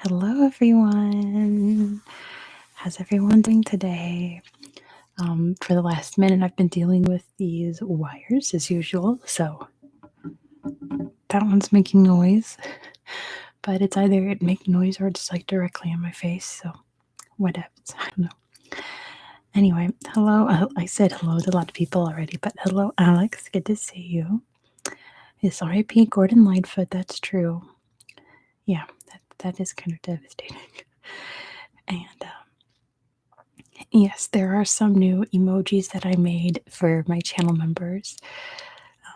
Hello, everyone. How's everyone doing today? For the last minute, I've been dealing with these wires as usual. So that one's making noise, but it's either it making noise or it's like directly in my face. So whatever. I don't know. Anyway, hello. I said hello to a lot of people already, but hello, Alex. Good to see you. Yes, R.I.P. Gordon Lightfoot. That's true. Yeah, that is kind of devastating. And yes, there are some new emojis that I made for my channel members.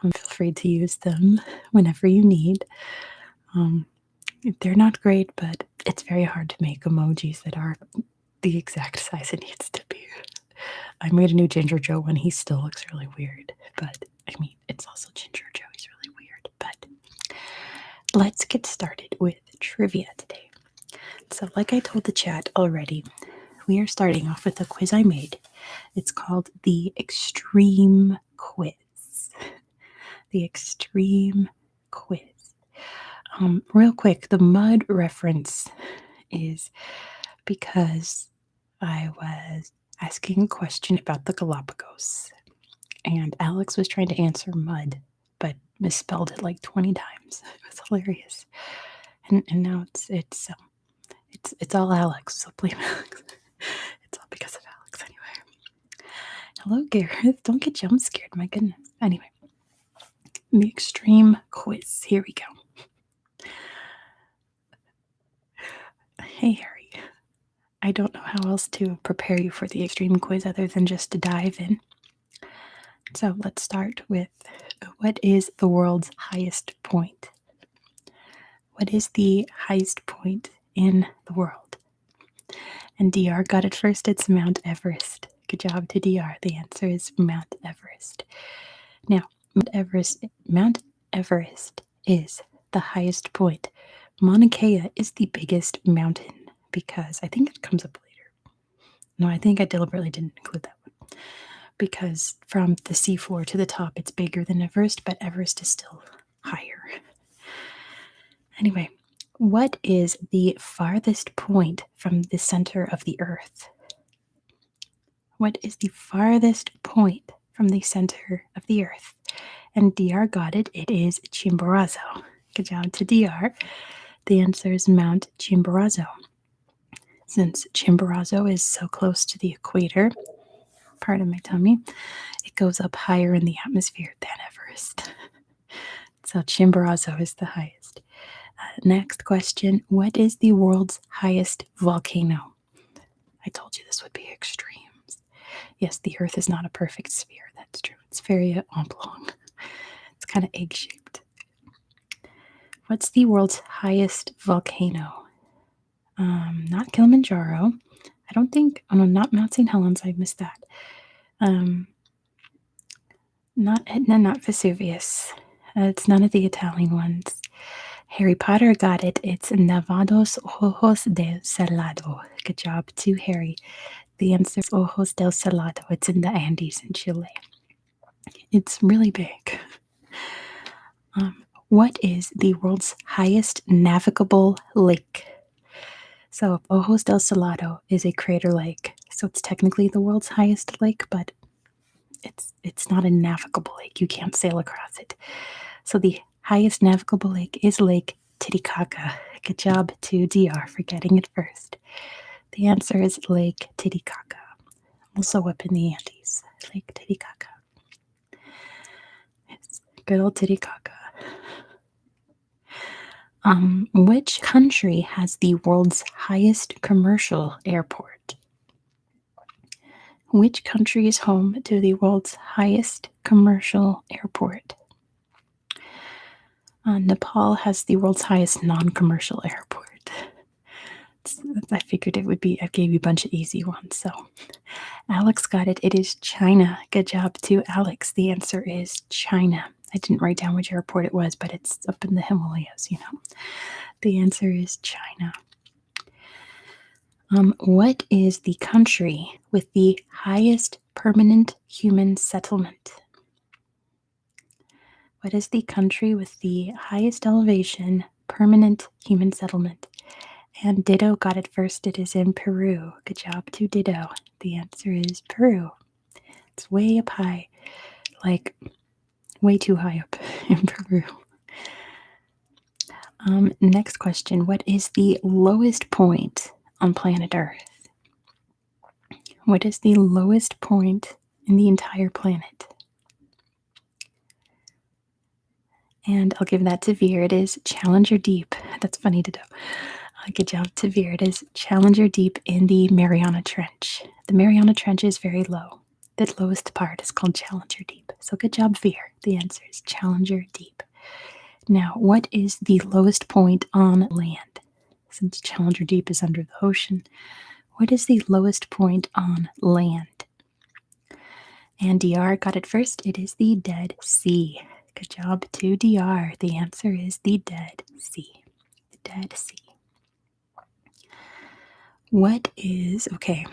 Feel free to use them whenever you need. Um, they're not great, but it's very hard to make emojis that are the exact size it needs to be. I made a new Ginger Joe one. He still looks really weird, but I mean, it's also Ginger Joe. He's really weird. But let's get started with trivia today. So, like I told the chat already, we are starting off with a quiz I made. It's called the Extreme Quiz. The Extreme Quiz. Real quick, the mud reference is because I was asking a question about the Galapagos, and Alex was trying to answer mud, but misspelled it like 20 times. It was hilarious, and now it's all Alex. So blame Alex. It's all because of Alex anyway. Hello, Gareth. Don't get jump scared. My goodness. Anyway, the extreme quiz. Here we go. Hey, Harry. I don't know how else to prepare you for the extreme quiz other than just to dive in. So let's start with what is the world's highest point? What is the highest point in the world? And DR got it first. It's Mount Everest. Good job to DR. The answer is Mount Everest. Now, Mount Everest is the highest point. Mauna Kea is the biggest mountain because I think it comes up later. No, I think I deliberately didn't include that one because from the seafloor to the top, it's bigger than Everest, but Everest is still higher. Anyway, what is the farthest point from the center of the Earth? What is the farthest point from the center of the Earth? And DR got it. It is Chimborazo. Good job to DR. The answer is Mount Chimborazo. Since Chimborazo is so close to the equator, pardon my tummy, it goes up higher in the atmosphere than Everest. So Chimborazo is the highest. Next question. What is the world's highest volcano? I told you this would be extremes. Yes, the Earth is not a perfect sphere. That's true. It's very oblong. It's kind of egg-shaped. What's the world's highest volcano? Not Kilimanjaro. I don't think. Oh no, not Mount St. Helens. I missed that. Not Etna, not Vesuvius. It's none of the Italian ones. Harry Potter got it. It's Nevados Ojos del Salado. Good job to Harry. The answer is Ojos del Salado. It's in the Andes in Chile. It's really big. What is the world's highest navigable lake? So Ojos del Salado is a crater lake. So it's technically the world's highest lake, but it's not a navigable lake. You can't sail across it. So the highest navigable lake is Lake Titicaca. Good job to DR for getting it first. The answer is Lake Titicaca, also up in the Andes. Lake Titicaca. Yes, good old Titicaca. Which country has the world's highest commercial airport? Which country is home to the world's highest commercial airport? Nepal has the world's highest non-commercial airport. I figured it would be, I gave you a bunch of easy ones. So Alex got it. It is China. Good job to Alex. The answer is China. I didn't write down which airport it was, but it's up in the Himalayas, you know. The answer is China. What is the country with the highest permanent human settlement? What is the country with the highest elevation permanent human settlement? And Ditto got it first. It is in Peru. Good job to Ditto. The answer is Peru. It's way up high, like way too high up in Peru. Next question. What is the lowest point on planet Earth? What is the lowest point in the entire planet? And I'll give that to Veer. It is Challenger Deep. That's funny to do. Good job to Veer. It is Challenger Deep in the Mariana Trench. The Mariana Trench is very low. The lowest part is called Challenger Deep. So good job, Veer. The answer is Challenger Deep. Now, what is the lowest point on land? Since Challenger Deep is under the ocean, what is the lowest point on land? And DR got it first. It is the Dead Sea. Good job to DR. The answer is the Dead Sea. The Dead Sea. What is, okay,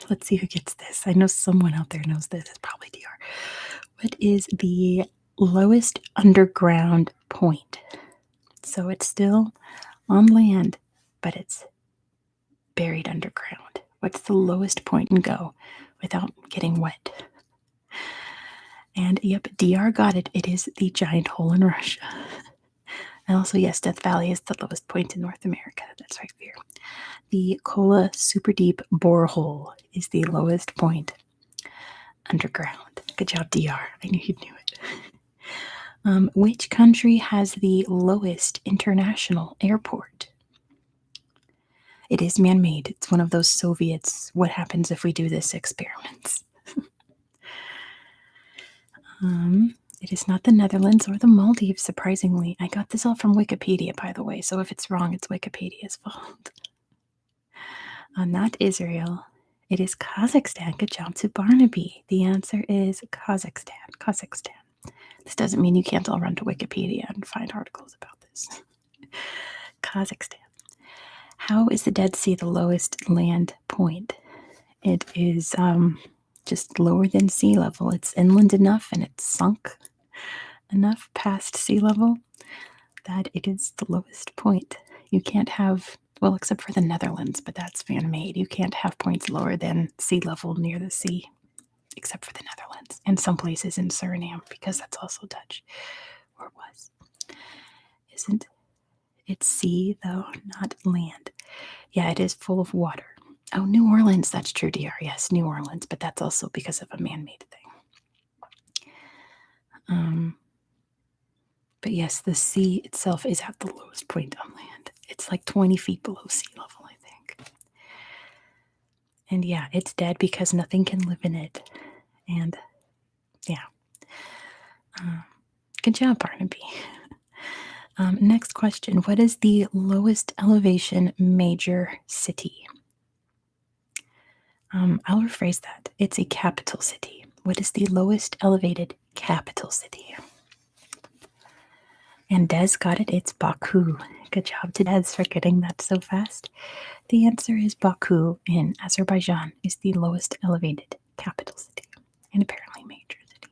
let's see who gets this. I know someone out there knows this. It's probably DR. What is the lowest underground point? So it's still on land, but it's buried underground. What's the lowest point you can go without getting wet? And yep, DR got it. It is the Giant Hole in Russia. And also, yes, Death Valley is the lowest point in North America. That's right here. The Kola Super Deep Borehole is the lowest point underground. Good job, DR. I knew you knew it. Which country has the lowest international airport? It is man-made. It's one of those Soviets, what happens if we do this experiments. It is not the Netherlands or the Maldives, surprisingly. I got this all from Wikipedia, by the way, so if it's wrong, it's Wikipedia's fault. Not Israel. It is Kazakhstan. Good job to Barnaby. The answer is Kazakhstan. Kazakhstan. This doesn't mean you can't all run to Wikipedia and find articles about this. Kazakhstan. How is the Dead Sea the lowest land point? It is just lower than sea level. It's inland enough and it's sunk enough past sea level that it is the lowest point. You can't have, well, except for the Netherlands, but that's man-made. You can't have points lower than sea level near the sea, except for the Netherlands and some places in Suriname, because that's also Dutch, or it was. Isn't it sea, though, not land? Yeah, it is full of water. Oh, New Orleans, that's true, DR. Yes, New Orleans, but that's also because of a man-made thing. But yes, the sea itself is at the lowest point on land. It's like 20 feet below sea level, I think. And yeah, it's dead because nothing can live in it. And yeah. Good job, Barnaby. Next question. What is the lowest elevation major city? I'll rephrase that. It's a capital city. What is the lowest elevated capital city? And Des got it. It's Baku. Good job to Des for getting that so fast. The answer is Baku in Azerbaijan is the lowest elevated capital city and apparently major city.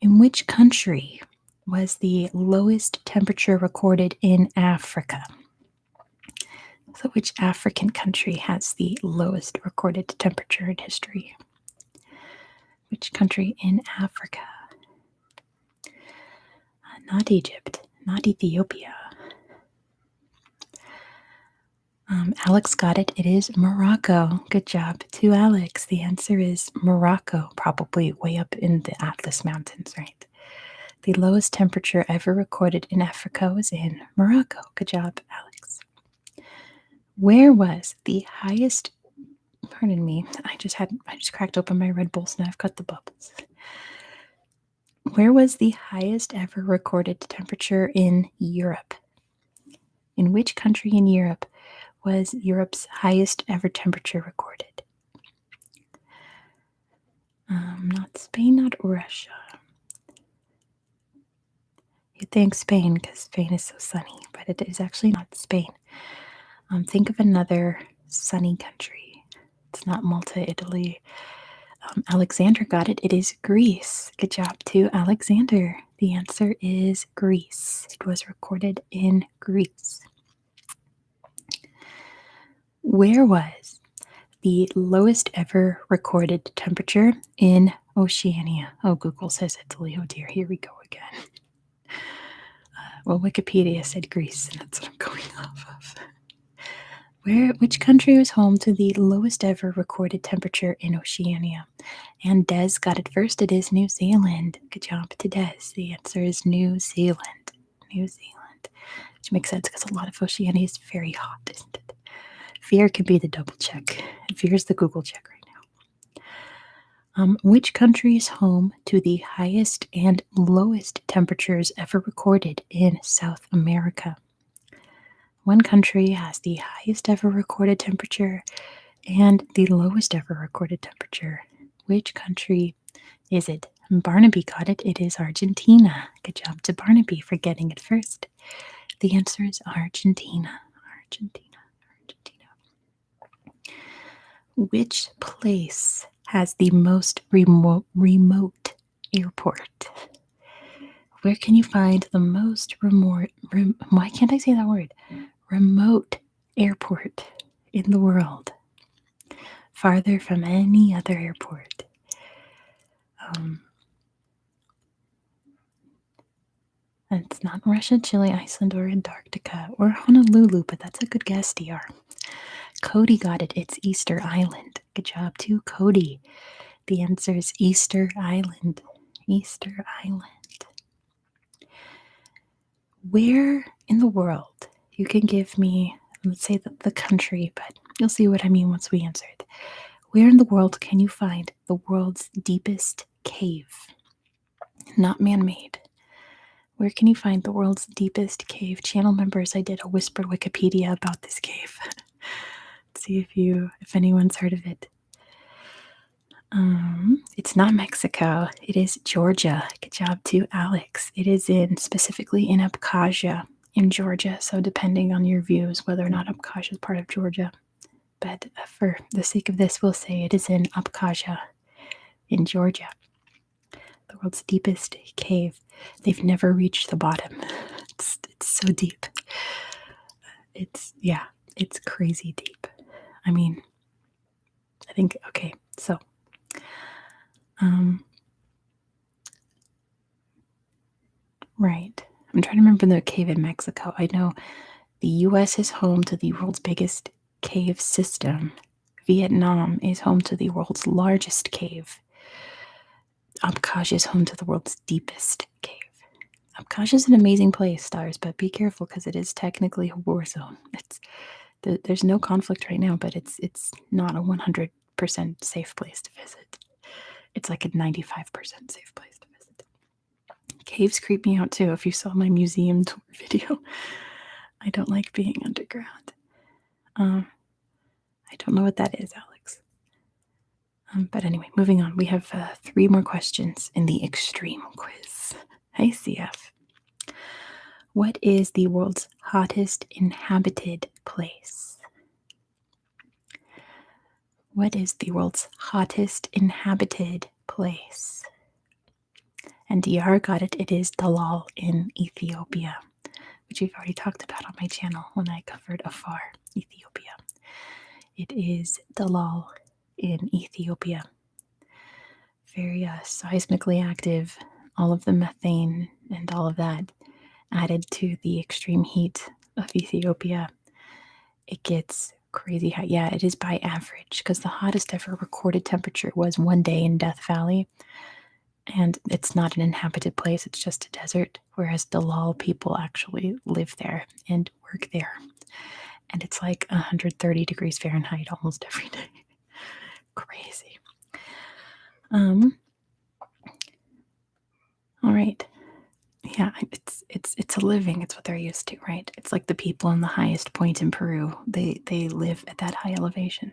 In which country was the lowest temperature recorded in Africa? So which African country has the lowest recorded temperature in history? Which country in Africa? Not Egypt, not Ethiopia. Alex got it. It is Morocco. Good job to Alex. The answer is Morocco, probably way up in the Atlas Mountains, right? The lowest temperature ever recorded in Africa was in Morocco. Good job, Alex. Where was the highest, pardon me, I just cracked open my Red Bulls and I've cut the bubbles. Where was the highest ever recorded temperature in Europe? In which country in Europe was Europe's highest ever temperature recorded? Not Spain, not Russia. You'd think Spain because Spain is so sunny, but it is actually not Spain. Think of another sunny country. It's not Malta, Italy. Alexander got it. It is Greece. Good job to Alexander. The answer is Greece. It was recorded in Greece. Where was the lowest ever recorded temperature in Oceania? Oh, Google says Italy. Oh dear, here we go again. Well, Wikipedia said Greece, and that's what I'm going off of. Which country was home to the lowest ever recorded temperature in Oceania? And Des got it first. It is New Zealand. Good job to Des. The answer is New Zealand. New Zealand. Which makes sense because a lot of Oceania is very hot, isn't it? Fear can be the double check. Fear's the Google check right now. Which country is home to the highest and lowest temperatures ever recorded in South America? One country has the highest ever recorded temperature and the lowest ever recorded temperature. Which country is it? Barnaby got it. It is Argentina. Good job to Barnaby for getting it first. The answer is Argentina. Argentina. Argentina. Which place has the most remote airport? Where can you find the most why can't I say that word? Remote airport in the world? Farther from any other airport. It's not Russia, Chile, Iceland, or Antarctica, or Honolulu, but that's a good guess, DR. Cody got it. It's Easter Island. Good job to Cody. The answer is Easter Island. Easter Island. Where in the world? You can give me, let's say the country, but you'll see what I mean once we answer it. Where in the world can you find the world's deepest cave? Not man-made. Where can you find the world's deepest cave? Channel members, I did a whispered Wikipedia about this cave. Let's see if anyone's heard of it. It's not Mexico. It is Georgia. Good job to Alex. It is specifically in Abkhazia in Georgia. So depending on your views, whether or not Abkhazia is part of Georgia. But for the sake of this, we'll say it is in Abkhazia in Georgia. The world's deepest cave. They've never reached the bottom. It's so deep. It's crazy deep. I mean, I think, okay, so right. I'm trying to remember the cave in Mexico. I know the US is home to the world's biggest cave system. Vietnam is home to the world's largest cave. Abkhazia is home to the world's deepest cave. Abkhazia is an amazing place, stars, but be careful because it is technically a war zone. There's no conflict right now, but it's not a 100% safe place to visit. It's like a 95% safe place to visit. Caves creep me out too. If you saw my museum tour video, I don't like being underground. I don't know what that is, Alex. But anyway, moving on. We have 3 more questions in the extreme quiz. Hey, CF. What is the world's hottest inhabited place? What is the world's hottest inhabited place? And DR got it. It is Dalal in Ethiopia, which we've already talked about on my channel when I covered Afar, Ethiopia. It is Dalal in Ethiopia. Very seismically active. All of the methane and all of that added to the extreme heat of Ethiopia. It gets crazy hot. Yeah, it is by average because the hottest ever recorded temperature was one day in Death Valley. And it's not an inhabited place, it's just a desert, whereas Dalal people actually live there and work there. And it's like 130 degrees Fahrenheit almost every day. Crazy. All right. Yeah, it's a living. It's what they're used to, right? It's like the people in the highest point in Peru. They live at that high elevation.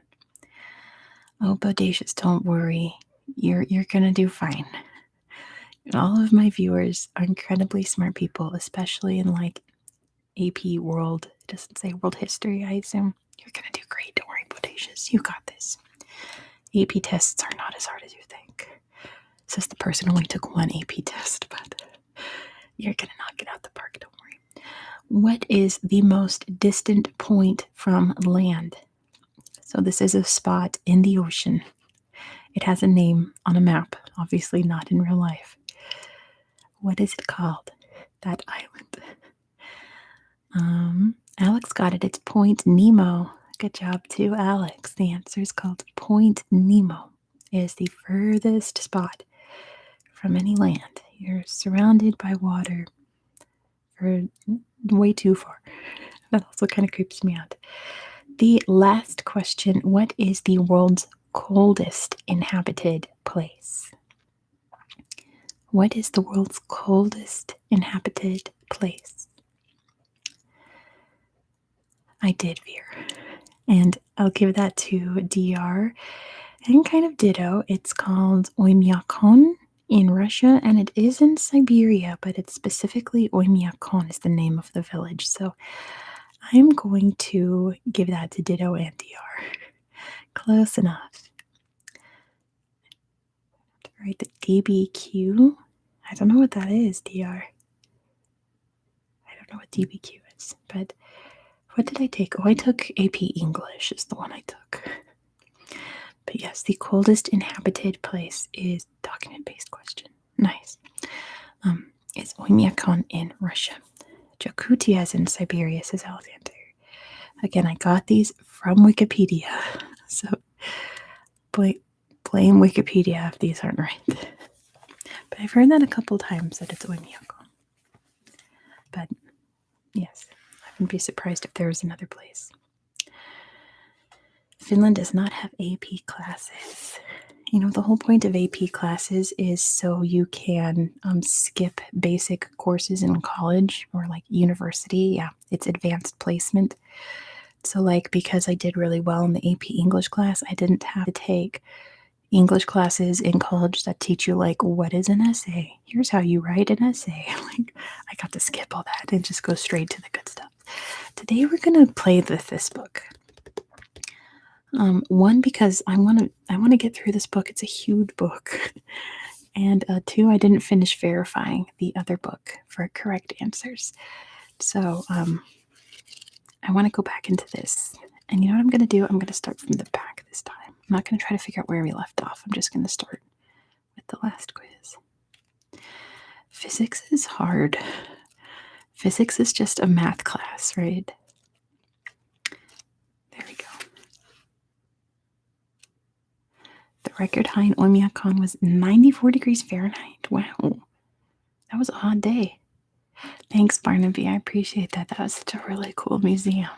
Oh, Bodacious, don't worry. You're gonna do fine. All of my viewers are incredibly smart people, especially in like AP World. It doesn't say World History, I assume. You're gonna do great. Don't worry, Bodacious. You got this. AP tests are not as hard as you think. Says the person only took 1 AP test, but you're gonna knock it out the park. Don't worry. What is the most distant point from land? So this is a spot in the ocean. It has a name on a map, obviously not in real life. What is it called? That island. Alex got it. It's Point Nemo. Good job to Alex. The answer is called Point Nemo. It is the furthest spot from any land. You're surrounded by water for way too far. That also kind of creeps me out. The last question: what is the world's coldest inhabited place? What is the world's coldest inhabited place? I did veer. And I'll give that to DR. And kind of ditto. It's called Oymyakon in Russia, and it is in Siberia, but it's specifically Oymyakon is the name of the village. So I'm going to give that to ditto and DR. Close enough. Right, the DBQ. I don't know what that is, DR. I don't know what DBQ is, but what did I take? Oh, I took AP English is the one I took. But yes, the coldest inhabited place is document-based question. Nice. It's Oymyakon in Russia. Jakutia is in Siberia, says Alexander. Again, I got these from Wikipedia. So blame Wikipedia if these aren't right. But I've heard that a couple times that it's Oymyakon. But yes, I wouldn't be surprised if there was another place. Finland does not have AP classes. You know, the whole point of AP classes is so you can skip basic courses in college or like university. Yeah, it's advanced placement. So like because I did really well in the AP English class, I didn't have to take English classes in college that teach you like what is an essay. Here's how you write an essay. Like I got to skip all that and just go straight to the good stuff. Today we're gonna play with this book. One, because I want to get through this book. It's a huge book. And two, I didn't finish verifying the other book for correct answers. So I want to go back into this. And you know what I'm going to do? I'm going to start from the back this time. I'm not going to try to figure out where we left off. I'm just going to start with the last quiz. Physics is hard. Physics is just a math class, right? There we go. The record high in Oymyakon was 94 degrees Fahrenheit. Wow. That was a hot day. Thanks, Barnaby. I appreciate that. That was such a really cool museum.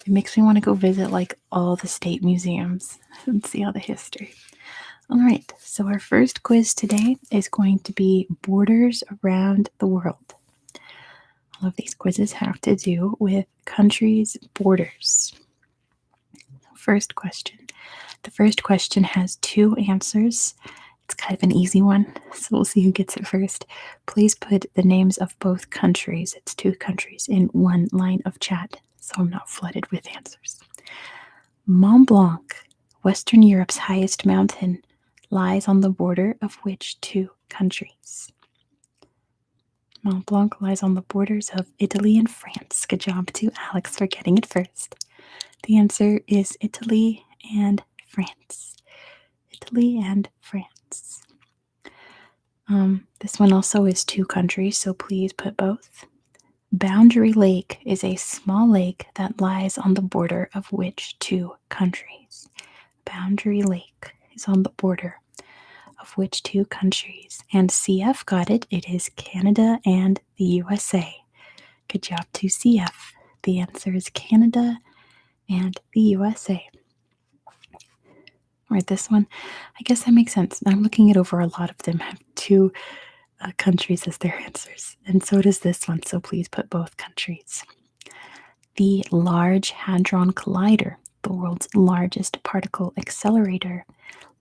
It makes me want to go visit like all the state museums and see all the history. All right, so our first quiz today is going to be borders around the world. All of these quizzes have to do with countries' borders. First question. The first question has two answers. It's kind of an easy one, so we'll see who gets it first. Please put the names of both countries, it's two countries, in one line of chat so I'm not flooded with answers. Mont Blanc, Western Europe's highest mountain, lies on the border of which two countries? Mont Blanc lies on the borders of Italy and France. Good job to Alex for getting it first. The answer is Italy and France. Italy and France. This one also is two countries, so please put both. Boundary Lake is a small lake that lies on the border of which two countries? Boundary Lake is on the border of which two countries? And CF got it. It is Canada and the USA. Good job to CF. The answer is Canada and the USA. All right, this one, I guess that makes sense. I'm looking it over. A lot of them have two countries as their answers, and so does this one, so please put both countries. The Large Hadron Collider, the world's largest particle accelerator,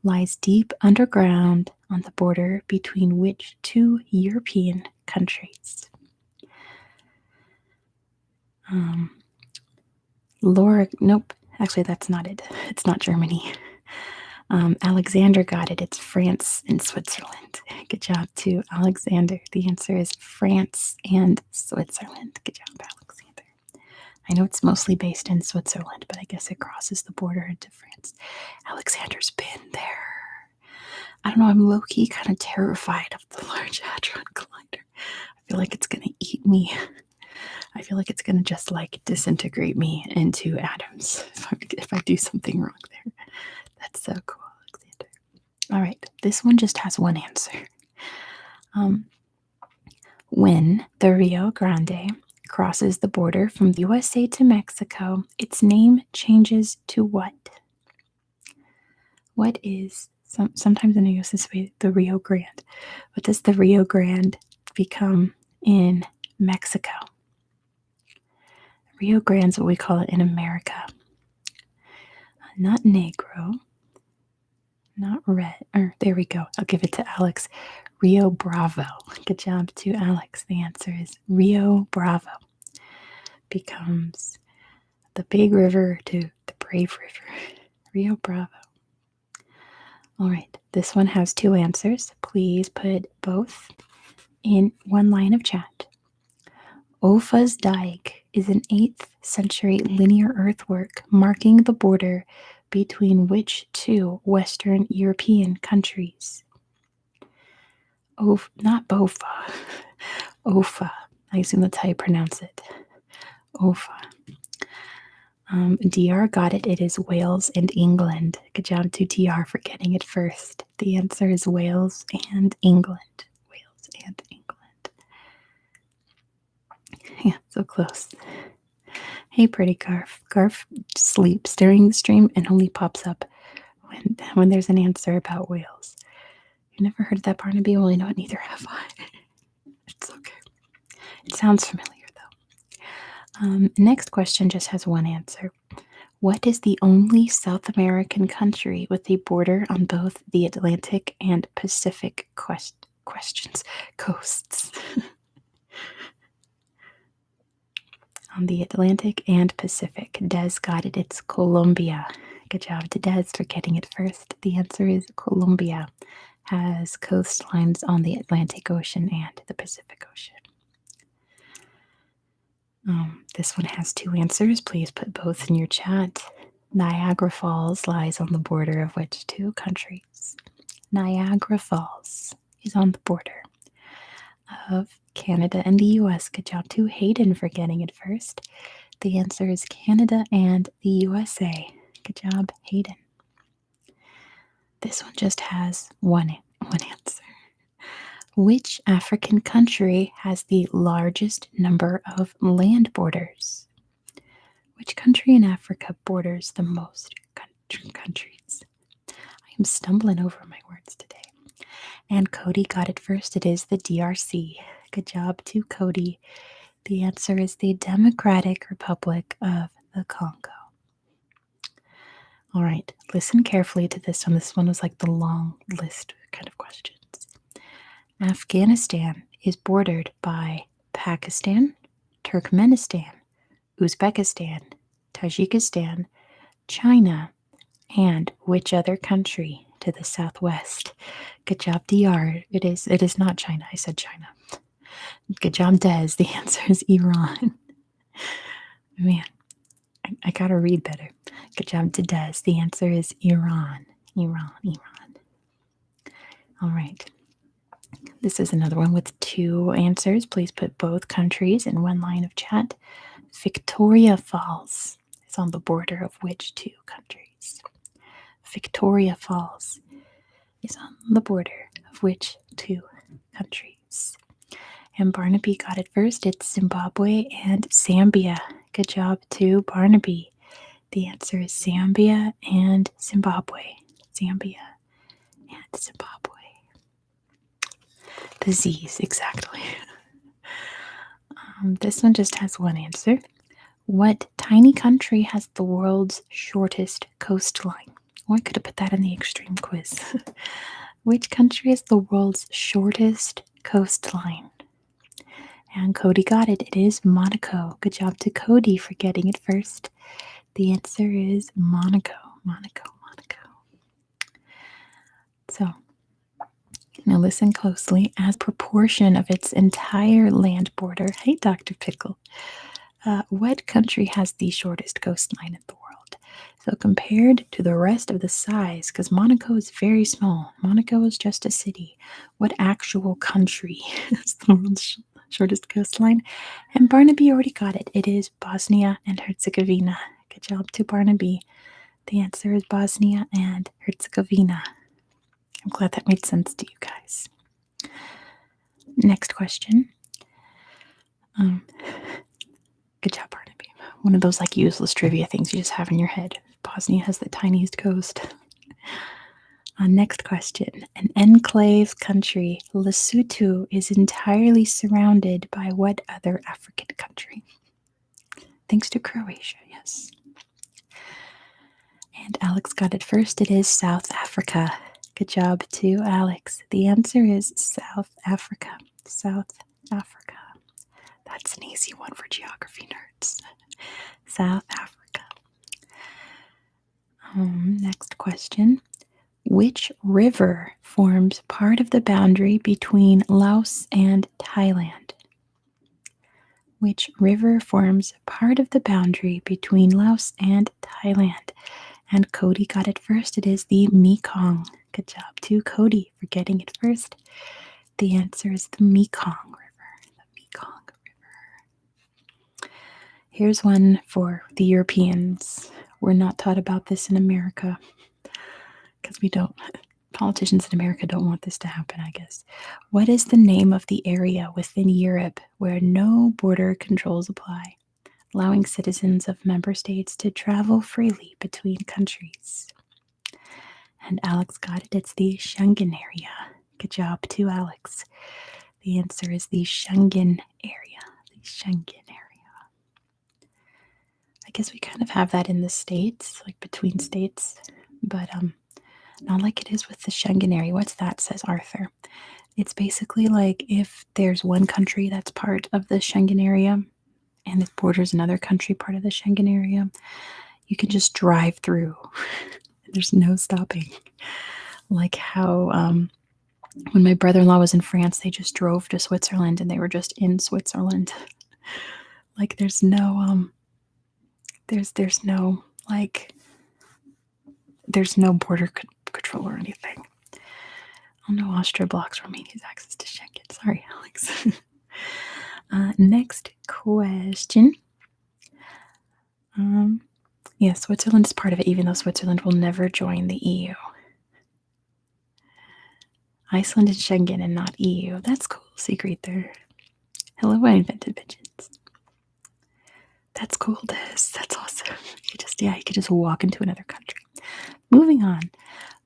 lies deep underground on the border between which two European countries? Nope, actually that's not it. It's not Germany. Alexander got it. It's France and Switzerland. Good job to Alexander. The answer is France and Switzerland. Good job, Alexander. I know it's mostly based in Switzerland, but I guess it crosses the border into France. Alexander's been there. I don't know, I'm low-key kind of terrified of the Large Hadron Collider. I feel like it's going to eat me. I feel like it's going to just like disintegrate me into atoms if I do something wrong there. That's so cool, Alexander. All right, this one just has one answer. When the Rio Grande crosses the border from the USA to Mexico, its name changes to what? What is, sometimes I use this way, the Rio Grande. What does the Rio Grande become in Mexico? Rio Grande is what we call it in America. Not Negro, not red, or there we go. I'll give it to Alex. Rio Bravo. Good job to Alex. The answer is Rio Bravo. Becomes the big river to the brave river. Rio Bravo. All right, this one has two answers. Please put both in one line of chat. Offa's Dyke is an 8th century linear earthwork marking the border between which two Western European countries? Not Bofa. Offa. I assume that's how you pronounce it. Offa. DR got it. It is Wales and England. Good job to DR for getting it first. The answer is Wales and England. Wales and England. Yeah, so close. Hey, pretty Garf. Garf sleeps during the stream and only pops up when there's an answer about Wales. You never heard of that, Barnaby? Well, you know what? Neither have I. It's okay. It sounds familiar, though. Next question just has one answer. What is the only South American country with a border on both the Atlantic and Pacific coasts? On the Atlantic and Pacific. Des got it. It's Colombia. Good job to Des for getting it first. The answer is Colombia. Has coastlines on the Atlantic Ocean and the Pacific Ocean. This one has two answers. Please put both in your chat. Niagara Falls lies on the border of which two countries? Niagara Falls is on the border of Canada and the US. Good job to Hayden for getting it first. The answer is Canada and the USA. Good job, Hayden. This one just has one answer. Which African country has the largest number of land borders? Which country in Africa borders the most countries? I am stumbling over my words today. And Cody got it first. It is the DRC. Good job to Cody. The answer is the Democratic Republic of the Congo. All right, listen carefully to this one. This one was like the long list kind of questions. Afghanistan is bordered by Pakistan, Turkmenistan, Uzbekistan, Tajikistan, China, and which other country to the southwest? Good job, DR. It is not China. I said China. Good job, Des. The answer is Iran. Man, I gotta read better. Good job to Des. The answer is Iran. Iran. All right. This is another one with two answers. Please put both countries in one line of chat. Victoria Falls is on the border of which two countries? Victoria Falls is on the border of which two countries? And Barnaby got it first. It's Zimbabwe and Zambia. Good job to Barnaby. The answer is Zambia and Zimbabwe. Zambia and Zimbabwe. The Z's, exactly. This one just has one answer. What tiny country has the world's shortest coastline? Oh, I could have put that in the extreme quiz. Which country has the world's shortest coastline? And Cody got it. It is Monaco. Good job to Cody for getting it first. The answer is Monaco. Monaco. So, now listen closely. As proportion of its entire land border, hey, Dr. Pickle, What country has the shortest coastline in the world? So, compared to the rest of the size, because Monaco is very small, Monaco is just a city. What actual country has the world's shortest coastline? And Barnaby already got it. It is Bosnia and Herzegovina. Good job to Barnaby. The answer is Bosnia and Herzegovina. I'm glad that made sense to you guys. Next question. Good job, Barnaby. One of those like useless trivia things you just have in your head. Bosnia has the tiniest coast. Next question. An enclave country, Lesotho, is entirely surrounded by what other African country? Thanks to Croatia, yes. And Alex got it first. It is South Africa. Good job to Alex. The answer is South Africa. South Africa. That's an easy one for geography nerds. South Africa. Next question. Which river forms part of the boundary between Laos and Thailand? Which river forms part of the boundary between Laos and Thailand? And Cody got it first. It is the Mekong. Good job to Cody for getting it first. The answer is the Mekong River. The Mekong River. Here's one for the Europeans. We're not taught about this in America because politicians in America don't want this to happen, I guess. What is the name of the area within Europe where no border controls apply, allowing citizens of member states to travel freely between countries? And Alex got it. It's the Schengen area. Good job to Alex. The answer is the Schengen area. The Schengen area. I guess we kind of have that in the States, like between states, but not like it is with the Schengen area. What's that, says Arthur? It's basically like if there's one country that's part of the Schengen area and it borders another country part of the Schengen area, you can just drive through. There's no stopping. Like how when my brother-in-law was in France, they just drove to Switzerland and they were just in Switzerland. Like there's no there's no border control or anything. Oh no, Austria blocks Romania's access to Schengen. Sorry, Alex. Next question. Yeah, Switzerland is part of it, even though Switzerland will never join the EU. Iceland is Schengen and not EU. That's cool. Secret there. Hello, I invented pigeons. That's cool, Des. That's awesome. You could just walk into another country. Moving on.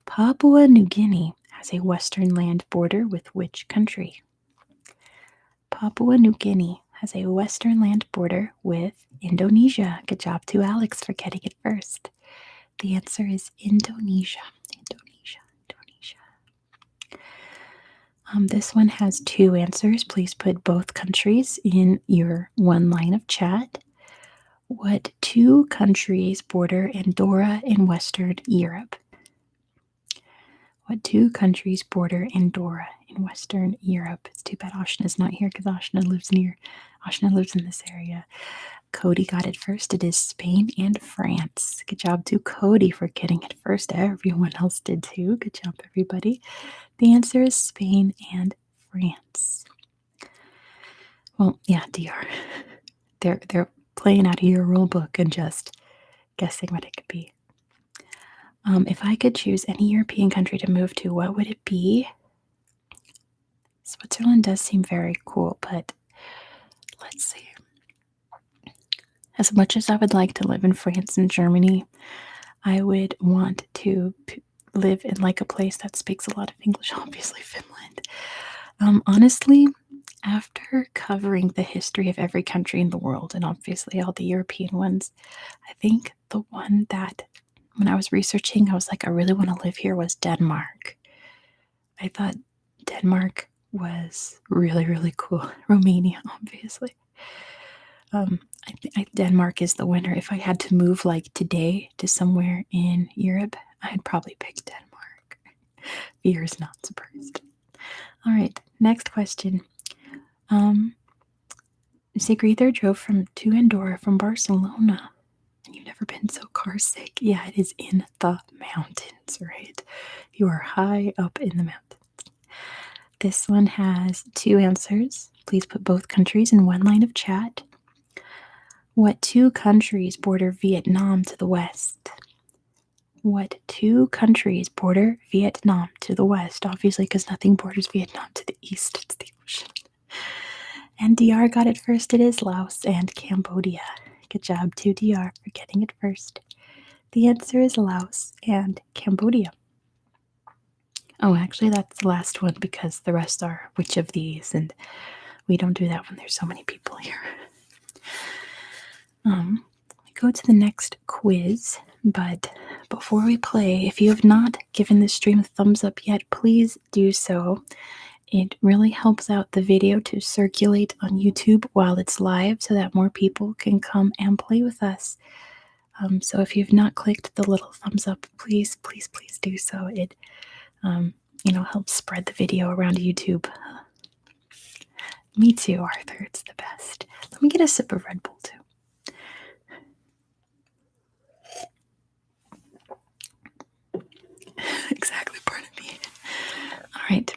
Papua New Guinea has a western land border with which country? Papua New Guinea has a western land border with Indonesia. Good job to Alex for getting it first. The answer is Indonesia. Indonesia. This one has two answers. Please put both countries in your one line of chat. What two countries border Andorra in Western Europe? What two countries border Andorra in Western Europe? It's too bad Ashna's not here because Ashna lives in this area. Cody got it first. It is Spain and France. Good job to Cody for getting it first. Everyone else did too. Good job, everybody. The answer is Spain and France. Well, yeah, DR. They're playing out of your rule book and just guessing what it could be. If I could choose any European country to move to, what would it be? Switzerland does seem very cool, but let's see. As much as I would like to live in France and Germany, I would want to live in like a place that speaks a lot of English, obviously Finland. Honestly, after covering the history of every country in the world, and obviously all the European ones, I think the one that, when I was researching, I was like, I really want to live here, was Denmark. I thought Denmark was really, really cool. Romania, obviously. Denmark is the winner. If I had to move like today to somewhere in Europe, I'd probably pick Denmark. Fear is not surprised. All right, next question. Sigrither drove to Andorra from Barcelona. And you've never been so car sick. Yeah, it is in the mountains, right? You are high up in the mountains. This one has 2 answers. Please put both countries in one line of chat. What 2 countries border Vietnam to the west? What 2 countries border Vietnam to the west? Obviously, because nothing borders Vietnam to the east. It's the ocean. And DR got it first. It is Laos and Cambodia. Good job to DR for getting it first. The answer is Laos and Cambodia. Oh, actually, that's the last one because the rest are which of these, and we don't do that when there's so many people here. We go to the next quiz, but before we play, if you have not given this stream a thumbs up yet, please do so. It really helps out the video to circulate on YouTube while it's live so that more people can come and play with us. So if you've not clicked the little thumbs up, please, please, please do so. It helps spread the video around YouTube. Me too, Arthur. It's the best. Let me get a sip of Red Bull too. Exactly, pardon me. All right.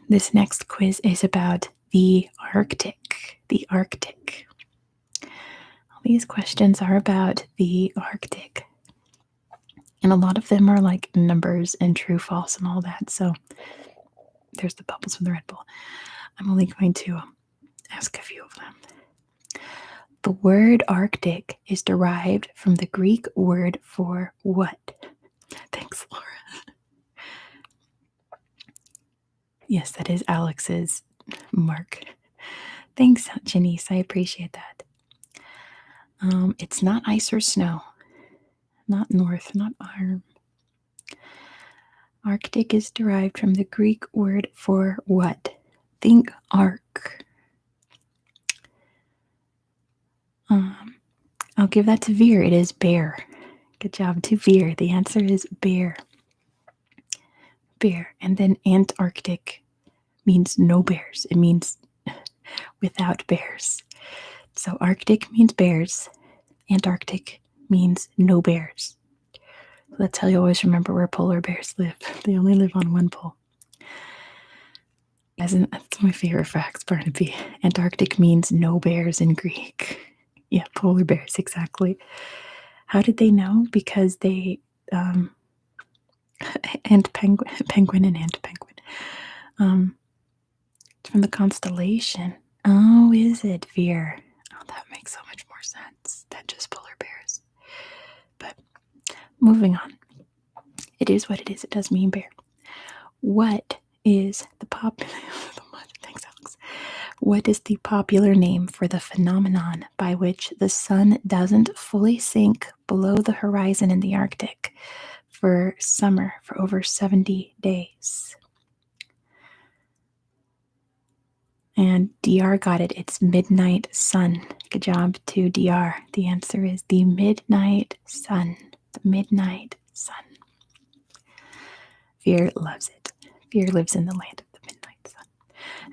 This next quiz is about the Arctic. The Arctic. All these questions are about the Arctic. And a lot of them are like numbers and true, false, and all that. So there's the bubbles from the Red Bull. I'm only going to ask a few of them. The word Arctic is derived from the Greek word for what? Thanks, Laura. Yes, that is Alex's mark. Thanks, Janice. I appreciate that. It's not ice or snow. Not north, not arm. Arctic is derived from the Greek word for what? Think arc. I'll give that to Veer. It is bear. Good job to Veer. The answer is bear. Bear. And then Antarctic means no bears. It means without bears. So Arctic means bears. Antarctic means no bears. That's how you always remember where polar bears live. They only live on one pole. That's my favorite facts, Barnaby. Antarctic means no bears in Greek. Yeah, polar bears, exactly. How did they know? Because they, and penguin and ant penguin. From the constellation. Oh, is it, Veer? Oh, that makes so much more sense than just polar bears. But moving on. It is what it is. It does mean bear. What is the Thanks, Alex. What is the popular name for the phenomenon by which the sun doesn't fully sink below the horizon in the Arctic for summer for over 70 days? And DR got it. It's midnight sun. Good job to DR. The answer is the midnight sun. The midnight sun. Veer loves it. Veer lives in the land of the midnight sun.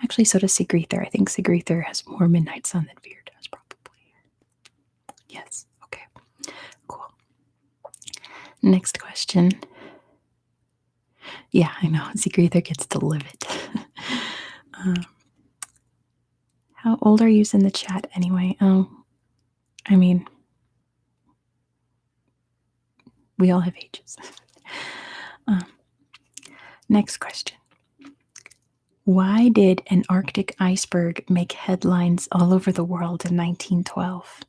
Actually, so does Sigrither. I think Sigrither has more midnight sun than Veer does, probably. Yes. Okay. Cool. Next question. Yeah, I know. Sigrither gets to live it. How old are you in the chat anyway? Oh, I mean, we all have ages. Next question. Why did an Arctic iceberg make headlines all over the world in 1912?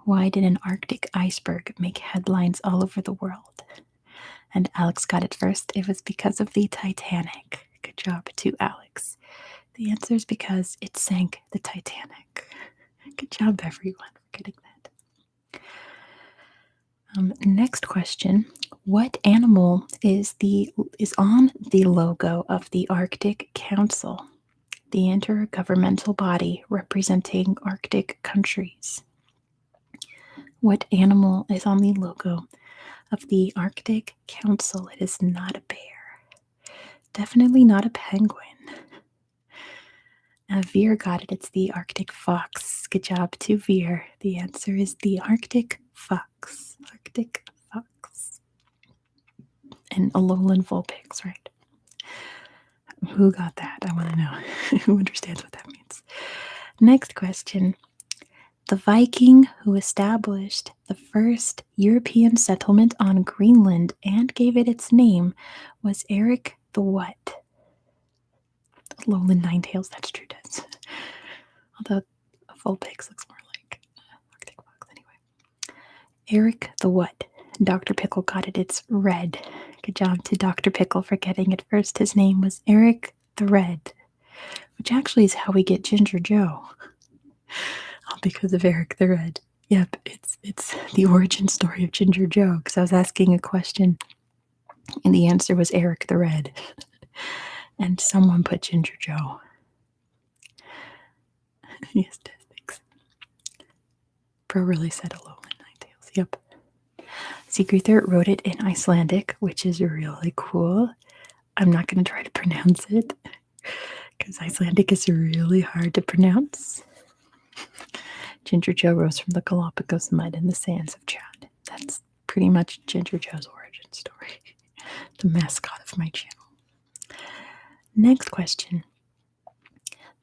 Why did an Arctic iceberg make headlines all over the world? And Alex got it first. It was because of the Titanic. Good job to Alex. The answer is because it sank the Titanic. Good job, everyone, for getting that. Next question. What animal is on the logo of the Arctic Council, the intergovernmental body representing Arctic countries? What animal is on the logo of the Arctic Council? It is not a bear. Definitely not a penguin. Veer got it. It's the Arctic fox. Good job to Veer. The answer is the Arctic fox. Arctic fox. And Alolan vulpix, right? Who got that? I want to know. Who understands what that means? Next question. The Viking who established the first European settlement on Greenland and gave it its name was Eric the what? Lowland Ninetails, that's true, does. Although a vulpix looks more like Arctic fox anyway. Eric the what? Dr. Pickle got it. It's Red. Good job to Dr. Pickle for getting it first. His name was Eric the Red, which actually is how we get Ginger Joe. All because of Eric the Red. Yep, it's the origin story of Ginger Joe, because I was asking a question and the answer was Eric the Red. And someone put Ginger Joe. Yes, thanks. Pro really said hello in Ninetales. Yep. Sigurður wrote it in Icelandic, which is really cool. I'm not going to try to pronounce it because Icelandic is really hard to pronounce. Ginger Joe rose from the Galapagos mud in the sands of Chad. That's pretty much Ginger Joe's origin story. The mascot of my channel. Next question.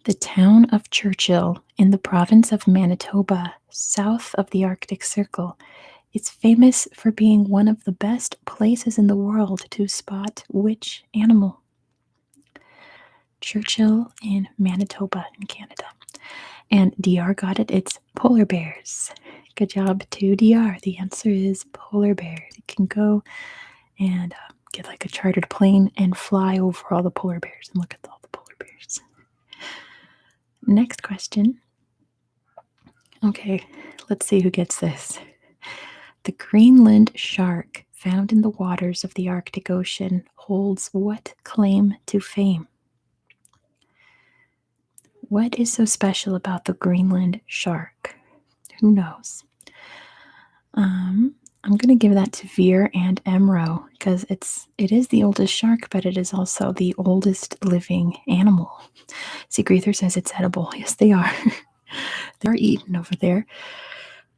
The town of Churchill in the province of Manitoba, south of the Arctic Circle, is famous for being one of the best places in the world to spot which animal? Churchill in Manitoba in Canada. And DR got it. It's polar bears. Good job to DR. The answer is polar bears. You can go and get like a chartered plane and fly over all the polar bears and look at all the polar bears. Next question. Okay, let's see who gets this. The Greenland shark, found in the waters of the Arctic Ocean, holds what claim to fame? What is so special about the Greenland shark? Who knows? I'm going to give that to Veer and Emro because it is the oldest shark, but it is also the oldest living animal. Sigurður says it's edible. Yes, they are. They are eaten over there.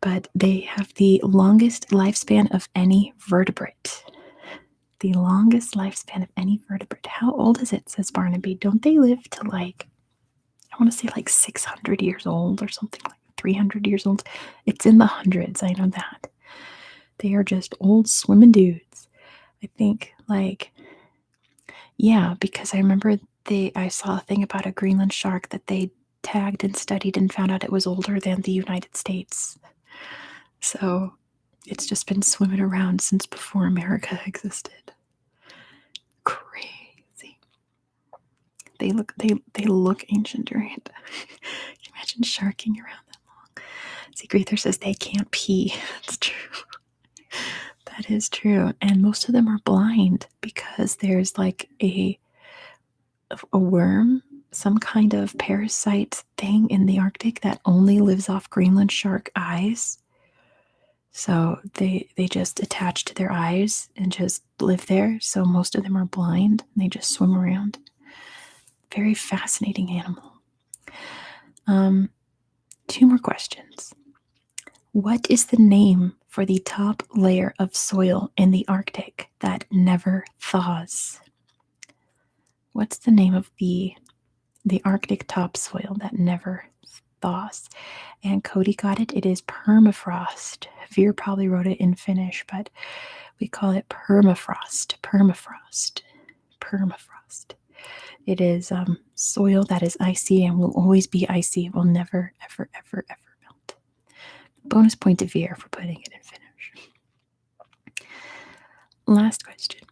But they have the longest lifespan of any vertebrate. The longest lifespan of any vertebrate. How old is it, says Barnaby? Don't they live to I want to say 600 years old or something, like 300 years old? It's in the hundreds, I know that. They are just old swimming dudes. I think, yeah, because I remember I saw a thing about a Greenland shark that they tagged and studied and found out it was older than the United States. So it's just been swimming around since before America existed. Crazy. They look ancient, right? Can you imagine sharking around that long? Sigurður says they can't pee. That's true. That is true. And most of them are blind because there's a worm, some kind of parasite thing in the Arctic that only lives off Greenland shark eyes. So they just attach to their eyes and just live there. So most of them are blind and they just swim around. Very fascinating animal. 2 more questions. What is the name for the top layer of soil in the Arctic that never thaws? What's the name of the Arctic topsoil that never thaws? And Cody got it. It is permafrost. Veer probably wrote it in Finnish, but we call it permafrost. Permafrost. Permafrost. It is soil that is icy and will always be icy. It will never, ever, ever, ever melt. Bonus point to Veer for putting it in Finnish. Last question.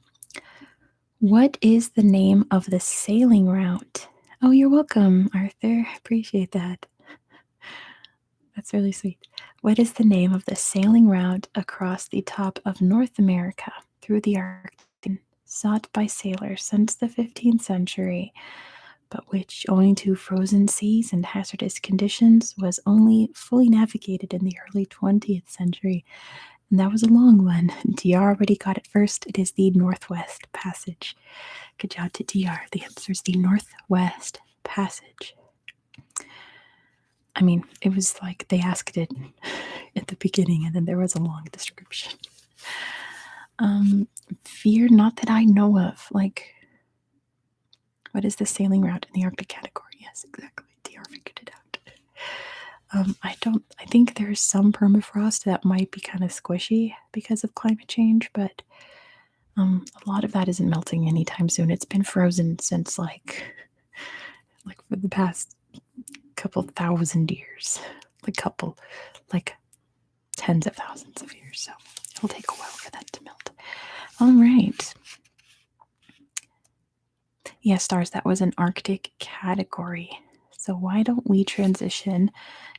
What is the name of the sailing route? Oh, you're welcome, Arthur. Appreciate that. That's really sweet. What is the name of the sailing route across the top of North America through the Arctic, sought by sailors since the 15th century, but which, owing to frozen seas and hazardous conditions, was only fully navigated in the early 20th century? And that was a long one. DR already got it first. It is the Northwest Passage. Good job to DR. The answer is the Northwest Passage. I mean, it was like they asked it at the beginning and then there was a long description. Fear not that I know of. Like, what is the sailing route in the Arctic category? Yes, exactly. DR figured it out. I think there's some permafrost that might be kind of squishy because of climate change, but a lot of that isn't melting anytime soon. It's been frozen since like for the past couple thousand years, like tens of thousands of years. So it'll take a while for that to melt. All right. Yeah, stars, that was an Arctic category. So why don't we transition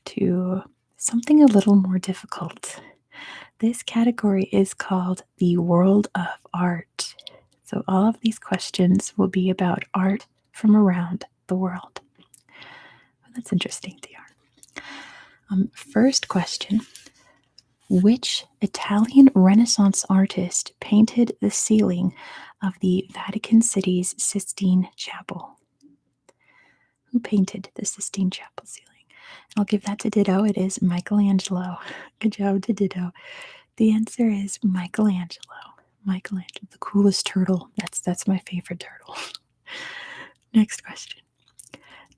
to something a little more difficult? This category is called the world of art. So all of these questions will be about art from around the world. That's interesting, DR. First question. Which Italian Renaissance artist painted the ceiling of the Vatican City's Sistine Chapel? Who painted the Sistine Chapel ceiling? I'll give that to Ditto. It is Michelangelo. Good job to Ditto. The answer is Michelangelo. Michelangelo, the coolest turtle. That's my favorite turtle. Next question.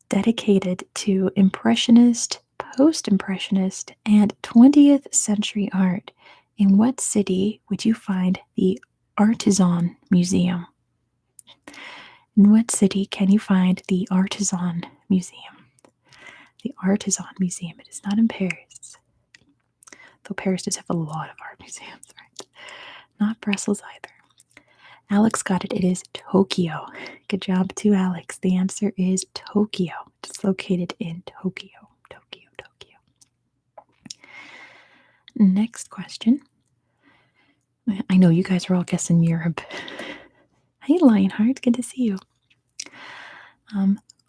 Dedicated to Impressionist, Post-Impressionist, and 20th century art, in what city would you find the Artisan Museum? In what city can you find the Artisan Museum? The Artisan Museum. It is not in Paris. Though Paris does have a lot of art museums, right? Not Brussels either. Alex got it. It is Tokyo. Good job to Alex. The answer is Tokyo. It's located in Tokyo. Tokyo. Next question. I know you guys are all guessing Europe. Hey, Lionheart. Good to see you.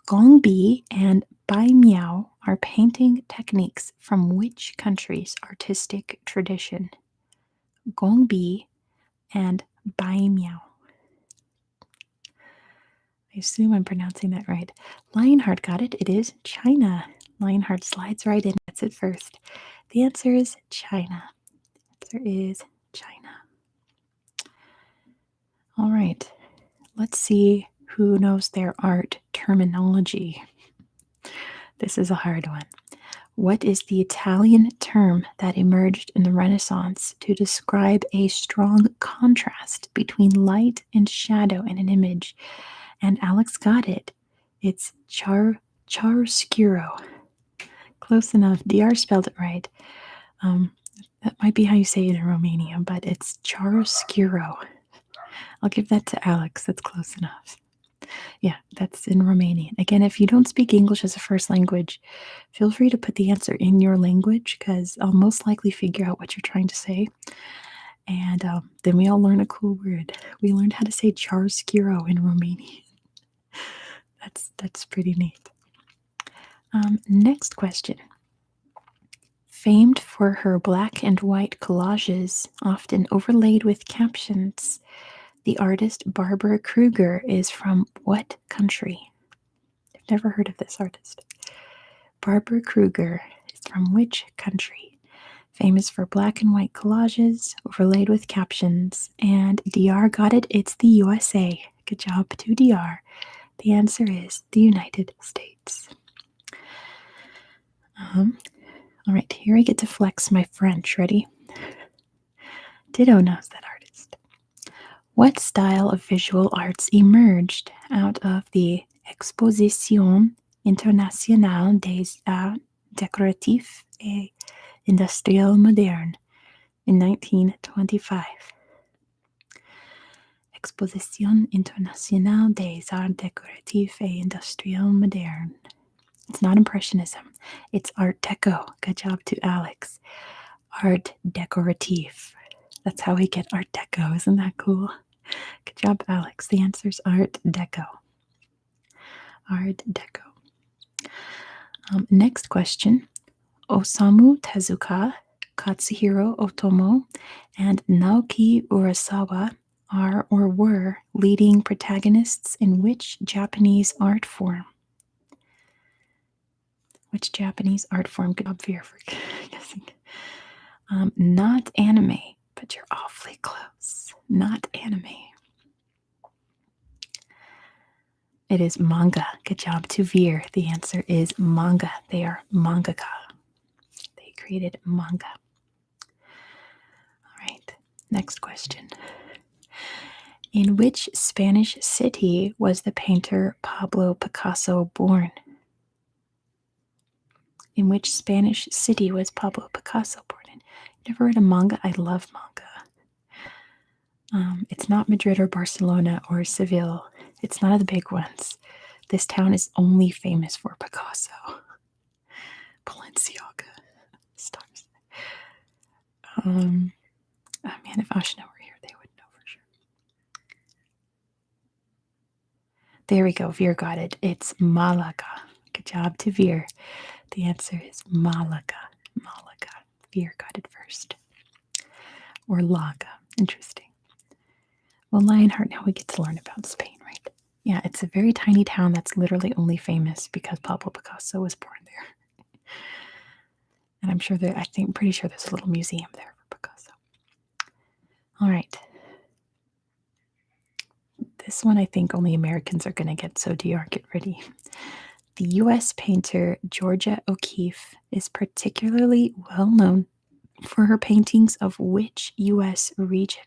Gongbi and Bai Miao are painting techniques from which country's artistic tradition? Gongbi and Bai Miao. I assume I'm pronouncing that right. Lionheart got it. It is China. Lionheart slides right in. That's it first. The answer is China. The answer is China. All right. Let's see who knows their art terminology. This is a hard one. What is the Italian term that emerged in the Renaissance to describe a strong contrast between light and shadow in an image? And Alex got it. It's chiaroscuro. Close enough. DR spelled it right. That might be how you say it in Romania, but it's chiaroscuro. I'll give that to Alex. That's close enough. Yeah, that's in Romanian. Again, if you don't speak English as a first language, feel free to put the answer in your language because I'll most likely figure out what you're trying to say. And then we all learn a cool word. We learned how to say chiaroscuro in Romanian. That's pretty neat. Next question. Famed for her black and white collages, often overlaid with captions, the artist Barbara Kruger is from what country? I've never heard of this artist. Barbara Kruger is from which country? Famous for black and white collages, overlaid with captions, and DR got it. It's the USA. Good job to DR. The answer is the United States. All right, here I get to flex my French. Ready? Ditto knows that artist. What style of visual arts emerged out of the Exposition Internationale des Arts Décoratifs et Industriels Modernes in 1925? Exposition Internationale des Arts Décoratifs et Industriels Modernes. It's not Impressionism. It's Art Deco. Good job to Alex. Art Decoratif. That's how we get Art Deco. Isn't that cool? Good job, Alex. The answer is Art Deco. Art Deco. Next question. Osamu Tezuka, Katsuhiro Otomo, and Naoki Urasawa are or were leading protagonists in which Japanese art form? Which Japanese art form could up for guessing? Not anime, but you're awfully close. Not anime. It is manga. Good job to Veer. The answer is manga. They are mangaka. They created manga. All right, next question. In which Spanish city was the painter Pablo Picasso born? In which Spanish city was Pablo Picasso born in? Never read a manga? I love manga. It's not Madrid or Barcelona or Seville. It's none of the big ones. This town is only famous for Picasso. Balenciaga. Stars. Oh man, if Ashna were here, they would know for sure. There we go. Veer got it. It's Malaga. Good job to Veer. The answer is Malaga. Malaga. Veer got it first. Or Laga. Interesting. Well, Lionheart, now we get to learn about Spain, right? Yeah, it's a very tiny town that's literally only famous because Pablo Picasso was born there. And I'm sure pretty sure there's a little museum there for Picasso. All right. This one I think only Americans are going to get, so DR, get ready. The U.S. painter Georgia O'Keeffe is particularly well known for her paintings of which U.S. region?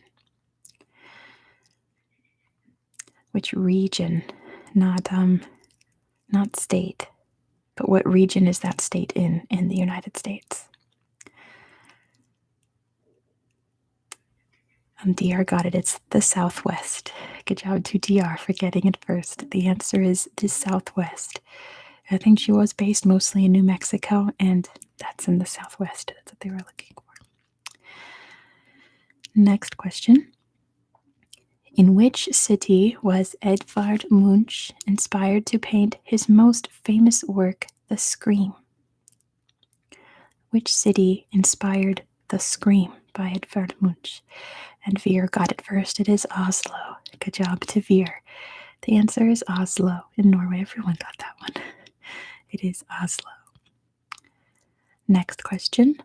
Which region? Not state, but what region is that state in the United States? DR got it. It's the Southwest. Good job to DR for getting it first. The answer is the Southwest. I think she was based mostly in New Mexico, and that's in the Southwest. That's what they were looking for. Next question. In which city was Edvard Munch inspired to paint his most famous work, The Scream? Which city inspired The Scream by Edvard Munch? And Veer got it first. It is Oslo. Good job to Veer. The answer is Oslo in Norway. Everyone got that one. It is Oslo. Next question.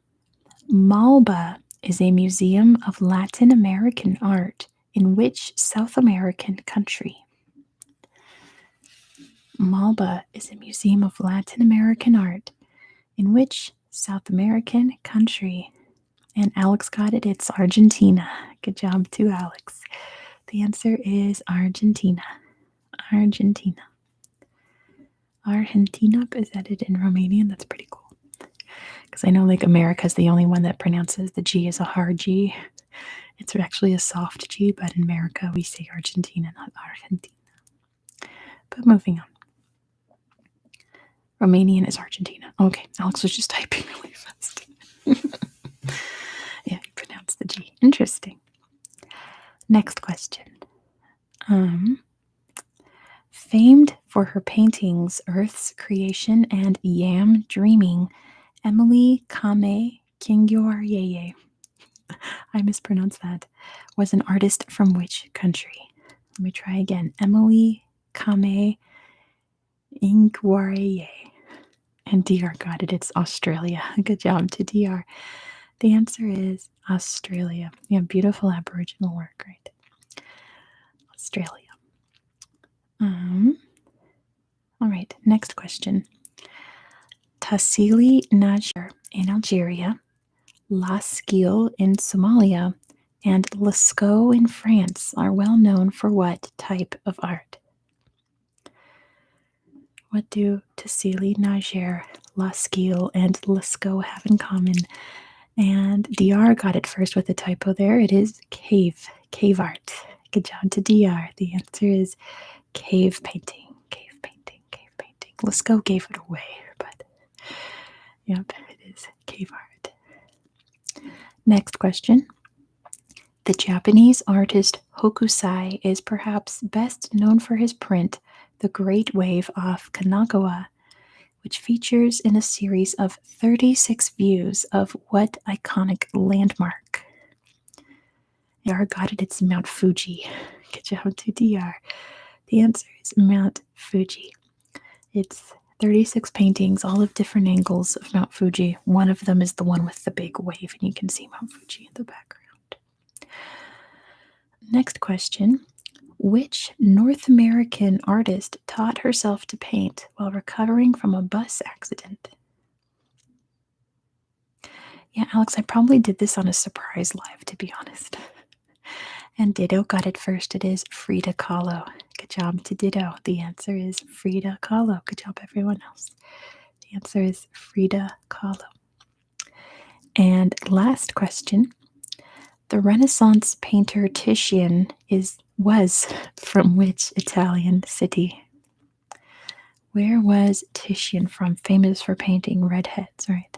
Malba is a museum of Latin American art in which South American country? Malba is a museum of Latin American art in which South American country? And Alex got it. It's Argentina. Good job to Alex. The answer is Argentina. Argentina. Argentina, is that it in Romanian? That's pretty cool. Because I know like America's the only one that pronounces the G as a hard G. It's actually a soft G, but in America we say Argentina, not Argentina. But moving on. Romanian is Argentina. Okay, Alex was just typing really fast. Yeah, he pronounced the G. Interesting. Next question. Famed for her paintings Earth's Creation and Yam Dreaming, Emily Kame Kingyoryeye, I mispronounced that, was an artist from which country? Let me try again. Emily Kame Ingwaryeye. And DR got it. It's Australia. Good job to DR. The answer is Australia. Yeah, beautiful Aboriginal work, right? Australia. All right, next question. Tassili Najjar in Algeria, Lascaux in Somalia, and Lascaux in France are well known for what type of art? What do Tassili Najjar, Lascaux, and Lascaux have in common? And DR got it first with a typo there. It is cave art. Good job to DR. The answer is cave painting. Lascaux gave it away, but yep, it is cave art. Next question. The Japanese artist Hokusai is perhaps best known for his print, The Great Wave off Kanagawa, which features in a series of 36 views of what iconic landmark? DR got it. It's Mount Fuji. Good job to DR. The answer is Mount Fuji. It's 36 paintings, all of different angles of Mount Fuji. One of them is the one with the big wave, and you can see Mount Fuji in the background. Next question. Which North American artist taught herself to paint while recovering from a bus accident? Yeah, Alex, I probably did this on a surprise live, to be honest. And Ditto got it first. It is Frida Kahlo. Good job to Ditto. The answer is Frida Kahlo. Good job, everyone else. The answer is Frida Kahlo. And last question. The Renaissance painter Titian was from which Italian city? Where was Titian from? Famous for painting redheads, right?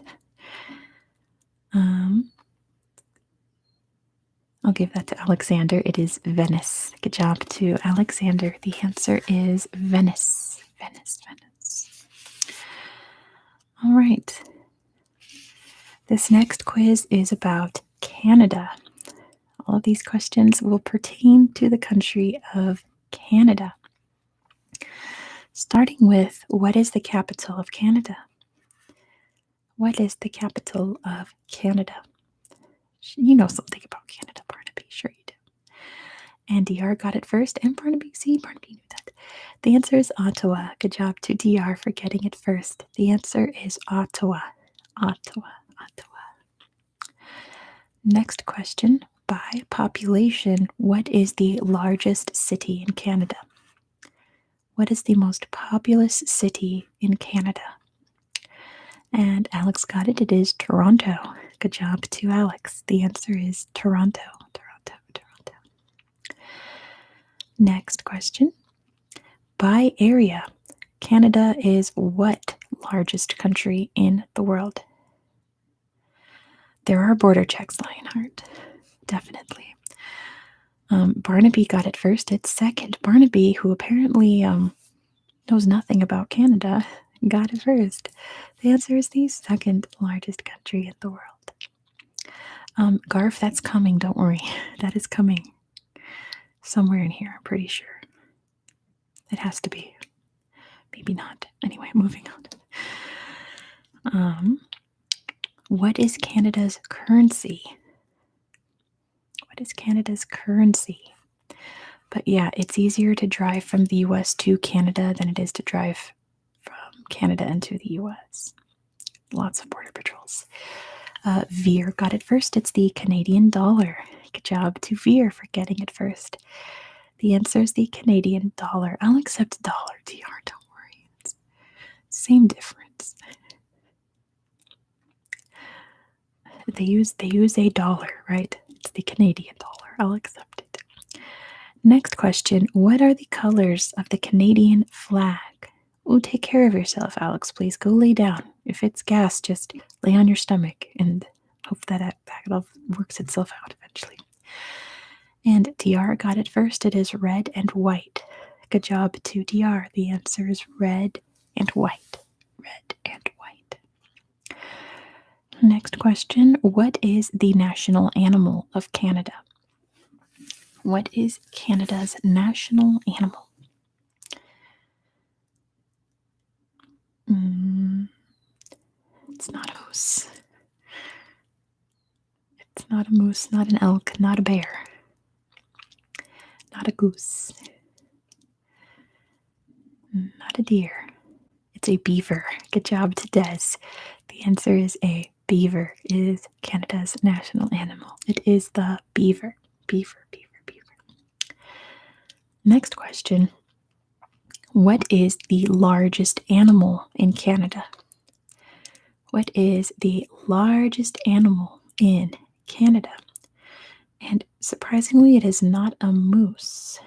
I'll give that to Alexander. It is Venice. Good job to Alexander. The answer is Venice. Venice, Venice. All right. This next quiz is about Canada. All of these questions will pertain to the country of Canada. Starting with, what is the capital of Canada? What is the capital of Canada? You know something about Canada, Barnaby. Sure you do. And DR got it first, and Barnaby, Barnaby knew that. The answer is Ottawa. Good job to DR for getting it first. The answer is Ottawa. Ottawa, Ottawa. Next question. By population, what is the largest city in Canada? What is the most populous city in Canada? And Alex got it. It is Toronto. Good job to Alex. The answer is Toronto. Toronto, Toronto. Next question. By area, Canada is what largest country in the world? There are border checks, Lionheart. Definitely. Barnaby got it first. It's second. Barnaby, who apparently knows nothing about Canada, got it first. The answer is the second largest country in the world. Garf, that's coming. Don't worry. That is coming somewhere in here, I'm pretty sure. It has to be. Maybe not. Anyway, moving on. What is Canada's currency? What is Canada's currency? But yeah, it's easier to drive from the US to Canada than it is to drive from Canada into the US. Lots of border patrols. Veer got it first. It's the Canadian dollar. Good job to Veer for getting it first. The answer is the Canadian dollar. I'll accept dollar, DR. Don't worry. It's same difference. They use a dollar, right? It's the Canadian dollar. I'll accept it. Next question. What are the colors of the Canadian flag? Oh, take care of yourself, Alex. Please go lay down. If it's gas, just lay on your stomach and hope that it all works itself out eventually. And DR got it first. It is red and white. Good job to DR. The answer is red and white. Red and white. Next question. What is the national animal of Canada? What is Canada's national animal? It's not a moose. It's not a moose, not an elk, not a bear, not a goose, not a deer. It's a beaver. Good job to Des. The answer is a beaver. It is Canada's national animal. It is the beaver. Beaver, beaver, beaver. Next question. What is the largest animal in Canada? What is the largest animal in Canada? And surprisingly, it is not a moose.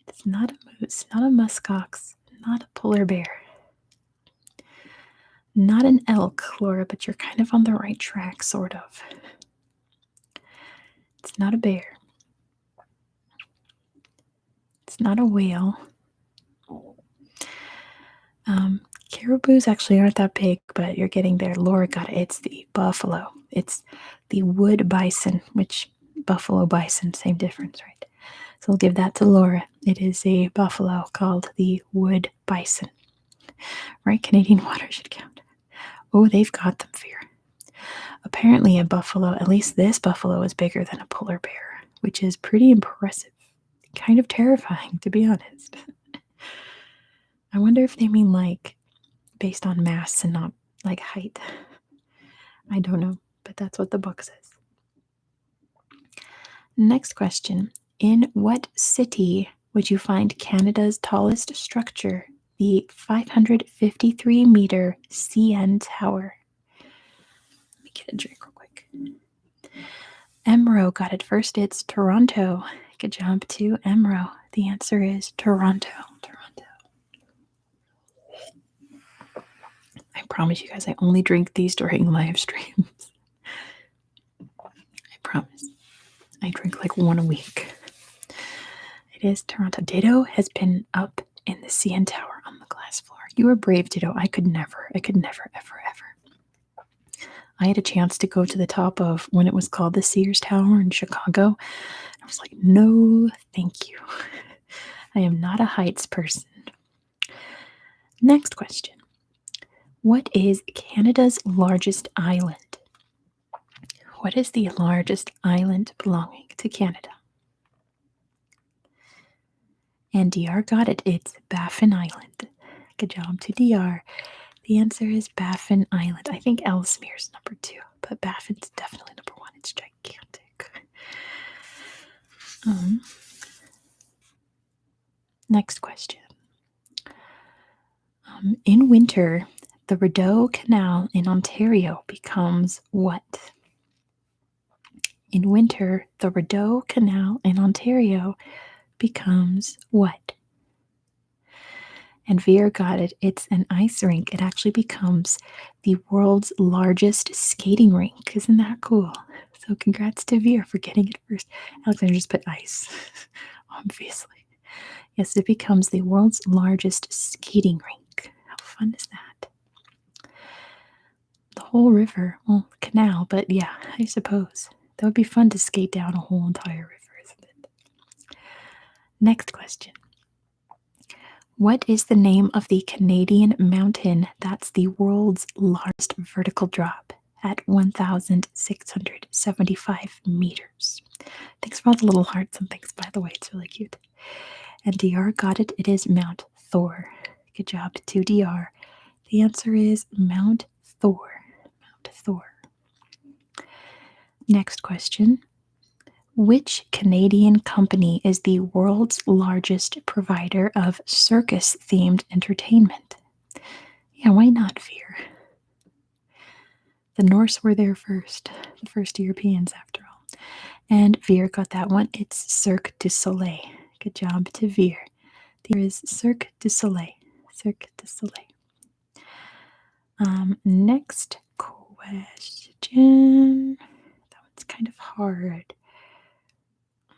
It's not a moose, not a muskox, not a polar bear, not an elk, Laura, but you're kind of on the right track, sort of. It's not a bear. It's not a whale. Caribous actually aren't that big, but you're getting there. Laura got it. It's the buffalo. It's the wood bison, which buffalo bison, same difference, right? So we'll give that to Laura. It is a buffalo called the wood bison. Right? Canadian water should count. Oh, they've got them, Fear. Apparently, a buffalo, at least this buffalo, is bigger than a polar bear, which is pretty impressive. Kind of terrifying, to be honest. I wonder if they mean like based on mass and not like height. I don't know, but that's what the book says. Next question. In what city would you find Canada's tallest structure, the 553-meter CN Tower? Let me get a drink real quick. Emro got it first. It's Toronto. Good job to Emro. The answer is Toronto. I promise you guys, I only drink these during live streams. I promise. I drink like one a week. It is Toronto. Ditto has been up in the CN Tower on the glass floor. You were brave, Ditto. I could never, ever. I had a chance to go to the top of when it was called the Sears Tower in Chicago. I was like, no, thank you. I am not a heights person. Next question. What is Canada's largest island? What is the largest island belonging to Canada? And DR got it. It's Baffin Island. Good job to DR. The answer is Baffin Island. I think Ellesmere's number 2, but Baffin's definitely number 1. It's gigantic. Next question. In winter, the Rideau Canal in Ontario becomes what? In winter, the Rideau Canal in Ontario becomes what? And Veer got it. It's an ice rink. It actually becomes the world's largest skating rink. Isn't that cool? So congrats to Veer for getting it first. Alexander just put ice, obviously. Yes, it becomes the world's largest skating rink. How fun is that? The whole river, well, canal, but yeah, I suppose. That would be fun to skate down a whole entire river, isn't it? Next question. What is the name of the Canadian mountain that's the world's largest vertical drop at 1,675 meters? Thanks for all the little hearts and things, by the way. It's really cute. And DR got it. It is Mount Thor. Good job to DR. The answer is Mount Thor. Mount Thor. Next question. Which Canadian company is the world's largest provider of circus-themed entertainment? Yeah, why not Veer? The Norse were there first, the first Europeans after all. And Veer got that one. It's Cirque du Soleil. Good job to Veer. There is Cirque du Soleil. Cirque du Soleil. Next question. That one's kind of hard.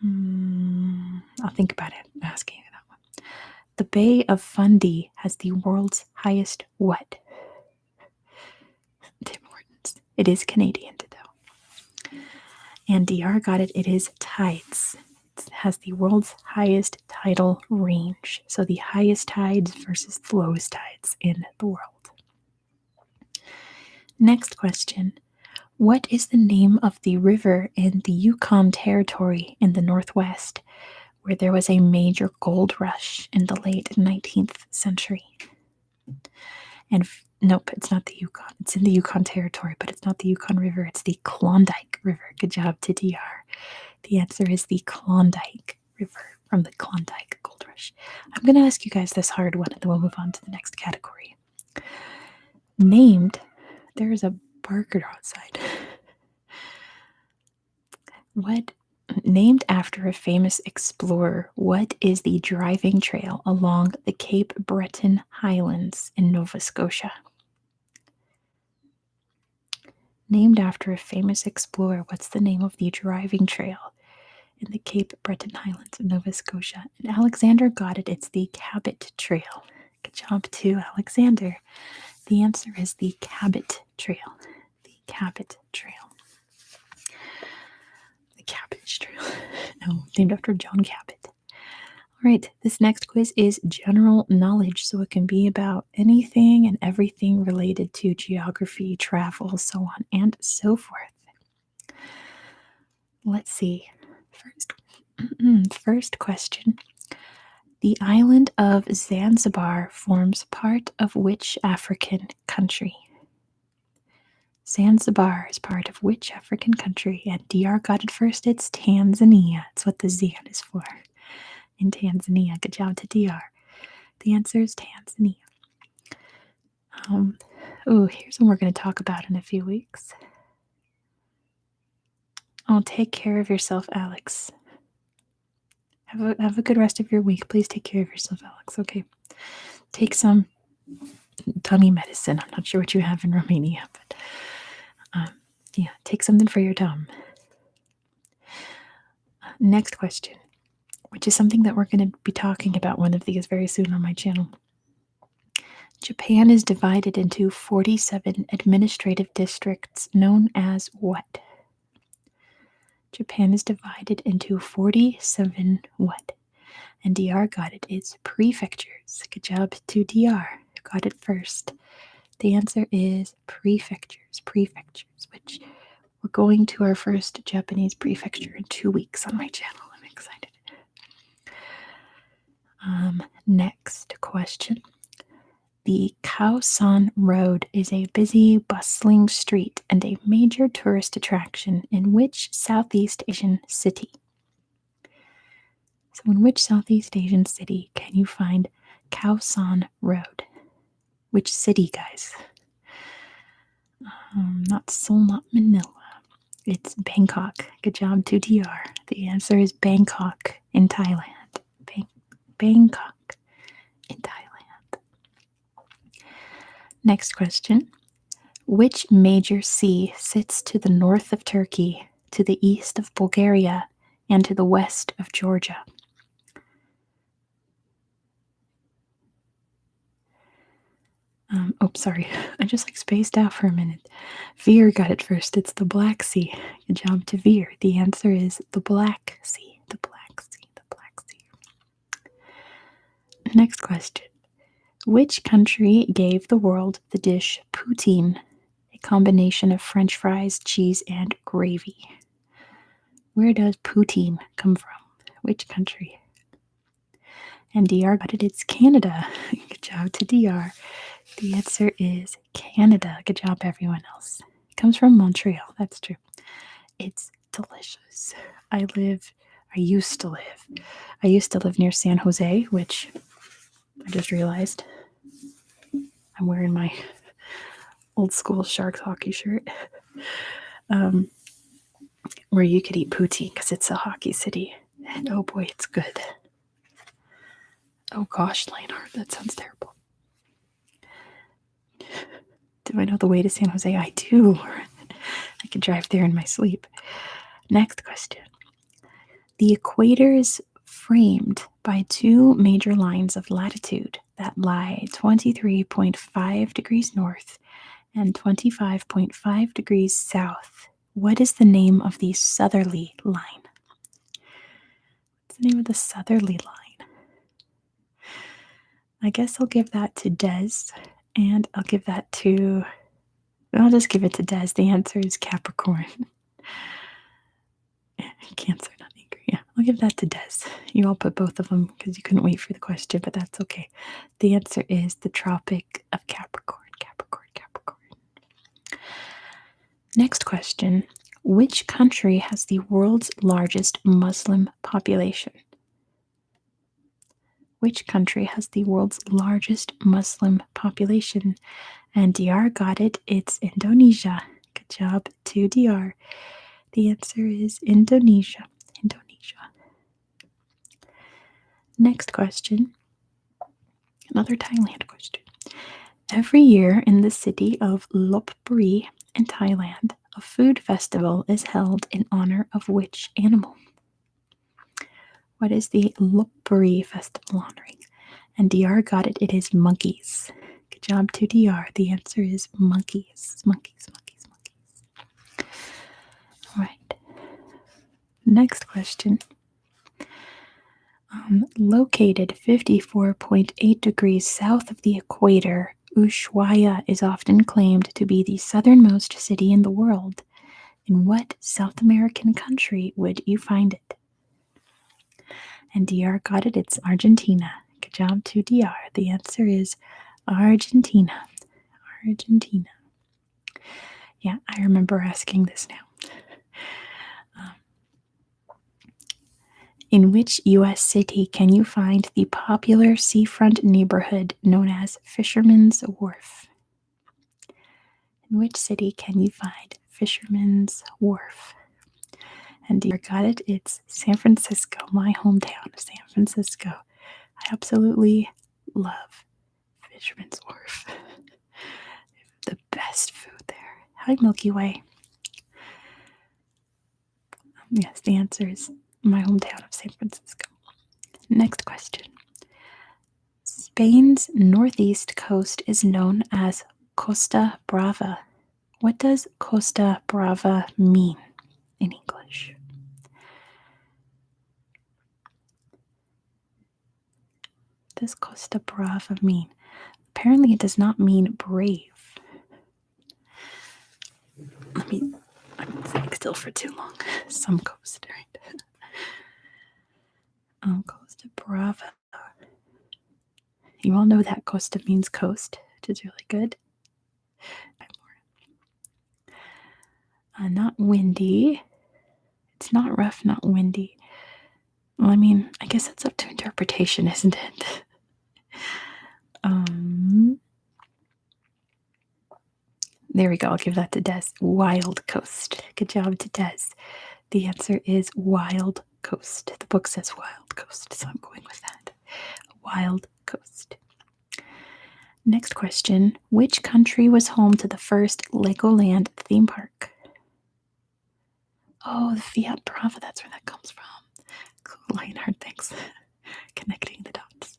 I'll think about it asking you that one. The Bay of Fundy has the world's highest what? Tim Hortons. It is Canadian, though. And DR got it. It is tides. It has the world's highest tidal range. So the highest tides versus the lowest tides in the world. Next question. What is the name of the river in the Yukon Territory in the Northwest where there was a major gold rush in the late 19th century? And nope, it's not the Yukon. It's in the Yukon Territory, but it's not the Yukon River. It's the Klondike River. Good job to DR. The answer is the Klondike River from the Klondike Gold Rush. I'm going to ask you guys this hard one, and then we'll move on to the next category. There's a barker outside. Named after a famous explorer, what is the driving trail along the Cape Breton Highlands in Nova Scotia? Named after a famous explorer, what's the name of the driving trail in the Cape Breton Highlands of Nova Scotia? And Alexander got it. It's the Cabot Trail. Good job to Alexander. The answer is the Cabot Trail. The Cabot Trail. The Cabbage Trail. No, named after John Cabot. All right, this next quiz is general knowledge, so it can be about anything and everything related to geography, travel, so on and so forth. Let's see. First, first question. The island of Zanzibar forms part of which African country? Zanzibar is part of which African country? And DR got it first. It's Tanzania. It's what the Zan is for. In Tanzania. Good job to DR. The answer is Tanzania. Here's one we're going to talk about in a few weeks. Oh, take care of yourself, Alex. Have a good rest of your week. Please take care of yourself, Alex. Okay. Take some tummy medicine. I'm not sure what you have in Romania, but yeah, take something for your tum. Next question, which is something that we're going to be talking about one of these very soon on my channel. Japan is divided into 47 administrative districts known as what? Japan is divided into 47 what? And DR got it. It's prefectures. Good job to DR. Got it first. The answer is prefectures. Prefectures, which we're going to our first Japanese prefecture in 2 weeks on my channel. I'm excited. Next question. The Khaosan Road is a busy, bustling street and a major tourist attraction in which Southeast Asian city? So, in which Southeast Asian city can you find Khaosan Road? Which city, guys? Not Seoul, not Manila. It's Bangkok. Good job to DR. The answer is Bangkok in Thailand. Bangkok in Thailand. Next question. Which major sea sits to the north of Turkey, to the east of Bulgaria, and to the west of Georgia? Sorry. I just spaced out for a minute. Veer got it first. It's the Black Sea. Good job to Veer. The answer is the Black Sea. The Black Sea. The Black Sea. Next question. Which country gave the world the dish poutine, a combination of French fries, cheese, and gravy? Where does poutine come from? Which country? And DR got it. It's Canada. Good job to DR. The answer is Canada. Good job, everyone else. It comes from Montreal. That's true. It's delicious. I used to live near San Jose, which I just realized I'm wearing my old school Sharks hockey shirt, where you could eat poutine because it's a hockey city. And oh boy, it's good. Oh gosh, Lionheart, that sounds terrible. Do I know the way to San Jose? I do. I can drive there in my sleep. Next question. The equator is framed by two major lines of latitude that lie 23.5 degrees north and 25.5 degrees south. What is the name of the southerly line? What's the name of the southerly line? I guess I'll give that to Des, and I'll just give it to Des. The answer is Capricorn. Cancer, not angry. Yeah, I'll give that to Des. You all put both of them because you couldn't wait for the question, but that's okay. The answer is the Tropic of Capricorn. Capricorn, Capricorn. Next question. Which country has the world's largest Muslim population? Which country has the world's largest Muslim population? And DR got it. It's Indonesia. Good job to DR. The answer is Indonesia. Indonesia. Next question. Another Thailand question. Every year in the city of Lopburi in Thailand, a food festival is held in honor of which animal? What is the Lopburi festival honoring? And DR got it. It is monkeys. Good job to DR. The answer is monkeys. Monkeys, monkeys, monkeys. All right. Next question. Located 54.8 degrees south of the equator, Ushuaia is often claimed to be the southernmost city in the world. In what South American country would you find it? And DR got it. It's Argentina. Good job to DR. The answer is Argentina. Argentina. Yeah, I remember asking this now. In which U.S. city can you find the popular seafront neighborhood known as Fisherman's Wharf? In which city can you find Fisherman's Wharf? And you got it, it's San Francisco, my hometown of San Francisco. I absolutely love Fisherman's Wharf. The best food there. Hi, Milky Way. Yes, the answer is my hometown of San Francisco. Next question. Spain's northeast coast is known as Costa Brava. What does Costa Brava mean in English? What does Costa Brava mean? Apparently, it does not mean brave. I'm sitting still for too long. Some coast, right? Costa Brava. You all know that Costa means coast, which is really good. Not windy. It's not rough, not windy. Well, I mean, I guess it's up to interpretation, isn't it? There we go. I'll give that to Des. Wild coast. Good job to Des. The answer is wild coast. The book says wild coast, so I'm going with that. Wild coast. Next question. Which country was home to the first Legoland theme park? Oh, the Fiat Brava. That's where that comes from. Cool, Lionheart, thanks. Connecting the dots.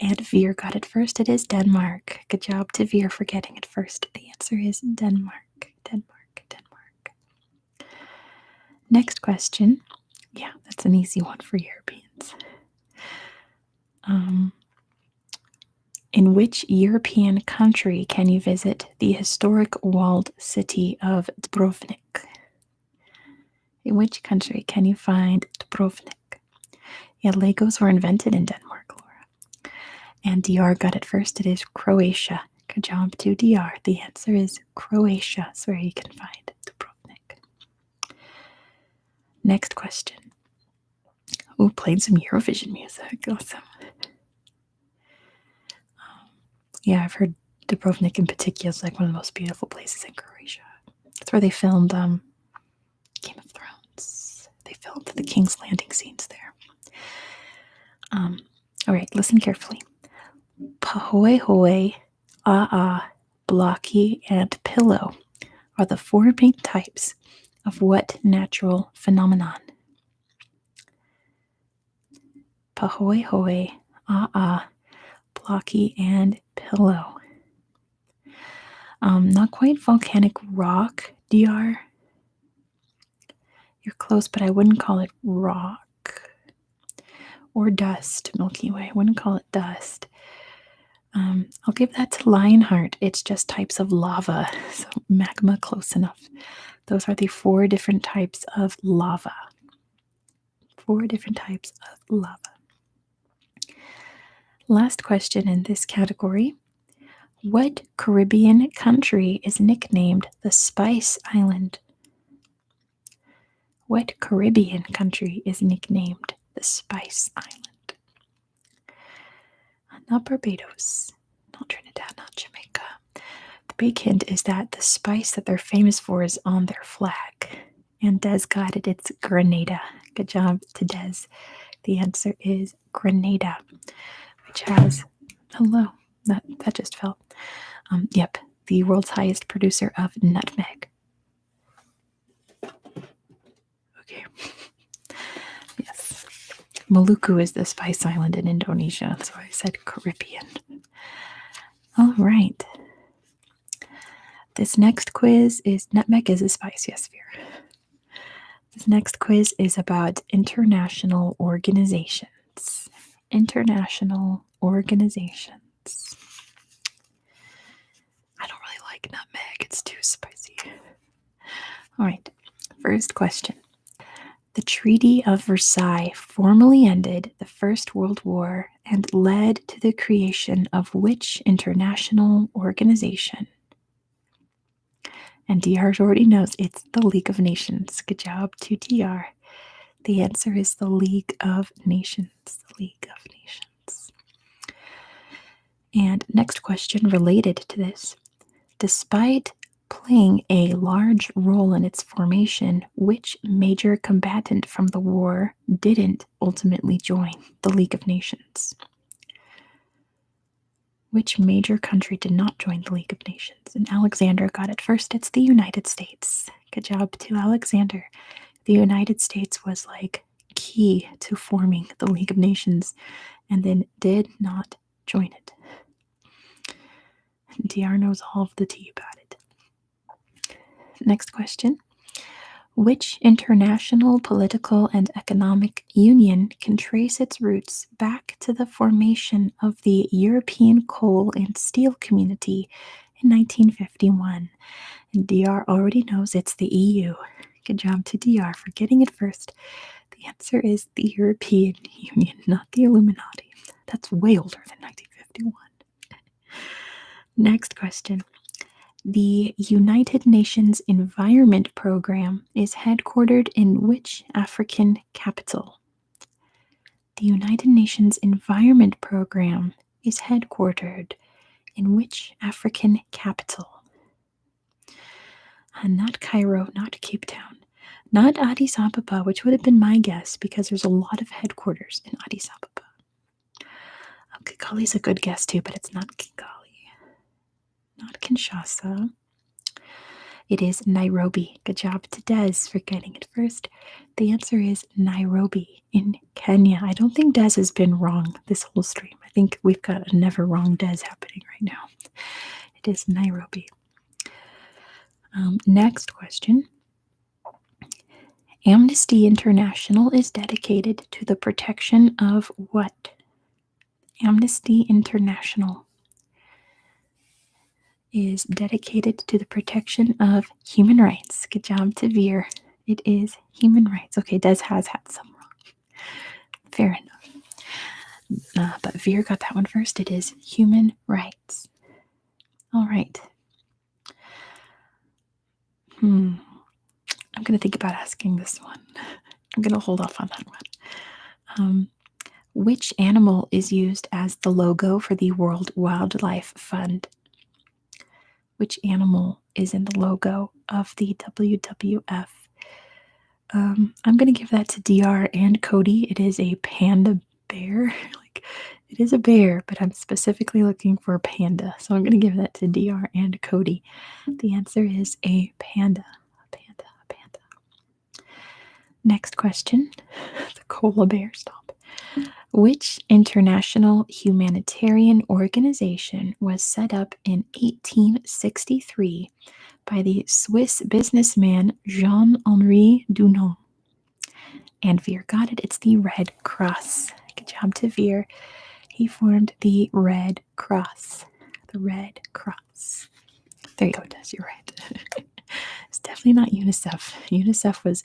And Veer got it first. It is Denmark. Good job to Veer for getting it first. The answer is Denmark. Denmark. Denmark. Next question. Yeah, that's an easy one for Europeans. In which European country can you visit the historic walled city of Dubrovnik? In which country can you find Dubrovnik? Yeah, Legos were invented in Denmark, Laura. And DR got it first. It is Croatia. Good job to DR. The answer is Croatia. That's where you can find Dubrovnik. Next question. Oh, played some Eurovision music. Awesome. Yeah, I've heard Dubrovnik in particular is like one of the most beautiful places in Croatia. That's where they filmed Game of Thrones. They filmed the King's Landing scenes there. All right, listen carefully. Pahoehoe, blocky, and pillow are the four main types of what natural phenomenon? Pahoehoe, blocky, and pillow. Not quite volcanic rock, DR. You're close, but I wouldn't call it rock. Or dust, Milky Way. I wouldn't call it dust. I'll give that to Lionheart. It's just types of lava. So magma, close enough. Those are the four different types of lava. Four different types of lava. Last question in this category. What Caribbean country is nicknamed the Spice Island? What Caribbean country is nicknamed the Spice Island? Not Barbados, not Trinidad, not Jamaica. The big hint is that the spice that they're famous for is on their flag. And Des got it, it's Grenada. Good job to Des. The answer is Grenada, which has, hello, that just fell. Yep, the world's highest producer of nutmeg. Okay. Yes. Maluku is the spice island in Indonesia, so I said Caribbean. All right. This next quiz is, nutmeg is a spice, yes, Vera. This next quiz is about international organizations. states. International organizations. I don't really like nutmeg, it's too spicy. All right, first question. The Treaty of Versailles formally ended the First World War and led to the creation of which international organization? And DR already knows it's the League of Nations. Good job to DR. The answer is the League of Nations. The League of Nations. And next question related to this. Despite playing a large role in its formation, which major combatant from the war didn't ultimately join the League of Nations? Which major country did not join the League of Nations? And Alexander got it first. It's the United States. Good job to Alexander. The United States was like key to forming the League of Nations and then did not join it. DR knows all of the tea about it. Next question. Which international political and economic union can trace its roots back to the formation of the European Coal and Steel Community in 1951? And DR already knows it's the EU. Good job to DR for getting it first. The answer is the European Union, not the Illuminati. That's way older than 1951. Next question. The United Nations Environment Program is headquartered in which African capital? The United Nations Environment Program is headquartered in which African capital? Not Cairo, not Cape Town, not Addis Ababa, which would have been my guess because there's a lot of headquarters in Addis Ababa. Kigali is a good guess too, but it's not Kigali. Not Kinshasa. It is Nairobi. Good job to Des for getting it first. The answer is Nairobi in Kenya. I don't think Des has been wrong this whole stream. I think we've got a never wrong Des happening right now. It is Nairobi. Next question. Amnesty International is dedicated to the protection of what? Amnesty International is dedicated to the protection of human rights. Good job to Veer. It is human rights. Okay, Des has had some wrong. Fair enough. But Veer got that one first. It is human rights. All right. I'm going to think about asking this one. I'm going to hold off on that one. Which animal is used as the logo for the World Wildlife Fund? Which animal is in the logo of the WWF? I'm going to give that to DR and Cody. It is a panda bear. It is a bear, but I'm specifically looking for a panda. So I'm going to give that to DR and Cody. The answer is a panda. A panda. Next question. The koala bear, stop. Which international humanitarian organization was set up in 1863 by the Swiss businessman Jean-Henri Dunant? And Veer got it. It's the Red Cross. Good job to Veer. He formed the Red Cross. The Red Cross. There you go, Des. You're right. It's definitely not UNICEF. UNICEF was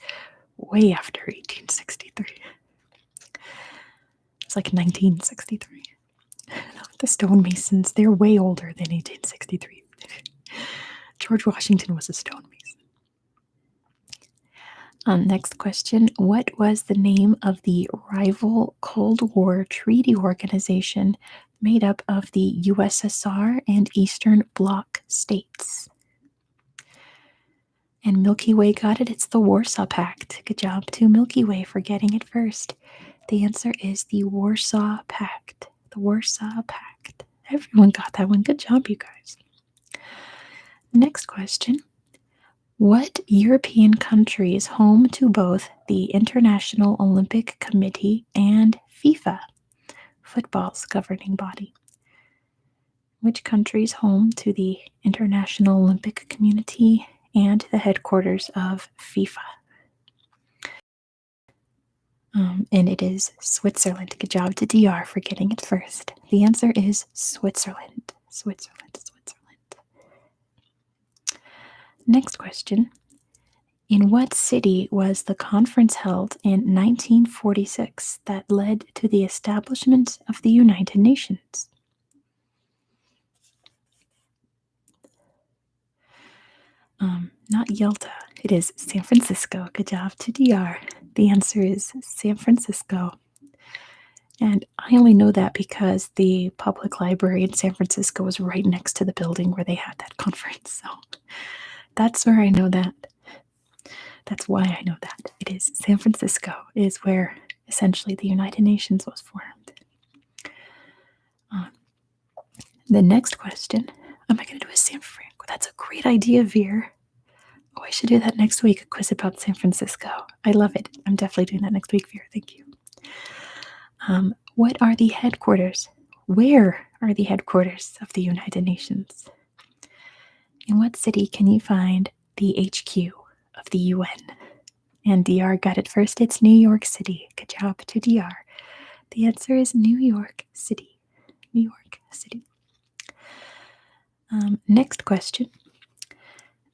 way after 1863. It's like 1963. The stonemasons, they're way older than 1863. George Washington was a stonemason. Next question. What was the name of the rival Cold War treaty organization made up of the USSR and Eastern Bloc states? And Milky Way got it. It's the Warsaw Pact. Good job to Milky Way for getting it first. The answer is the Warsaw Pact. The Warsaw Pact. Everyone got that one. Good job, you guys. Next question. What European country is home to both the International Olympic Committee and FIFA, football's governing body? Which country is home to the International Olympic Committee and the headquarters of FIFA? And it is Switzerland. Good job to DR for getting it first. The answer is Switzerland. Switzerland, Switzerland. Next question. In what city was the conference held in 1946 that led to the establishment of the United Nations? Not Yalta. It is San Francisco. Good job to DR. The answer is San Francisco. And I only know that because the public library in San Francisco was right next to the building where they had that conference. So that's where I know that. That's why I know that. It is San Francisco is where essentially the United Nations was formed. The next question, am I going to do a San Francisco? That's a great idea, Veer. Oh, I should do that next week, a quiz about San Francisco. I love it. I'm definitely doing that next week, Veer. Thank you. What are the headquarters? Where are the headquarters of the United Nations? In what city can you find the HQ of the UN? And DR got it first. It's New York City. Good job to DR. The answer is New York City. New York City. Next question.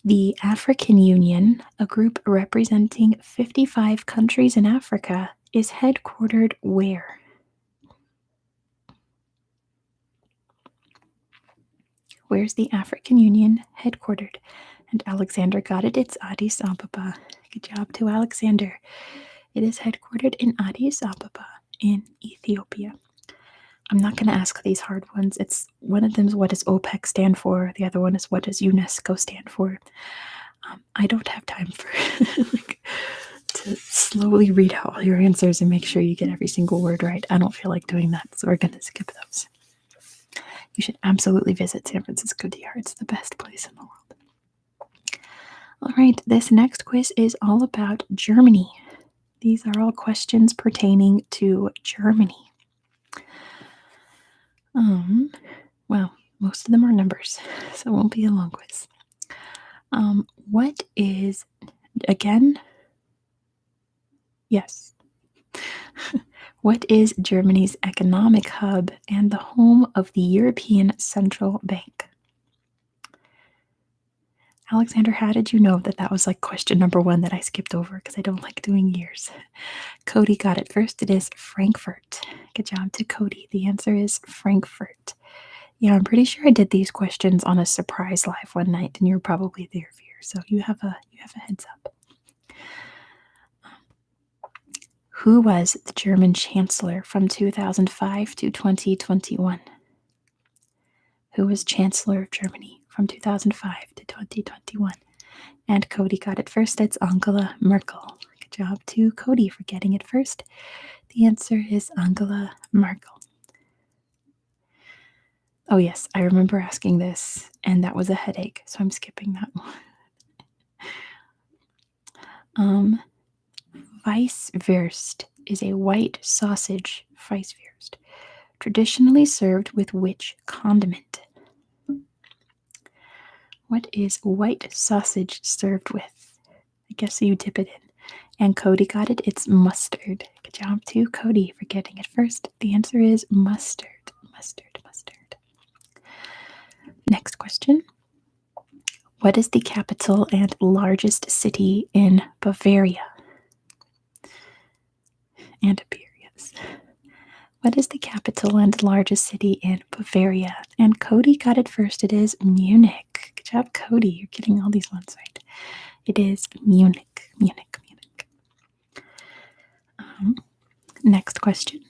The African Union, a group representing 55 countries in Africa, is headquartered where? Where's the African Union headquartered? And Alexander got it. It's Addis Ababa. Good job to Alexander. It is headquartered in Addis Ababa in Ethiopia. I'm not going to ask these hard ones. It's one of them is what does OPEC stand for? The other one is what does UNESCO stand for? I don't have time for to slowly read out all your answers and make sure you get every single word right. I don't feel like doing that, so we're going to skip those. You should absolutely visit San Francisco DR. It's the best place in the world. All right, this next quiz is all about Germany. These are all questions pertaining to Germany. Well, most of them are numbers, so it won't be a long quiz. What is, again? Yes. What is Germany's economic hub and the home of the European Central Bank? Alexander, how did you know that was like question number one that I skipped over because I don't like doing years? Cody got it first. It is Frankfurt. Good job to Cody. The answer is Frankfurt. Yeah, I'm pretty sure I did these questions on a surprise live one night, and you're probably there, Veer. So you have a heads up. Who was the German Chancellor from 2005 to 2021? Who was Chancellor of Germany from 2005 to 2021? And Cody got it first. It's Angela Merkel. Good job to Cody for getting it first. The answer is Angela Merkel. Oh, yes, I remember asking this, and that was a headache, so I'm skipping that one. Weisswurst is a white sausage, Weisswurst, traditionally served with which condiment? What is white sausage served with? I guess you dip it in. And Cody got it. It's mustard. Good job to Cody for getting it first. The answer is mustard. Mustard. Next question. What is the capital and largest city in Bavaria? And yes. What is the capital and largest city in Bavaria? And Cody got it first. It is Munich. Good job, Cody. You're getting all these ones right. It is Munich. Next question.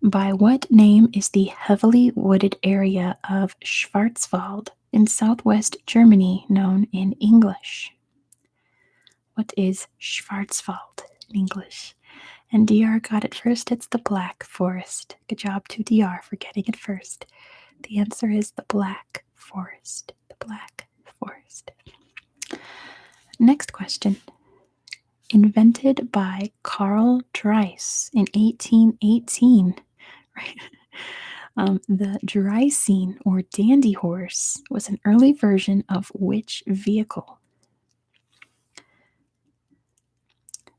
By what name is the heavily wooded area of Schwarzwald in southwest Germany known in English? What is Schwarzwald in English? And DR got it first. It's the Black Forest. Good job to DR for getting it first. The answer is the Black Forest. The Black Forest. Next question. Invented by Carl Dreiss in 1818. Right. The Dreissene or dandy horse was an early version of which vehicle?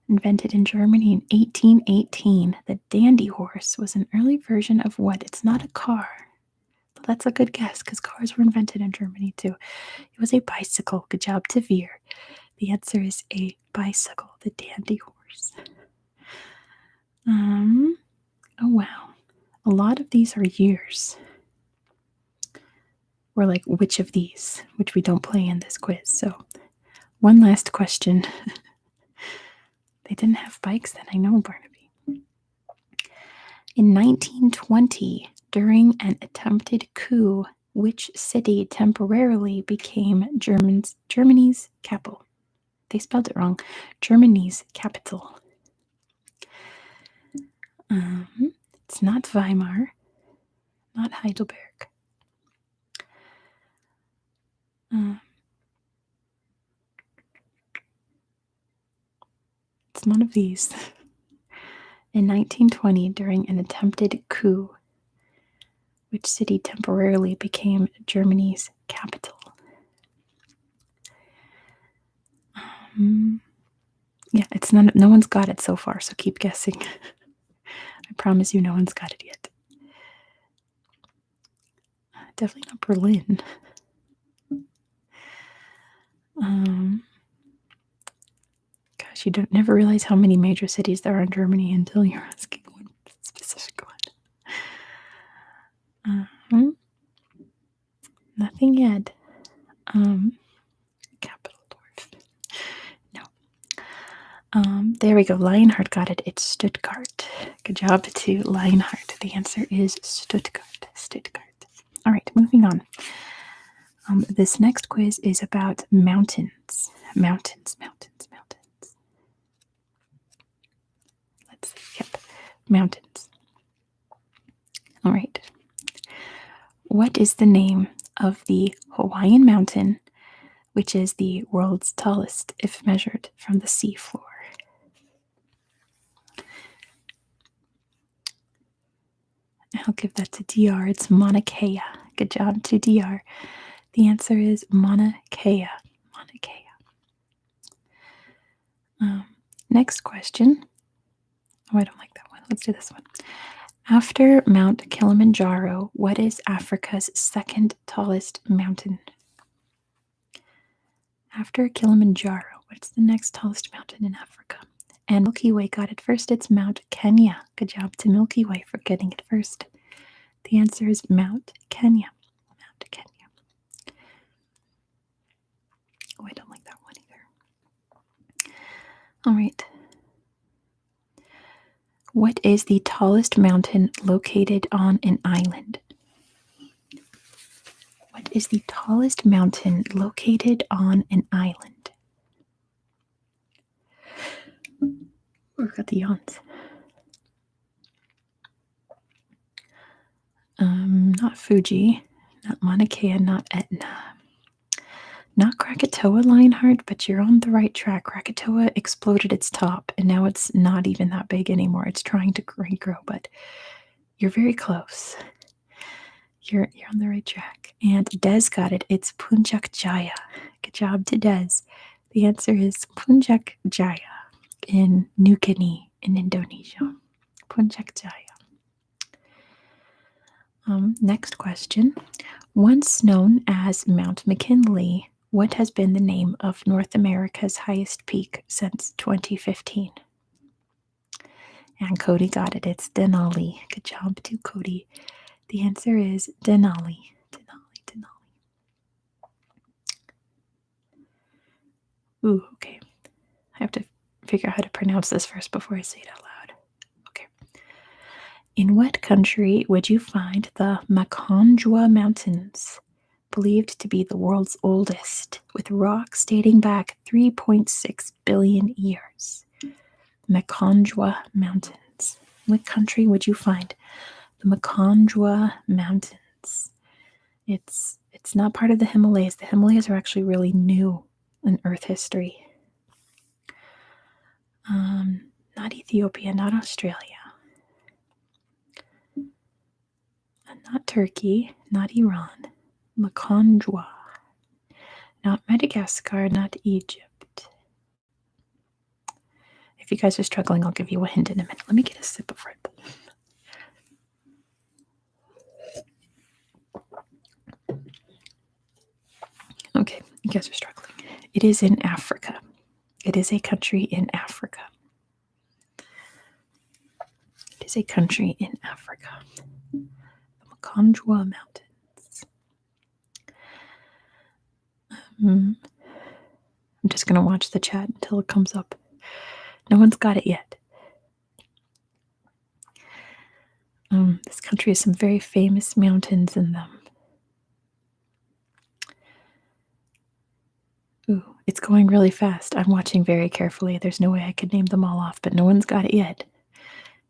Invented in Germany in 1818, the dandy horse was an early version of what? It's not a car. But that's a good guess because cars were invented in Germany too. It was a bicycle. Good job, Tavir. The answer is a bicycle, the dandy horse. Oh wow. A lot of these are years. Or like which of these, which we don't play in this quiz. So one last question. They didn't have bikes then, I know, Barnaby. In 1920, during an attempted coup, which city temporarily became Germany's capital? They spelled it wrong. Germany's capital. It's not Weimar, not Heidelberg. It's none of these. In 1920, during an attempted coup, which city temporarily became Germany's capital? Yeah, it's none. No one's got it so far, so keep guessing. I promise you, no one's got it yet. Definitely not Berlin. Gosh, you don't never realize how many major cities there are in Germany until you're asking one specific one. Nothing yet. Kappeldorf. No. There we go. Lionheart got it. It's Stuttgart. Good job to Lionheart. The answer is Stuttgart. Stuttgart. All right, moving on. This next quiz is about mountains. Mountains. Let's see. Yep. Mountains. All right. What is the name of the Hawaiian mountain, which is the world's tallest if measured from the seafloor? I'll give that to DR. It's Mauna Kea. Good job to DR. The answer is Mauna Kea. Mauna Kea. Next question. Oh, I don't like that one. Let's do this one. After Mount Kilimanjaro, what is Africa's second tallest mountain? After Kilimanjaro, what's the next tallest mountain in Africa? And Milky Way got it first. It's Mount Kenya. Good job to Milky Way for getting it first. The answer is Mount Kenya. Mount Kenya. Oh, I don't like that one either. All right. What is the tallest mountain located on an island? What is the tallest mountain located on an island? We've got the yawns. Not Fuji, not Mauna Kea, not Etna. Not Krakatoa, Lionheart, but you're on the right track. Krakatoa exploded its top, and now it's not even that big anymore. It's trying to regrow, but you're very close. You're on the right track. And Des got it. It's Puncak Jaya. Good job to Des. The answer is Puncak Jaya in New Guinea in Indonesia. Puncak Jaya. Next question. Once known as Mount McKinley, what has been the name of North America's highest peak since 2015? And Cody got it. It's Denali. Good job to Cody. The answer is Denali. Denali. Ooh, okay. I have to figure out how to pronounce this first before I say it out loud. Okay. In what country would you find the Maconjwa Mountains, believed to be the world's oldest, with rocks dating back 3.6 billion years? Maconjwa Mountains. What country would you find the Maconjwa Mountains? It's not part of the Himalayas. The Himalayas are actually really new in Earth history. Not Ethiopia, not Australia, not Turkey, not Iran. Maconjwa. Not Madagascar, not Egypt. If you guys are struggling, I'll give you a hint in a minute. Let me get a sip of Red Bull. Okay, you guys are struggling. It is in Africa. It is a country in Africa. It is a country in Africa. The Makonjwa Mountains. I'm just going to watch the chat until it comes up. No one's got it yet. This country has some very famous mountains in them. Ooh, it's going really fast. I'm watching very carefully. There's no way I could name them all off, but no one's got it yet.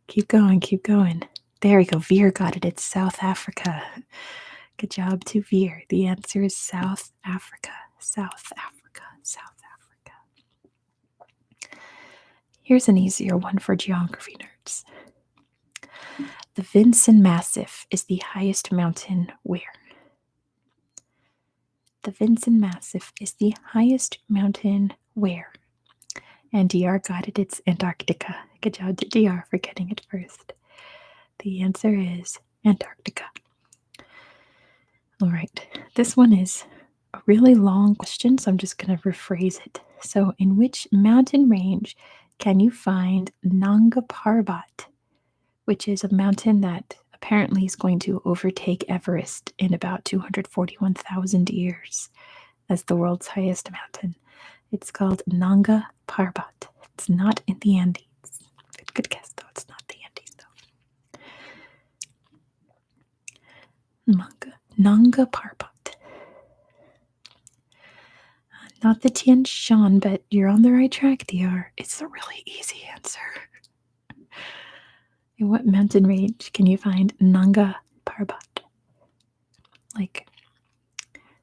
Keep going, keep going. There we go. Veer got it. It's South Africa. Good job to Veer. The answer is South Africa. South Africa. South Africa. Here's an easier one for geography nerds. The Vinson Massif is the highest mountain where? The Vinson Massif is the highest mountain where? And DR got it. It's Antarctica. Good job to DR for getting it first. The answer is Antarctica. All right. This one is a really long question, so I'm just going to rephrase it. So, in which mountain range can you find Nanga Parbat, which is a mountain that apparently is going to overtake Everest in about 241,000 years as the world's highest mountain? It's called Nanga Parbat. It's not in the Andes. Good guess, though. It's not the Andes, though. Nanga Parbat. Not the Tian Shan, but you're on the right track, DR. It's a really easy answer. In what mountain range can you find Nanga Parbat?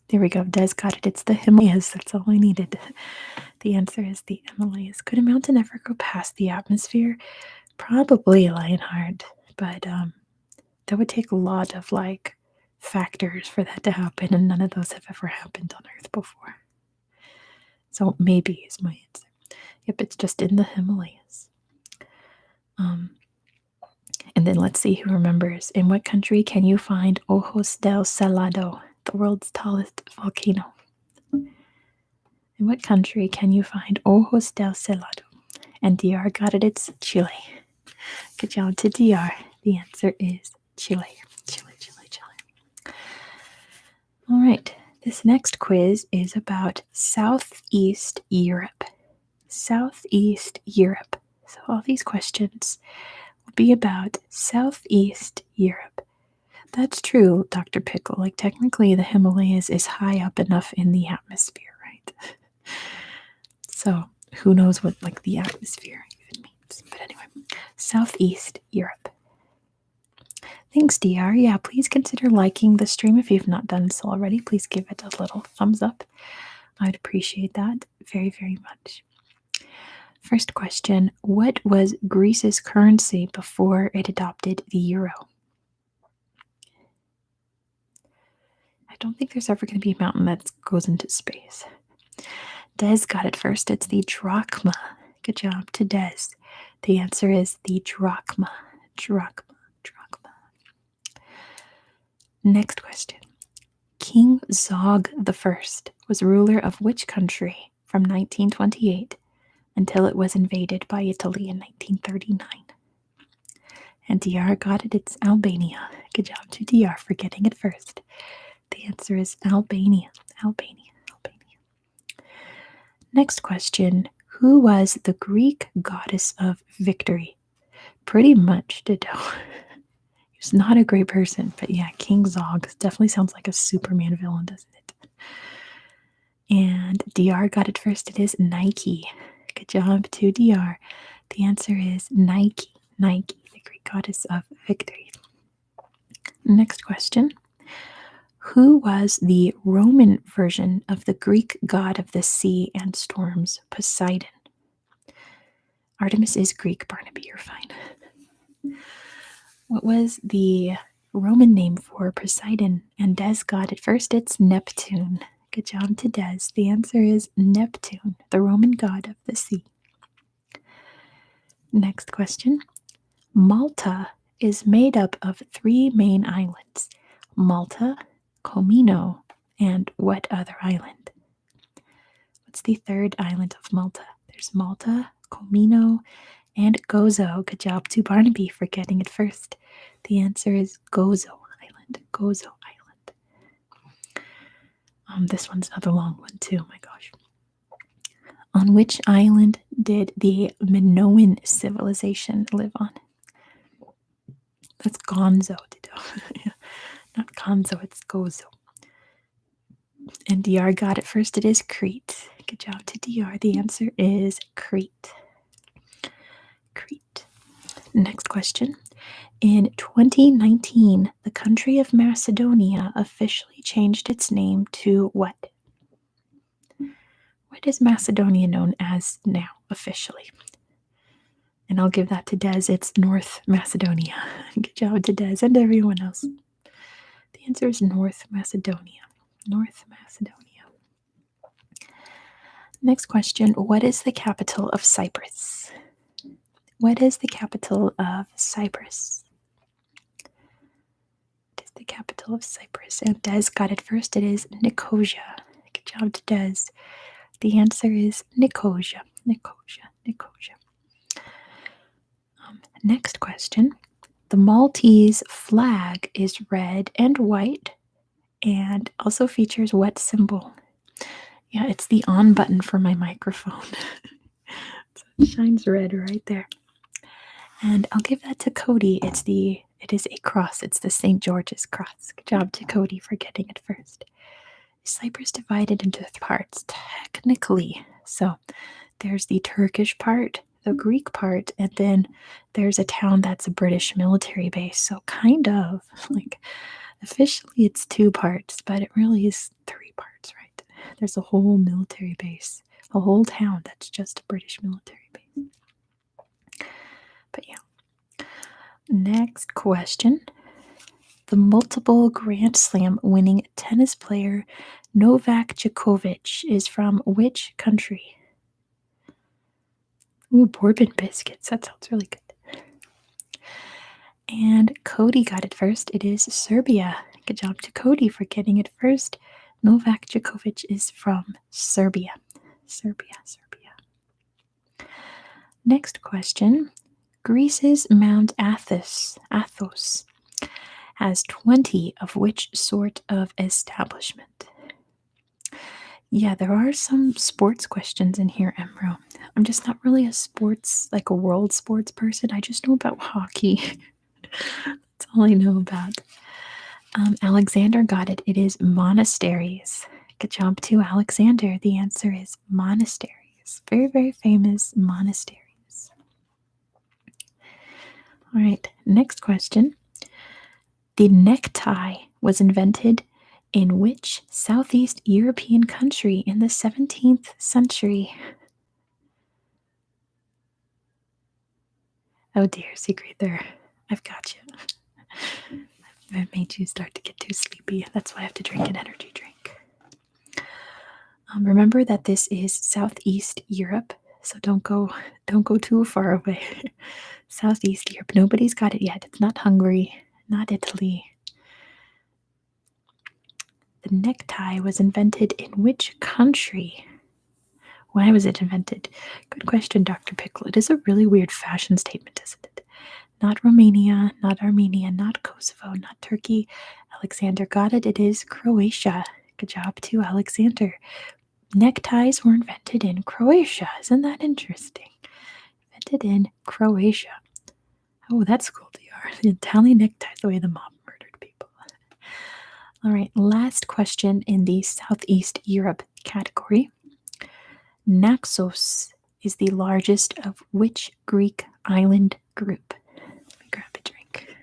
There we go. Des got it. It's the Himalayas. That's all I needed. The answer is the Himalayas. Could a mountain ever go past the atmosphere? Probably, Lionheart. But that would take a lot of factors for that to happen, and none of those have ever happened on Earth before. So maybe is my answer. Yep, it's just in the Himalayas. And then let's see who remembers. In what country can you find Ojos del Salado, the world's tallest volcano? In what country can you find Ojos del Salado? And DR got it. It's Chile. Good job to DR. The answer is Chile. Chile. All right. This next quiz is about Southeast Europe. Southeast Europe. So all these questions will be about Southeast Europe. That's true, Dr. Pickle. Technically, the Himalayas is high up enough in the atmosphere, right? So who knows what the atmosphere even means. But anyway, Southeast Europe. Thanks, DR. Yeah, please consider liking the stream if you've not done so already. Please give it a little thumbs up. I'd appreciate that very, very much. First question, what was Greece's currency before it adopted the euro? I don't think there's ever going to be a mountain that goes into space. Des got it first. It's the drachma. Good job to Des. The answer is the drachma. Drachma. Next question. King Zog I was ruler of which country from 1928 until it was invaded by Italy in 1939? And DR got it. It's Albania. Good job to DR for getting it first. The answer is Albania. Albania. Next question. Who was the Greek goddess of victory? Pretty much ditto. He's not a great person, but yeah, King Zog definitely sounds like a Superman villain, doesn't it? And DR got it first. It is Nike. Good job to DR. The answer is Nike. Nike, the Greek goddess of victory. Next question. Who was the Roman version of the Greek god of the sea and storms, Poseidon? Artemis is Greek, Barnaby, you're fine. What was the Roman name for Poseidon? And Des got it first. It's Neptune. Good job to Des. The answer is Neptune, the Roman god of the sea. Next question. Malta is made up of three main islands: Malta, Comino, and what other island? What's the third island of Malta? There's Malta, Comino, and Gozo. Good job to Barnaby for getting it first. The answer is Gozo Island. Gozo Island. This one's another long one too. My gosh. On which island did the Minoan civilization live on? That's Gonzo. Yeah, not Gonzo, it's Gozo. And DR got it first. It is Crete. Good job to DR. The answer is Crete. Crete. Next question. In 2019, the country of Macedonia officially changed its name to what? What is Macedonia known as now, officially? And I'll give that to Des. It's North Macedonia. Good job to Des and everyone else. The answer is North Macedonia. North Macedonia. Next question. What is the capital of Cyprus? What is the capital of Cyprus? What is the capital of Cyprus? And Des got it first. It is Nicosia. Good job to Des. The answer is Nicosia. Nicosia. Nicosia. Next question. The Maltese flag is red and white and also features what symbol? Yeah, it's the on button for my microphone. It shines red right there. And I'll give that to Cody. It is a cross. It's the St. George's cross. Good job to Cody for getting it first. Cyprus divided into three parts, technically. So there's the Turkish part, the Greek part, and then there's a town that's a British military base. So kind of like officially it's two parts, but it really is three parts, right? There's a whole military base, a whole town that's just a British military base. But yeah. Next question. The multiple Grand Slam winning tennis player Novak Djokovic is from which country? Ooh, bourbon biscuits. That sounds really good. And Cody got it first. It is Serbia. Good job to Cody for getting it first. Novak Djokovic is from Serbia. Serbia. Next question. Greece's Mount Athos has 20 of which sort of establishment? Yeah, there are some sports questions in here, Emro. I'm just not really a world sports person. I just know about hockey. That's all I know about. Alexander got it. It is monasteries. Good job to Alexander. The answer is monasteries. Very, very famous monasteries. All right, next question. The necktie was invented in which Southeast European country in the 17th century? Oh dear, secret there. I've got you. I've made you start to get too sleepy. That's why I have to drink an energy drink. Remember that this is Southeast Europe, so don't go too far away. Southeast Europe. Nobody's got it yet. It's not Hungary, not Italy. The necktie was invented in which country? Why was it invented? Good question, Dr. Pickle. It is a really weird fashion statement, isn't it? Not Romania, not Armenia, not Kosovo, not Turkey. Alexander got it. It is Croatia. Good job to Alexander. Neckties were invented in Croatia. Isn't that interesting? Invented in Croatia. Oh, that's cool, DR. The Italian neckties, the way the mob murdered people. All right, last question in the Southeast Europe category. Naxos is the largest of which Greek island group? Let me grab a drink.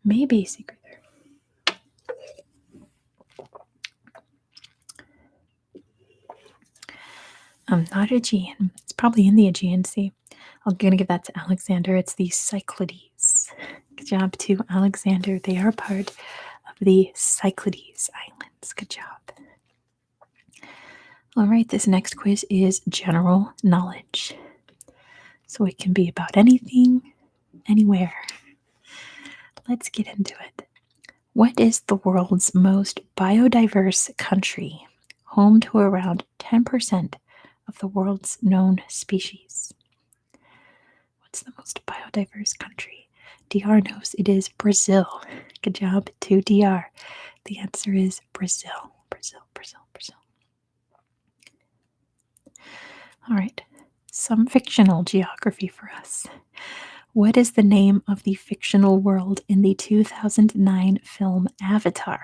Maybe secret there. Not Aegean. It's probably in the Aegean Sea. I'm going to give that to Alexander. It's the Cyclades. Good job to Alexander. They are part of the Cyclades Islands. Good job. All right, this next quiz is general knowledge. So it can be about anything, anywhere. Let's get into it. What is the world's most biodiverse country? Home to around 10% of the world's known species. What's the most biodiverse country? DR knows it is Brazil. Good job to DR. The answer is Brazil. Brazil, Brazil, Brazil. All right, some fictional geography for us. What is the name of the fictional world in the 2009 film Avatar?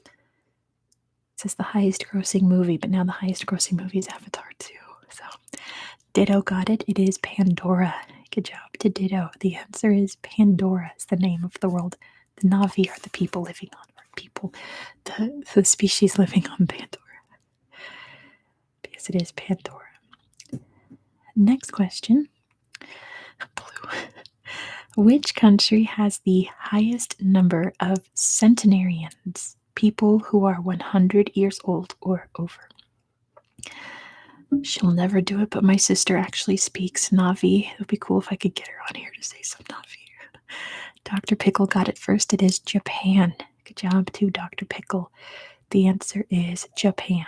It says the highest grossing movie, but now the highest grossing movie is Avatar 2. So, Ditto got it. It is Pandora. Good job to Ditto. The answer is Pandora is the name of the world. The Na'vi are the people living on, or people, the species living on Pandora. Because it is Pandora. Next question. Blue. Which country has the highest number of centenarians, people who are 100 years old or over? She'll never do it, but my sister actually speaks Na'vi. It would be cool if I could get her on here to say some Na'vi. Dr. Pickle got it first. It is Japan. Good job to Dr. Pickle. The answer is Japan.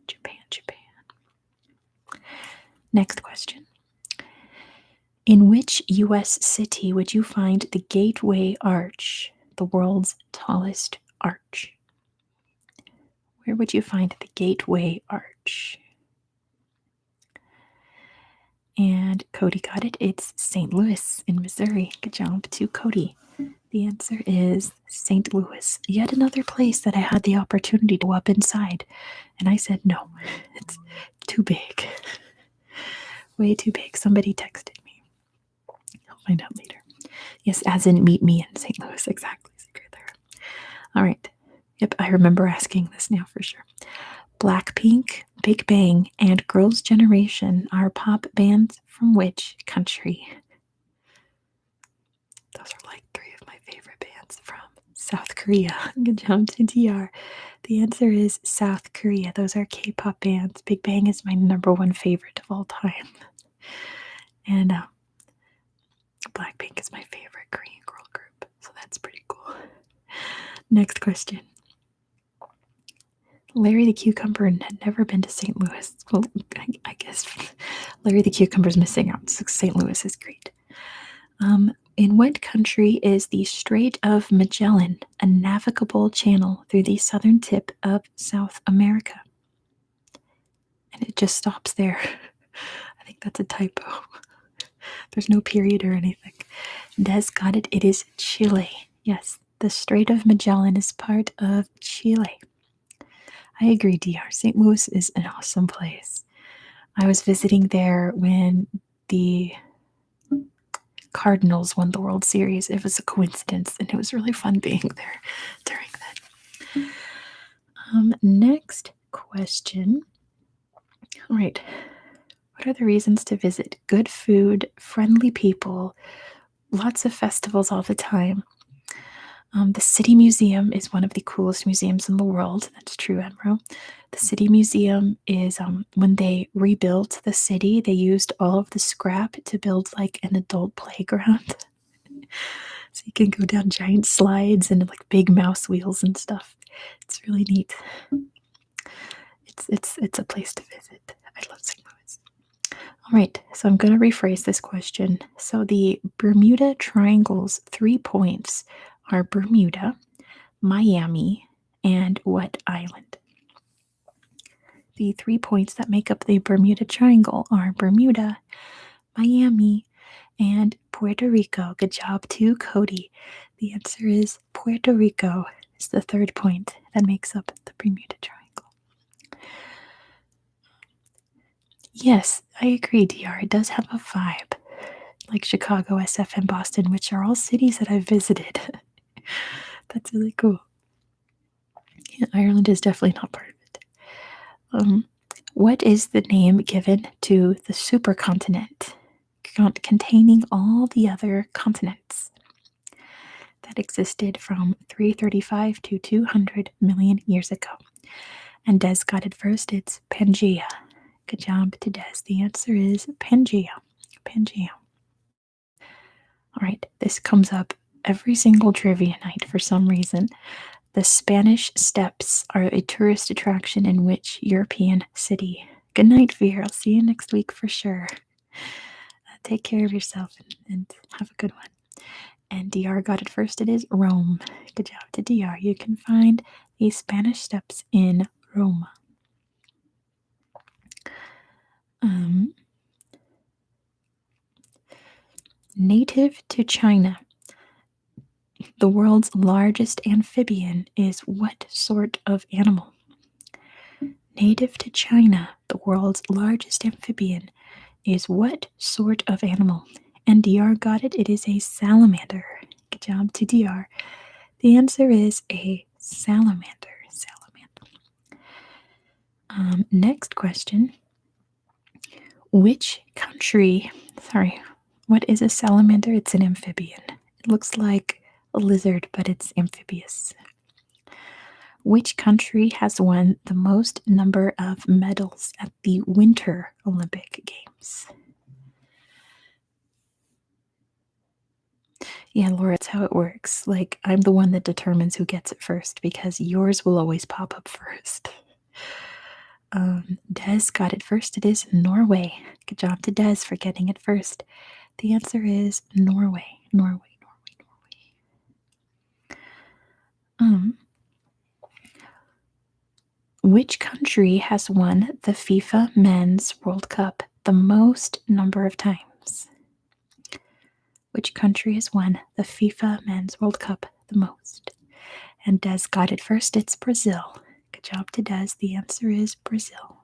Japan, Japan. Next question. In which U.S. city would you find the Gateway Arch, the world's tallest arch? Where would you find the Gateway Arch? And Cody got it. It's St. Louis in Missouri. Good job to Cody. The answer is St. Louis. Yet another place that I had the opportunity to go up inside. And I said, no, it's too big. Way too big. Somebody texted me. I'll find out later. Yes, as in meet me in St. Louis. Exactly. All right. Yep, I remember asking this now for sure. Blackpink, Big Bang, and Girls' Generation are pop bands from which country? Those are like three of my favorite bands from South Korea. Good job to DR. The answer is South Korea. Those are K-pop bands. Big Bang is my number one favorite of all time. And Blackpink is my favorite Korean girl group. So that's pretty cool. Next question. Larry the Cucumber had never been to St. Louis. Well, I guess Larry the Cucumber's missing out. So St. Louis is great. In what country is the Strait of Magellan a navigable channel through the southern tip of South America? And it just stops there. I think that's a typo. There's no period or anything. Des got it. It is Chile. Yes, the Strait of Magellan is part of Chile. I agree, DR. St. Louis is an awesome place. I was visiting there when the Cardinals won the World Series. It was a coincidence, and it was really fun being there during that. Next question. All right. What are the reasons to visit? Good food, friendly people, lots of festivals all the time. The City Museum is one of the coolest museums in the world. That's true, Emro. The City Museum is when they rebuilt the city, they used all of the scrap to build like an adult playground. So you can go down giant slides and like big mouse wheels and stuff. It's really neat. It's a place to visit. I love St. Louis. All right, so I'm going to rephrase this question. So the Bermuda Triangle's 3 points are Bermuda, Miami, and what island? The 3 points that make up the Bermuda Triangle are Bermuda, Miami, and Puerto Rico. Good job to Cody. The answer is Puerto Rico is the 3rd point that makes up the Bermuda Triangle. Yes, I agree, DR. It does have a vibe, like Chicago, SF, and Boston, which are all cities that I've visited. That's really cool. Yeah, Ireland is definitely not part of it. What is the name given to the supercontinent containing all the other continents that existed from 335 to 200 million years ago? And Des got it first. It's Pangea. Good job to Des. The answer is Pangea. Pangaea. All right, this comes up every single trivia night for some reason. The Spanish Steps are a tourist attraction in which European city? Good night, Veer. I'll see you next week for sure. Take care of yourself and have a good one. And DR got it first. It is Rome. Good job to DR. You can find the Spanish Steps in Rome. Native to China, the world's largest amphibian is what sort of animal? Native to China, the world's largest amphibian is what sort of animal? And DR got it. It is a salamander. Good job to DR. The answer is a salamander. Next question. What is a salamander? It's an amphibian. It looks like a lizard, but it's amphibious. Which country has won the most number of medals at the Winter Olympic Games? Yeah, Laura, it's how it works. Like, I'm the one that determines who gets it first because yours will always pop up first. Des got it first. It is Norway. Good job to Des for getting it first. The answer is Norway. Which country has won the FIFA Men's World Cup the most number of times? Which country has won the FIFA Men's World Cup the most? And Des got it first. It's Brazil. Good job to Des. The answer is Brazil.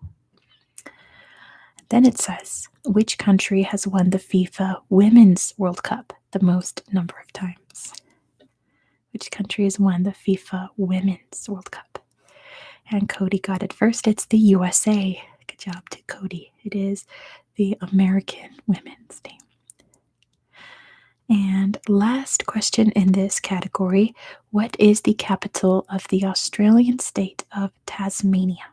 Then it says, which country has won the FIFA Women's World Cup the most number of times? Which country has won the FIFA Women's World Cup? And Cody got it first. It's the USA. Good job to Cody. It is the American women's team. And last question in this category, what is the capital of the Australian state of Tasmania?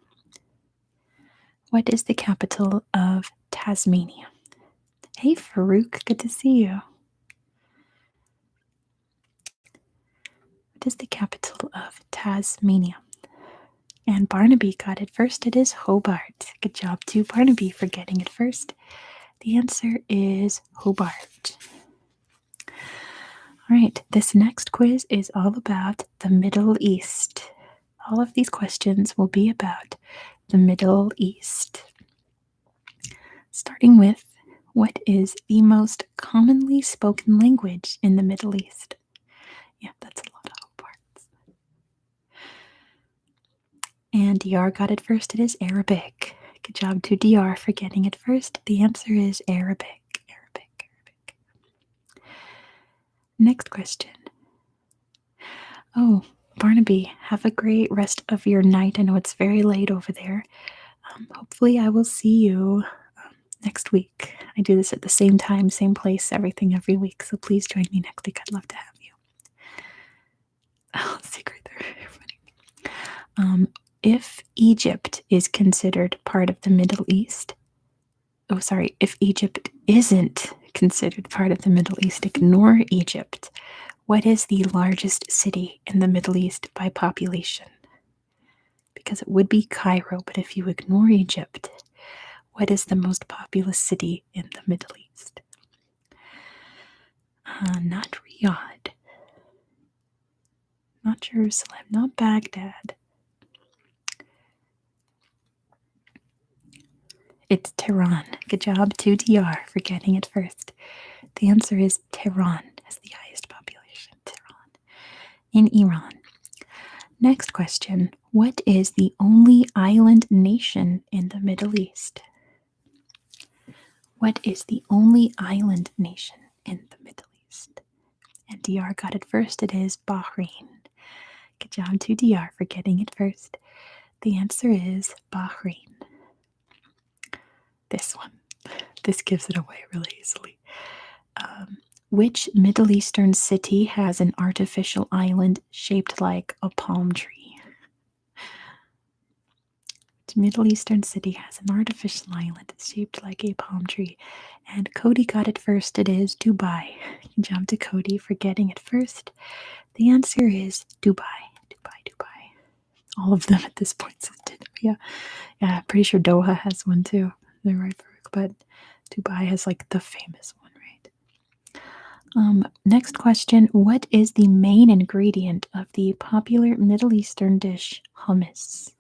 What is the capital of Tasmania? Hey, Farouk, good to see you. What is the capital of Tasmania? And Barnaby got it first. It is Hobart. Good job to Barnaby for getting it first. The answer is Hobart. All right, this next quiz is all about the Middle East. All of these questions will be about the Middle East. Starting with, what is the most commonly spoken language in the Middle East? Yeah, that's a lot of parts. And DR got it first. It is Arabic. Good job to DR for getting it first. The answer is Arabic. Next question. Oh, Barnaby, have a great rest of your night. I know it's very late over there. Hopefully I will see you next week. I do this at the same time, same place, everything every week. So please join me next week. I'd love to have you. Oh, secret there. Funny. If Egypt is considered part of the Middle East, if Egypt isn't considered part of the Middle East, ignore Egypt. What is the largest city in the Middle East by population? Because it would be Cairo, but if you ignore Egypt, what is the most populous city in the Middle East? Not Riyadh. Not Jerusalem. Not Baghdad. It's Tehran. Good job to DR for getting it first. The answer is Tehran. Has the highest population. Tehran. In Iran. Next question. What is the only island nation in the Middle East? What is the only island nation in the Middle East? And DR got it first. It is Bahrain. Good job to DR for getting it first. The answer is Bahrain. This one. This gives it away really easily. Which Middle Eastern city has an artificial island shaped like a palm tree? Which Middle Eastern city has an artificial island shaped like a palm tree? And Cody got it first. It is Dubai. Good job to Cody for getting it first. The answer is Dubai. Dubai. All of them at this point said Dubai. Yeah, pretty sure Doha has one too. They're right, but Dubai has like the famous one, right? Next question. What is the main ingredient of the popular Middle Eastern dish hummus?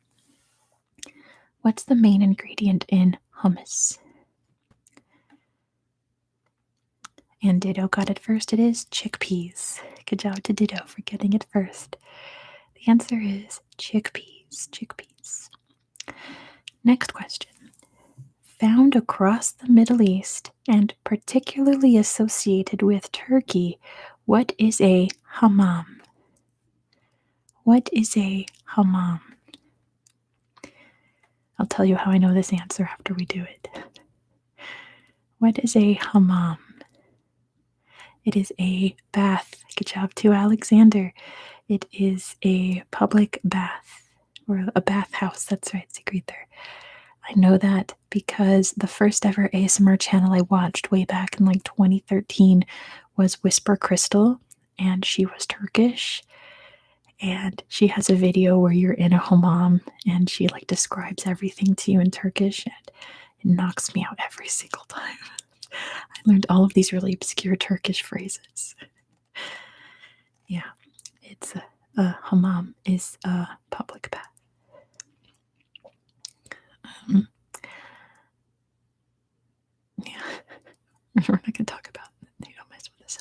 What's the main ingredient in hummus? And Ditto got it first. It is chickpeas. Good job to Ditto for getting it first. The answer is chickpeas. Next question. Found across the Middle East and particularly associated with Turkey, what is a hammam? What is a hammam? I'll tell you how I know this answer after we do it. What is a hammam? It is a bath. Good job to Alexander. It is a public bath or a bathhouse. That's right, Sigrid there. I know that because the first ever ASMR channel I watched way back in like 2013 was Whisper Crystal, and she was Turkish. And she has a video where you're in a hammam and she like describes everything to you in Turkish, and it knocks me out every single time. I learned all of these really obscure Turkish phrases. Yeah, it's a hammam is a public bath. Yeah, we're not going to talk about this.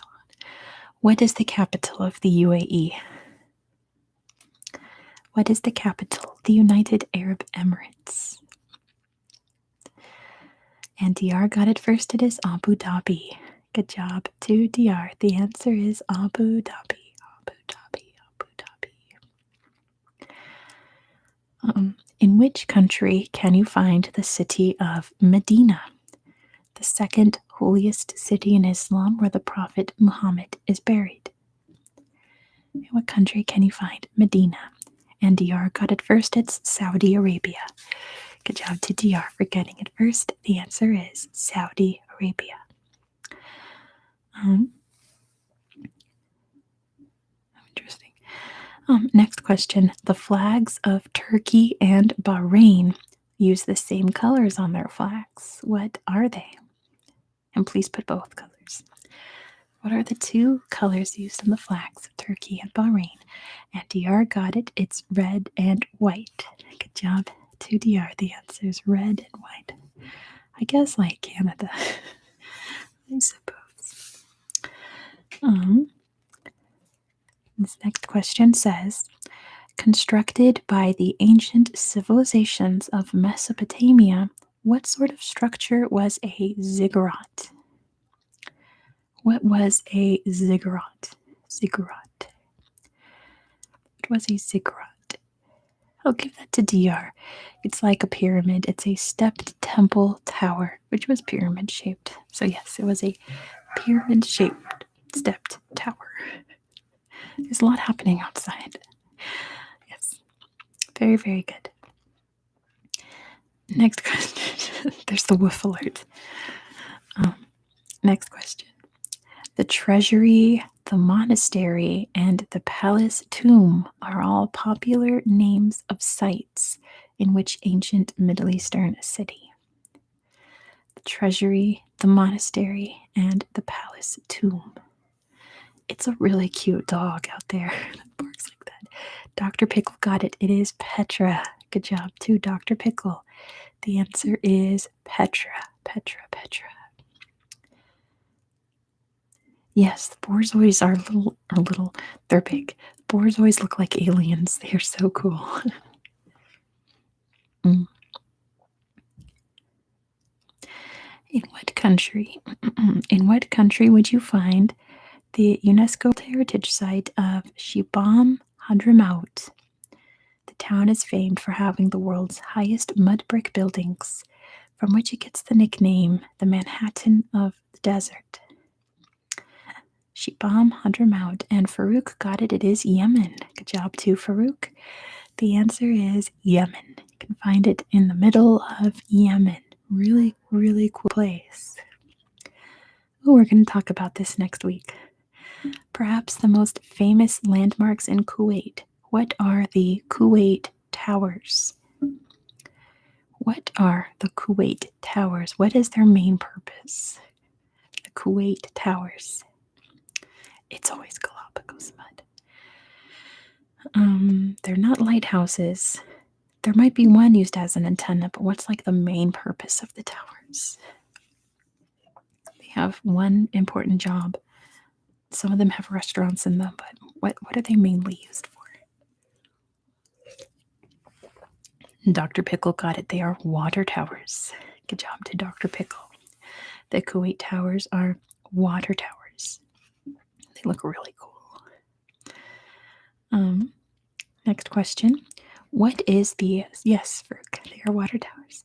What is the capital of the UAE? What is the capital? The United Arab Emirates. And DR got it first. It is Abu Dhabi. Good job to DR. The answer is Abu Dhabi. In which country can you find the city of Medina, the second holiest city in Islam where the Prophet Muhammad is buried? In what country can you find Medina? And DR got it first. It's Saudi Arabia. Good job to DR for getting it first. The answer is Saudi Arabia. Interesting. Next question. The flags of Turkey and Bahrain use the same colors on their flags. What are they? And please put both colors. What are the two colors used on the flags of Turkey and Bahrain? And DR got it. It's red and white. Good job to DR. The answer is red and white. I guess like Canada, I suppose. This next question says, constructed by the ancient civilizations of Mesopotamia, what sort of structure was a ziggurat? What was a ziggurat? What was a ziggurat? I'll give that to DR. It's like a pyramid. It's a stepped temple tower, which was pyramid shaped. So yes, it was a pyramid shaped stepped tower. There's a lot happening outside. Yes. Very, very good. Next question. There's the woof alert. Next question. The treasury, the monastery, and the palace tomb are all popular names of sites in which ancient Middle Eastern city? The treasury, the monastery, and the palace tomb. It's a really cute dog out there that barks like that. Dr. Pickle got it. It is Petra. Good job to Dr. Pickle. The answer is Petra. Yes, the Borzois are little. They're big. The Borzois look like aliens. They are so cool. In what country would you find the UNESCO heritage site of Shibam Hadramaut? The town is famed for having the world's highest mud brick buildings, from which it gets the nickname the Manhattan of the desert. Shibam Hadramaut, and Farouk got it. It is Yemen. Good job to Farouk. The answer is Yemen. can find it in the middle of Yemen. Really, really cool place. Oh, we're going to talk about this next week. Perhaps the most famous landmarks in Kuwait. What are the Kuwait Towers? What are the Kuwait Towers? What is their main purpose? The Kuwait Towers. It's always Galapagos mud. They're not lighthouses. There might be one used as an antenna, but what's like the main purpose of the towers? They have one important job. Some of them have restaurants in them, but what are they mainly used for? Dr. Pickle got it. They are water towers. Good job to Dr. Pickle. The Kuwait Towers are water towers. They look really cool. Next question. What is the, yes, they are water towers.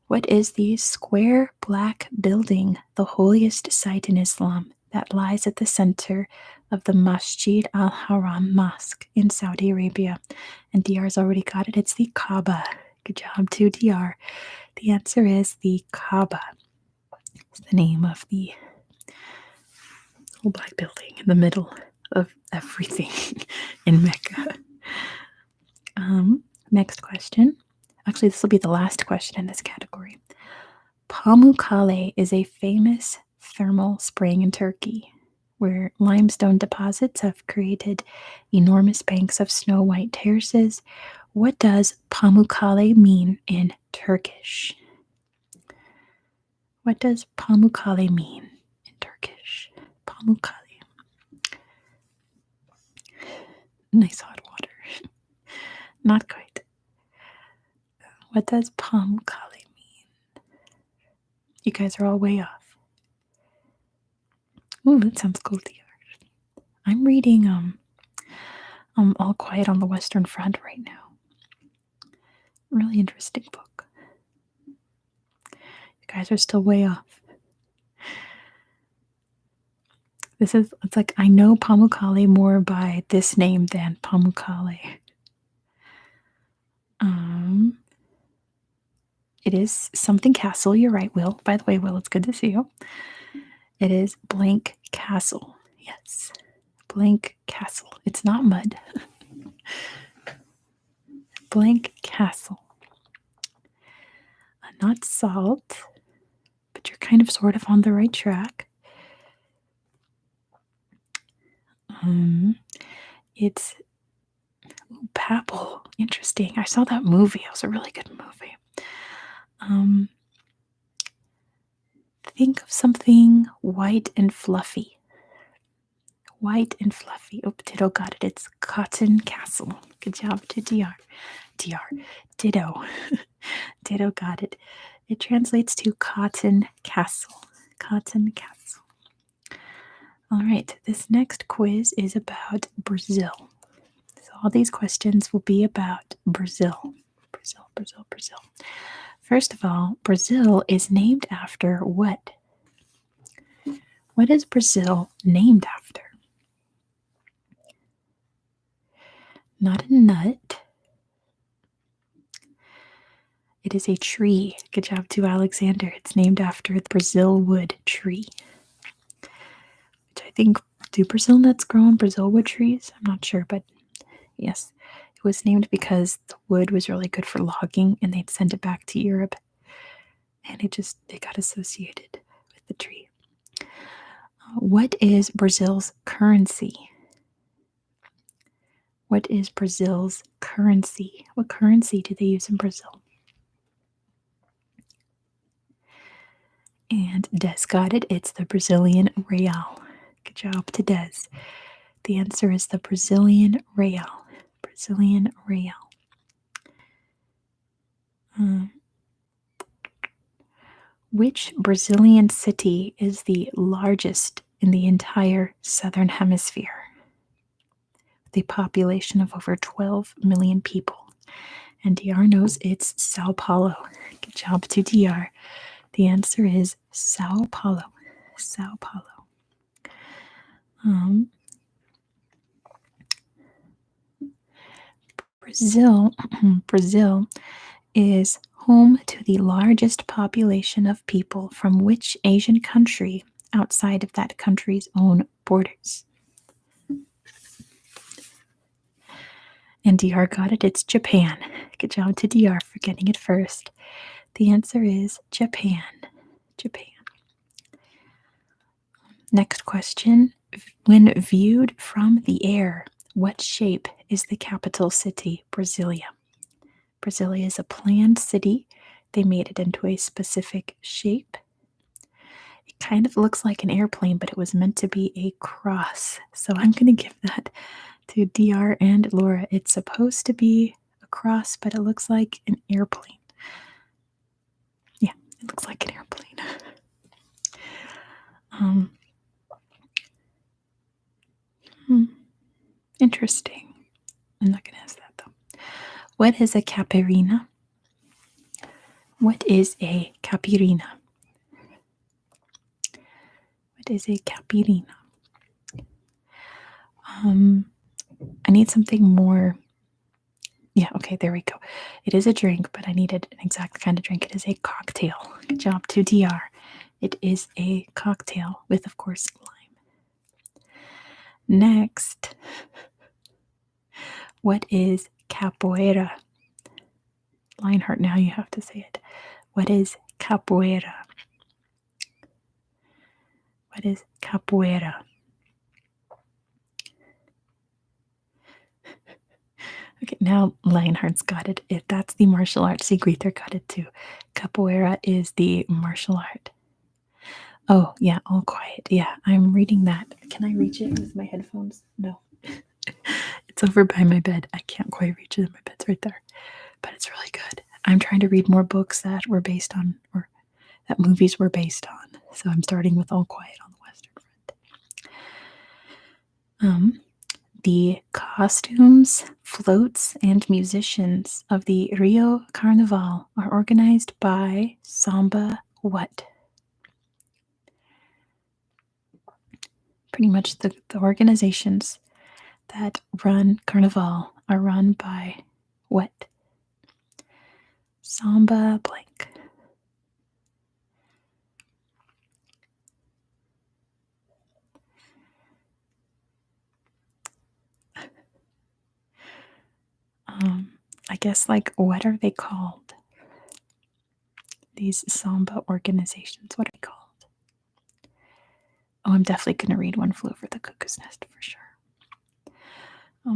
What is the square black building, the holiest site in Islam, that lies at the center of the Masjid al-Haram Mosque in Saudi Arabia? And DR's already got it. It's the Kaaba. Good job to DR. The answer is the Kaaba. It's the name of the little black building in the middle of everything in Mecca. Next question. Actually, this will be the last question in this category. Pamukkale is a famous thermal spring in Turkey, where limestone deposits have created enormous banks of snow-white terraces. What does Pamukkale mean in Turkish? What does Pamukkale mean in Turkish? Pamukkale. Nice hot water. Not quite. What does Pamukkale mean? You guys are all way off. Ooh, that sounds cool to you. I'm reading All Quiet on the Western Front right now. Really interesting book. You guys are still way off. It's like I know Pamukkale more by this name than Pamukkale. It is something castle. You're right, Will. By the way, Will, it's good to see you. It is blank castle. Yes. Blank castle. It's not mud. Blank castle. Not salt, but you're kind of sort of on the right track. It's Papal. Interesting. I saw that movie. It was a really good movie. Think of something white and fluffy. White and fluffy. Oh, Ditto got it. It's Cotton Castle. Good job to DR. Ditto. Ditto got it. It translates to Cotton Castle. Cotton Castle. All right. This next quiz is about Brazil. So all these questions will be about Brazil. Brazil. First of all, Brazil is named after what? What is Brazil named after? Not a nut. It is a tree. Good job to Alexander. It's named after the Brazil wood tree. Which I think, do Brazil nuts grow on Brazil wood trees? I'm not sure, but yes. It was named because the wood was really good for logging and they'd send it back to Europe. And it got associated with the tree. What is Brazil's currency? What is Brazil's currency? What currency do they use in Brazil? And Des got it. It's the Brazilian real. Good job to Des. The answer is the Brazilian real. Brazilian real. Which Brazilian city is the largest in the entire southern hemisphere? With a population of over 12 million people. And DR knows it's Sao Paulo. Good job to DR. The answer is Sao Paulo. Sao Paulo. Brazil is home to the largest population of people from which Asian country outside of that country's own borders? And DR got it. It's Japan. Good job to DR for getting it first. The answer is Japan. Japan. Next question. When viewed from the air, what shape is the capital city, Brasilia? Brasilia is a planned city. They made it into a specific shape. It kind of looks like an airplane, but it was meant to be a cross. So I'm going to give that to DR and Laura. It's supposed to be a cross, but it looks like an airplane. Yeah, it looks like an airplane. Interesting. I'm not going to ask that though. What is a capirina? What is a capirina? What is a capirina? I need something more. Yeah, okay, there we go. It is a drink, but I needed an exact kind of drink. It is a cocktail. Good job to DR. It is a cocktail with, of course, lime. Next, what is capoeira? Lionheart, now you have to say it. What is capoeira? What is capoeira? Okay, now Lionheart's got it. That's the martial art. Sigreether got it too. Capoeira is the martial art. Oh, yeah, all quiet. Yeah, I'm reading that. Can I reach it with my headphones? No. It's over by my bed. I can't quite reach it. My bed's right there. But it's really good. I'm trying to read more books that were based on, or that movies were based on. So I'm starting with All Quiet on the Western Front. The costumes, floats, and musicians of the Rio Carnival are organized by Samba what? Pretty much the organizations that run Carnival are run by what? Samba blank. I guess, like, what are they called? These Samba organizations, what are they called? Oh, I'm definitely going to read One Flew Over the Cuckoo's Nest for sure.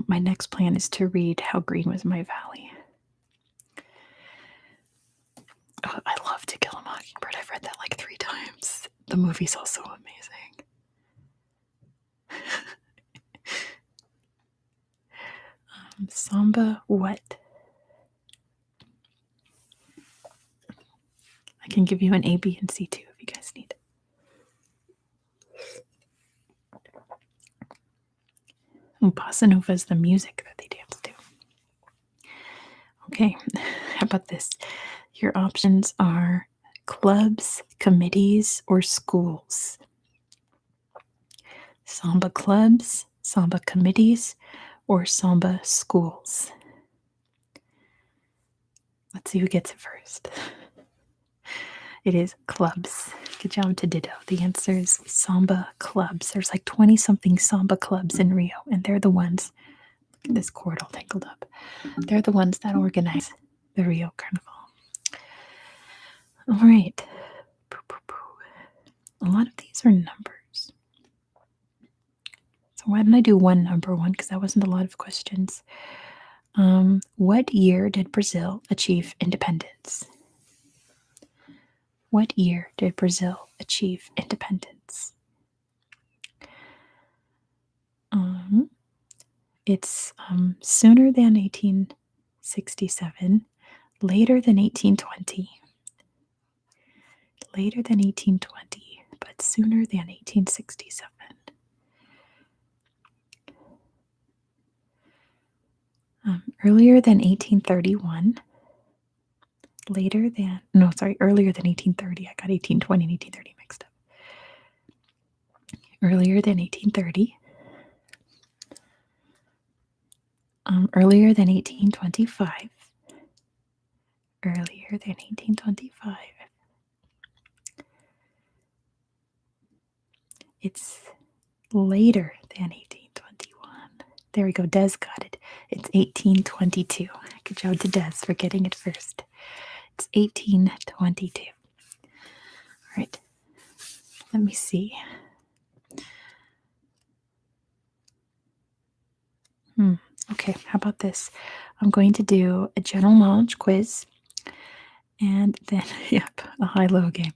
My next plan is to read How Green Was My Valley. Oh, I love To Kill a Mockingbird. I've read that like 3 times. The movie's also amazing. Samba what? I can give you an A, B, and C too if you guys need. Bossa Nova is the music that they dance to. Okay, how about this? Your options are clubs, committees, or schools. Samba clubs, Samba committees, or Samba schools. Let's see who gets it first. It is clubs. Good job to Ditto. The answer is Samba clubs. There's like 20-something Samba clubs in Rio, and they're the ones. Look at this cord all tangled up. They're the ones that organize the Rio Carnival. All right. A lot of these are numbers. So why didn't I do one number one? Because that wasn't a lot of questions. What year did Brazil achieve independence? What year did Brazil achieve independence? It's sooner than 1867, later than 1820. Later than 1820, but sooner than 1867. Earlier than 1831. Earlier than 1830. I got 1820 and 1830 mixed up. Earlier than 1830. Earlier than 1825. earlier than 1825. It's later than 1821. There we go. Des got it. It's 1822. Good job to Des for getting it first. It's 1822. All right. Let me see. Okay, how about this? I'm going to do a general knowledge quiz and then, yep, a high-low game.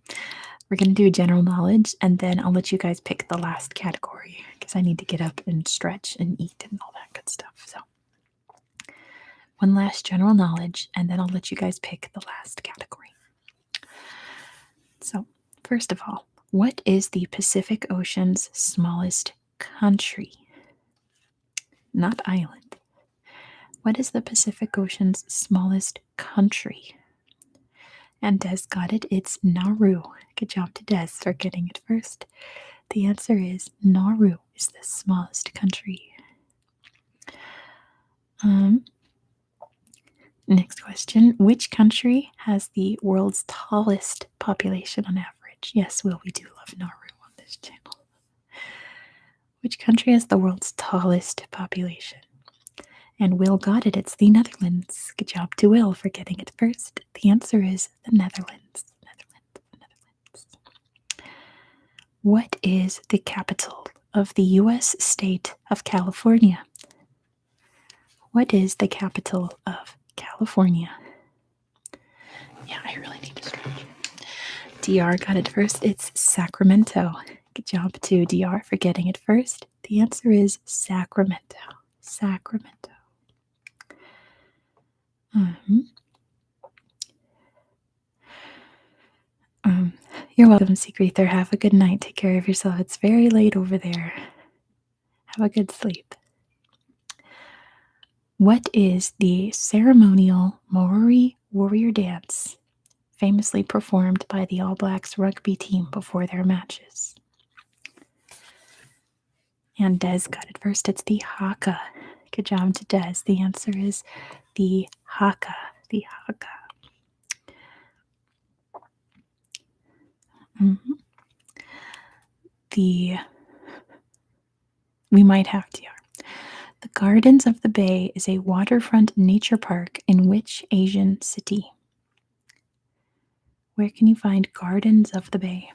We're going to do general knowledge and then I'll let you guys pick the last category because I need to get up and stretch and eat and all that good stuff. So, one last general knowledge and then I'll let you guys pick the last category. So, first of all, what is the Pacific Ocean's smallest country? Not island. What is the Pacific Ocean's smallest country? And Des got it. It's Nauru. Good job to Des for getting it first. The answer is Nauru is the smallest country. Next question. Which country has the world's tallest population on average? Yes, Will, we do love Nauru on this channel. Which country has the world's tallest population? And Will got it. It's the Netherlands. Good job to Will for getting it first. The answer is the Netherlands. Netherlands. What is the capital of the U.S. state of California? What is the capital of California? Yeah, I really need to stretch. DR got it first. It's Sacramento. Good job to DR for getting it first. The answer is Sacramento. Sacramento. You're welcome, Secrether. Have a good night. Take care of yourself. It's very late over there. Have a good sleep. What is the ceremonial Maori warrior dance famously performed by the All Blacks rugby team before their matches? And Des got it first. It's the haka. Good job to Des. The answer is the haka. The haka. We might have to. The Gardens of the Bay is a waterfront nature park in which Asian city? Where can you find Gardens of the Bay?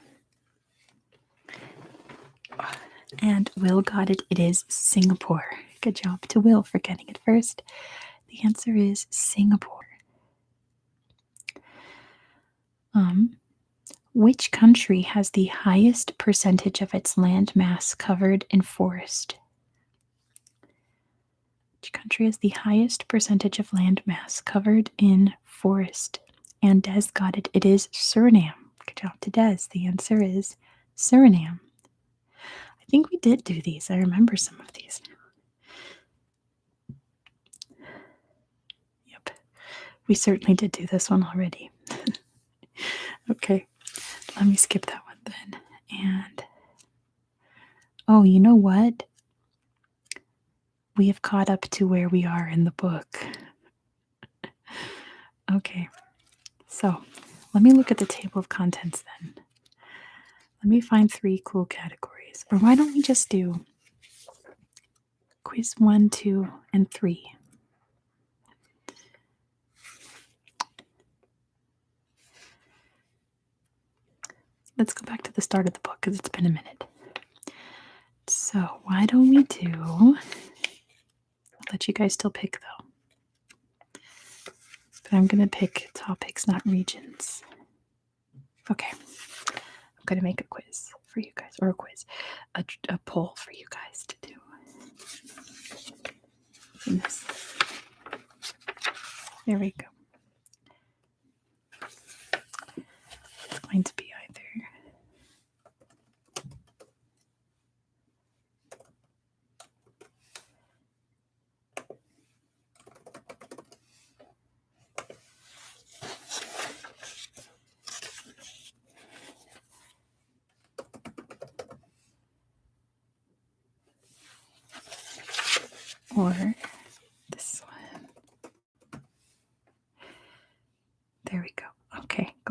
And Will got it. It is Singapore. Good job to Will for getting it first. The answer is Singapore. Which country has the highest percentage of its land mass covered in forest? Which country has the highest percentage of land mass covered in forest? And Des got it. It is Suriname. Good job to Des. The answer is Suriname. I think we did do these. I remember some of these. Yep. We certainly did do this one already. Okay. Let me skip that one then. And oh, you know what? We have caught up to where we are in the book. Okay. So let me look at the table of contents then. Let me find 3 cool categories. Or why don't we just do quiz 1, 2, and 3? Let's go back to the start of the book because it's been a minute. So why don't we do... I'll let you guys still pick though. But I'm going to pick topics, not regions. Okay. I'm going to make a quiz for you guys. Or a quiz. A poll for you guys to do. Goodness. There we go. It's going to be either... or this one.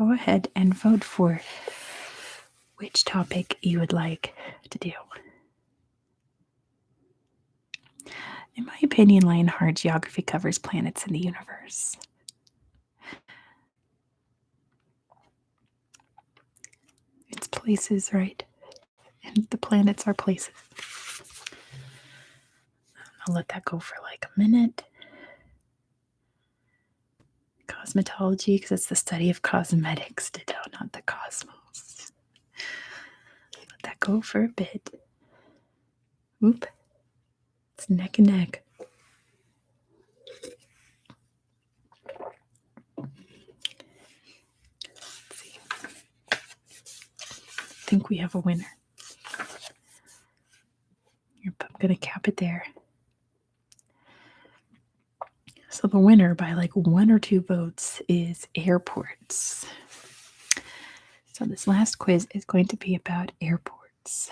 go ahead and vote for which topic you would like to do. In my opinion, Lionheart geography covers planets in the universe. It's places, right? And the planets are places. I'll let that go for like a minute. Cosmetology, because it's the study of cosmetics, ditto, not the cosmos. Let that go for a bit. Oop. It's neck and neck. Let's see. I think we have a winner. I'm going to cap it there. So the winner by like 1 or 2 votes is airports. So this last quiz is going to be about airports.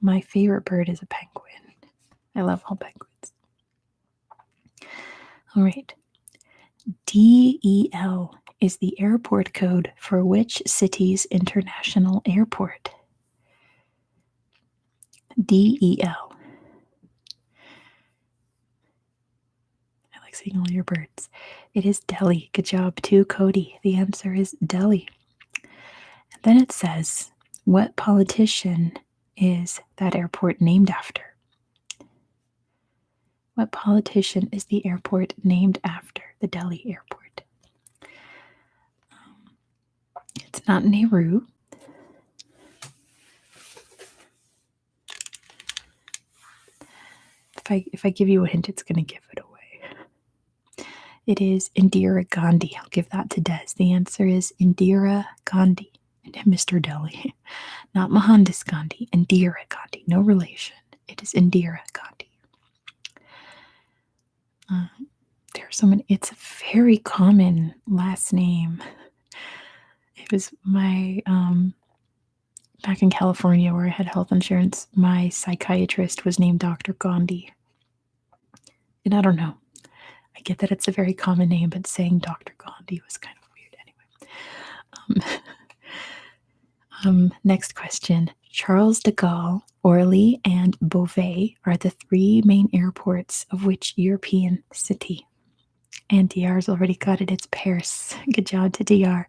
My favorite bird is a penguin. I love all penguins. All right. DEL is the airport code for which city's international airport? DEL. I like seeing all your birds. It is Delhi. Good job too, Cody. The answer is Delhi. And then it says, what politician is that airport named after? What politician is the airport named after? The Delhi airport. It's not Nehru. If I give you a hint, it's going to give it away. It is Indira Gandhi. I'll give that to Des. The answer is Indira Gandhi. And Mr. Delhi. Not Mohandas Gandhi. Indira Gandhi. No relation. It is Indira Gandhi. There's so many. It's a very common last name. It was my back in California where I had health insurance. My psychiatrist was named Dr. Gandhi. And I don't know. I get that it's a very common name, but saying Dr. Gandhi was kind of weird anyway. Next question. Charles de Gaulle, Orly, and Beauvais are the 3 main airports of which European city? And DR's already got it. It's Paris. Good job to DR.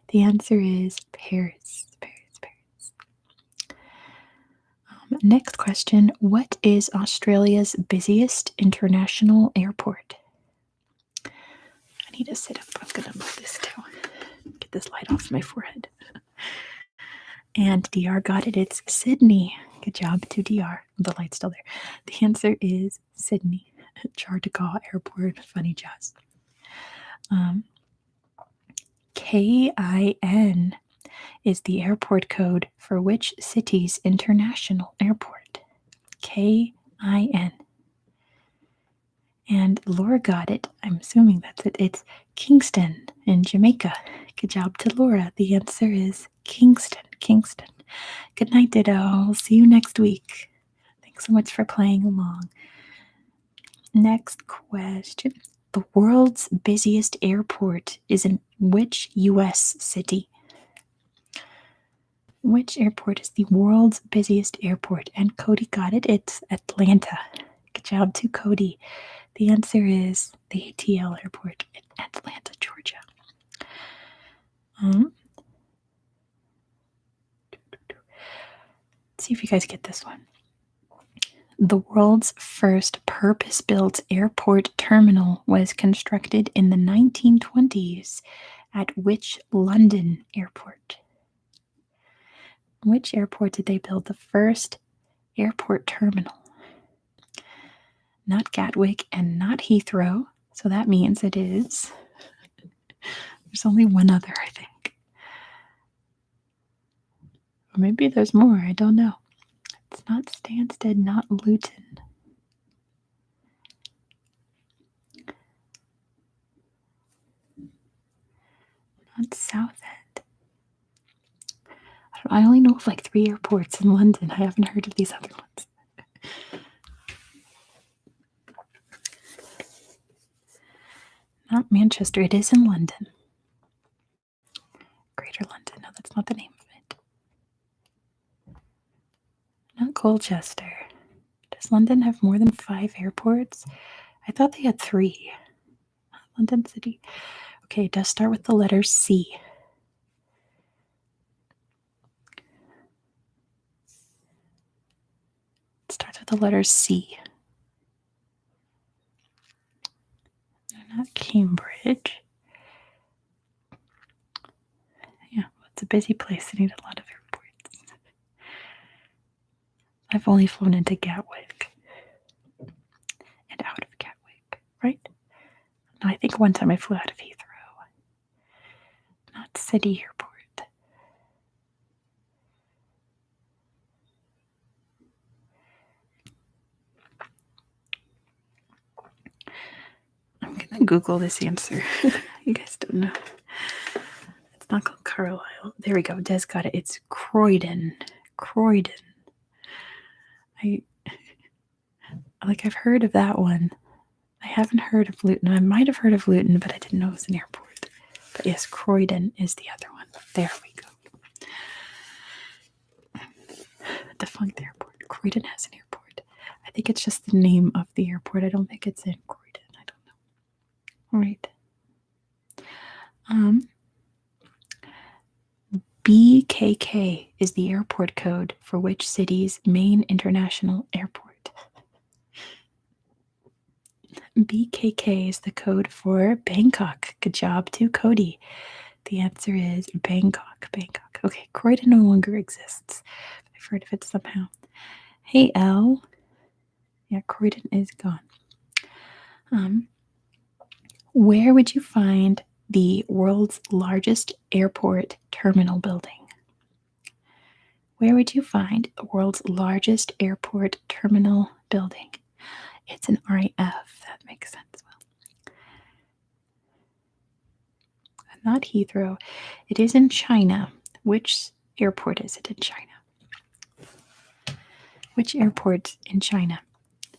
The answer is Paris. Next question. What is Australia's busiest international airport? I need to sit up. I'm going to move this too. Get this light off my forehead. And DR got it. It's Sydney. Good job to DR. The light's still there. The answer is Sydney. Charles de Gaulle Airport. Funny jazz. KIN is the airport code for which city's international airport? KIN. And Laura got it. I'm assuming that's it. It's Kingston in Jamaica. Good job to Laura. The answer is Kingston. Good night, Ditto. I'll see you next week. Thanks so much for playing along. Next question. The world's busiest airport is in which U.S. city? Which airport is the world's busiest airport? And Cody got it. It's Atlanta. Good job to Cody. The answer is the ATL airport in Atlanta, Georgia. Let's see if you guys get this one. The world's first purpose-built airport terminal was constructed in the 1920s at which London airport? Which airport did they build the first airport terminal? Not Gatwick and not Heathrow, so that means it is. There's only one other, I think. Or maybe there's more, I don't know. It's not Stansted, not Luton. Not Southend. I only know of like 3 airports in London. I haven't heard of these other ones. Not Manchester. It is in London. Greater That's not the name of it. Not Colchester. Does London have more than 5 airports? I thought they had 3. London City. Okay, it does start with the letter C. It starts with the letter C. Not Cambridge. Yeah, it's a busy place. They need a lot of airports. I've only flown into Gatwick and out of Gatwick, right? No, I think one time I flew out of Heathrow. Not City Airport. I'm gonna Google this answer. You guys don't know. It's not called Carlisle. There we go. Des got it. It's Croydon. Croydon. I've heard of that one. I haven't heard of Luton. I might have heard of Luton, but I didn't know it was an airport. But yes, Croydon is the other one. There we go. Defunct airport. Croydon has an airport. I think it's just the name of the airport. I don't think it's in Croydon. I don't know. All right. BKK is the airport code for which city's main international airport? BKK is the code for Bangkok. Good job to Cody. The answer is Bangkok. Bangkok. Okay, Croydon no longer exists. I've heard of it somehow. Hey, Elle. Yeah, Croydon is gone. Where would you find the world's largest airport terminal building? Where would you find the world's largest airport terminal building? It's an RAF. That makes sense. Well, not Heathrow. It is in China. Which airport is it in China? Which airport in China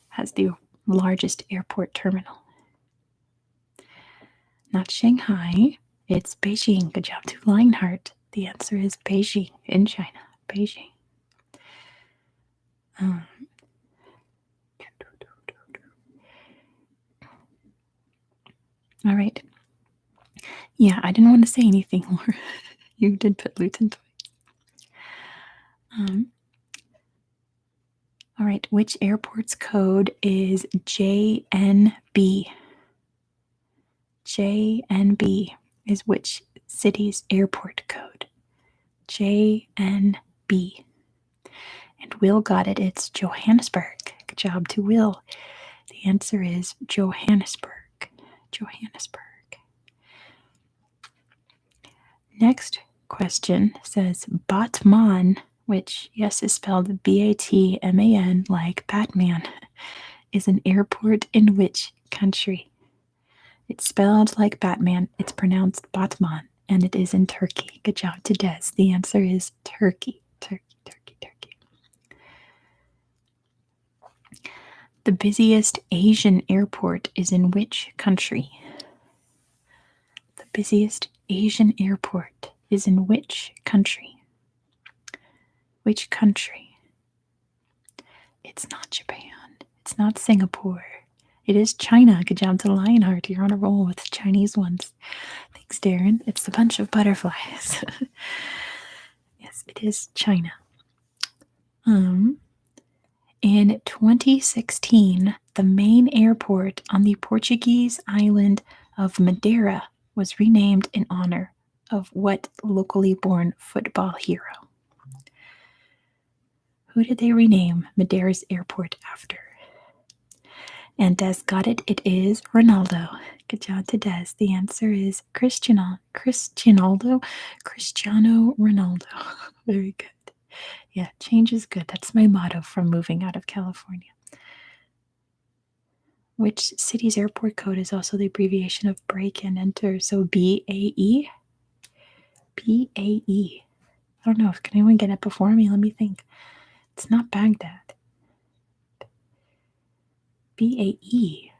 has the largest airport terminal? Not Shanghai. It's Beijing. Good job to Lionheart. The answer is Beijing in China. Beijing. All right. Yeah, I didn't want to say anything more. You did put Luton twice. All right. Which airport's code is JNB? JNB is which city's airport code? JNB. And Will got it. It's Johannesburg. Good job to Will. The answer is Johannesburg. Johannesburg. Next question says Batman, which, yes, is spelled Batman like Batman, is an airport in which country? It's spelled like Batman. It's pronounced Batman, and it is in Turkey. Good job to Des. The answer is Turkey. Turkey. The busiest Asian airport is in which country? The busiest Asian airport is in which country? Which country? It's not Japan. It's not Singapore. It is China. Good job to Lionheart. You're on a roll with Chinese ones. Thanks, Darren. It's a bunch of butterflies. Yes, it is China. In 2016, the main airport on the Portuguese island of Madeira was renamed in honor of what locally born football hero? Who did they rename Madeira's airport after? And Des got it. It is Ronaldo. Good job to Des. The answer is Cristiano Ronaldo. Very good. Yeah, change is good. That's my motto from moving out of California. Which city's airport code is also the abbreviation of break and enter? So BAE? BAE. I don't know. Can anyone get it before me? Let me think. It's not Baghdad. BAE.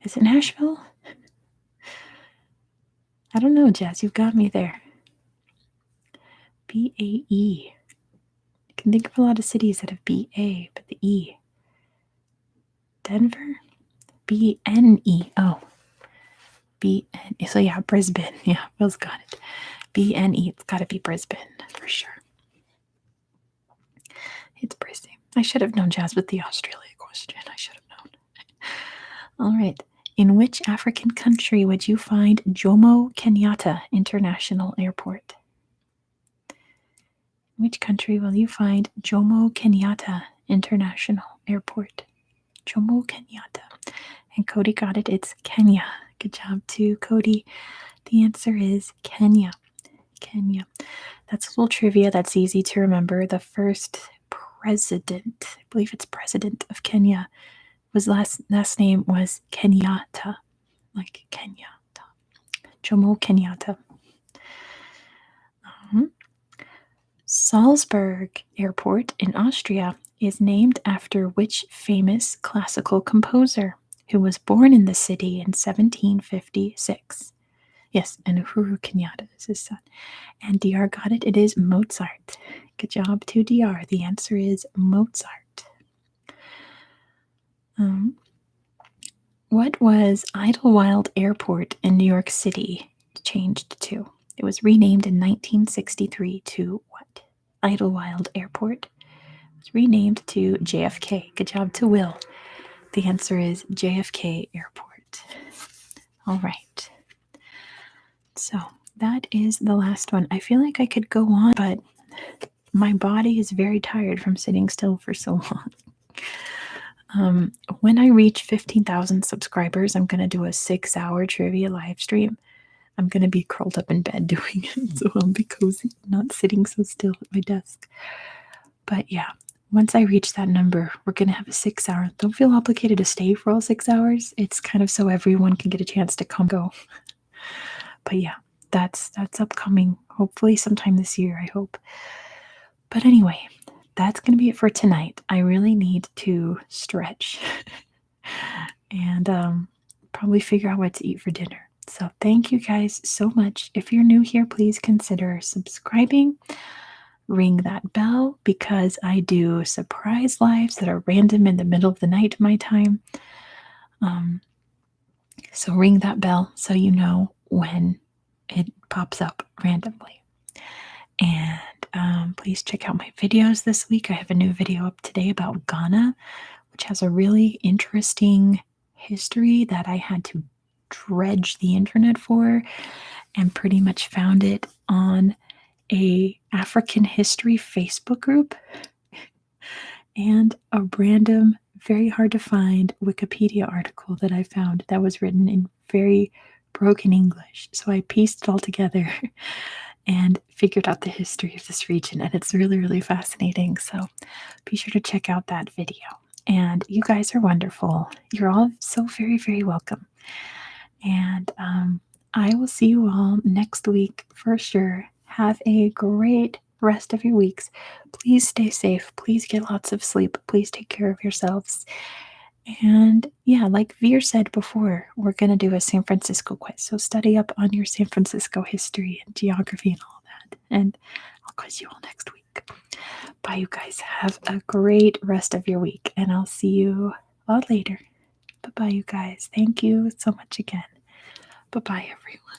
Is it Nashville? I don't know, Jazz. You've got me there. BAE. I can think of a lot of cities that have BA, but the E. Denver? BNE. Oh, BN. So yeah, Brisbane. Yeah, Will's got it. BNE. It's got to be Brisbane for sure. It's Brisbane. I should have known, Jazz, with the Australia question. I should have known. All right. In which African country would you find Jomo Kenyatta International Airport? In which country will you find Jomo Kenyatta International Airport? Jomo Kenyatta. And Cody got it. It's Kenya. Good job, too, Cody. The answer is Kenya. Kenya. That's a little trivia that's easy to remember. The first president, I believe it's president of Kenya, was last name was Kenyatta, like Kenyatta. Jomo Kenyatta. Salzburg Airport in Austria is named after which famous classical composer who was born in the city in 1756? Yes, and Uhuru Kenyatta is his son. And DR got it. It is Mozart. Good job to DR. The answer is Mozart. What was Idlewild Airport in New York City changed to? It was renamed in 1963 to what? Idlewild Airport was renamed to JFK. Good job to Will. The answer is JFK Airport. All right. So that is the last one. I feel like I could go on, but my body is very tired from sitting still for so long. When I reach 15,000 subscribers, I'm going to do a 6-hour trivia live stream. I'm going to be curled up in bed doing it, so I'll be cozy, not sitting so still at my desk. But yeah, once I reach that number, we're going to have a 6-hour. Don't feel obligated to stay for all 6 hours. It's kind of so everyone can get a chance to come go. But yeah, that's upcoming. Hopefully sometime this year, I hope. But anyway, that's going to be it for tonight. I really need to stretch and probably figure out what to eat for dinner. So thank you guys so much. If you're new here, please consider subscribing. Ring that bell because I do surprise lives that are random in the middle of the night my time. So ring that bell so you know when it pops up randomly. And please check out my videos this week. I have a new video up today about Ghana, which has a really interesting history that I had to dredge the internet for, and pretty much found it on a African history Facebook group and a random, very hard to find Wikipedia article that I found that was written in very broken English. So I pieced it all together and figured out the history of this region, and it's really, really fascinating. So be sure to check out that video. And you guys are wonderful. You're all so very, very welcome. And I will see you all next week for sure. Have a great rest of your weeks. Please stay safe. Please get lots of sleep. Please take care of yourselves. And yeah, like Veer said before, we're going to do a San Francisco quiz. So study up on your San Francisco history and geography and all that. And I'll quiz you all next week. Bye, you guys. Have a great rest of your week. And I'll see you all later. Bye-bye, you guys. Thank you so much again. Bye-bye, everyone.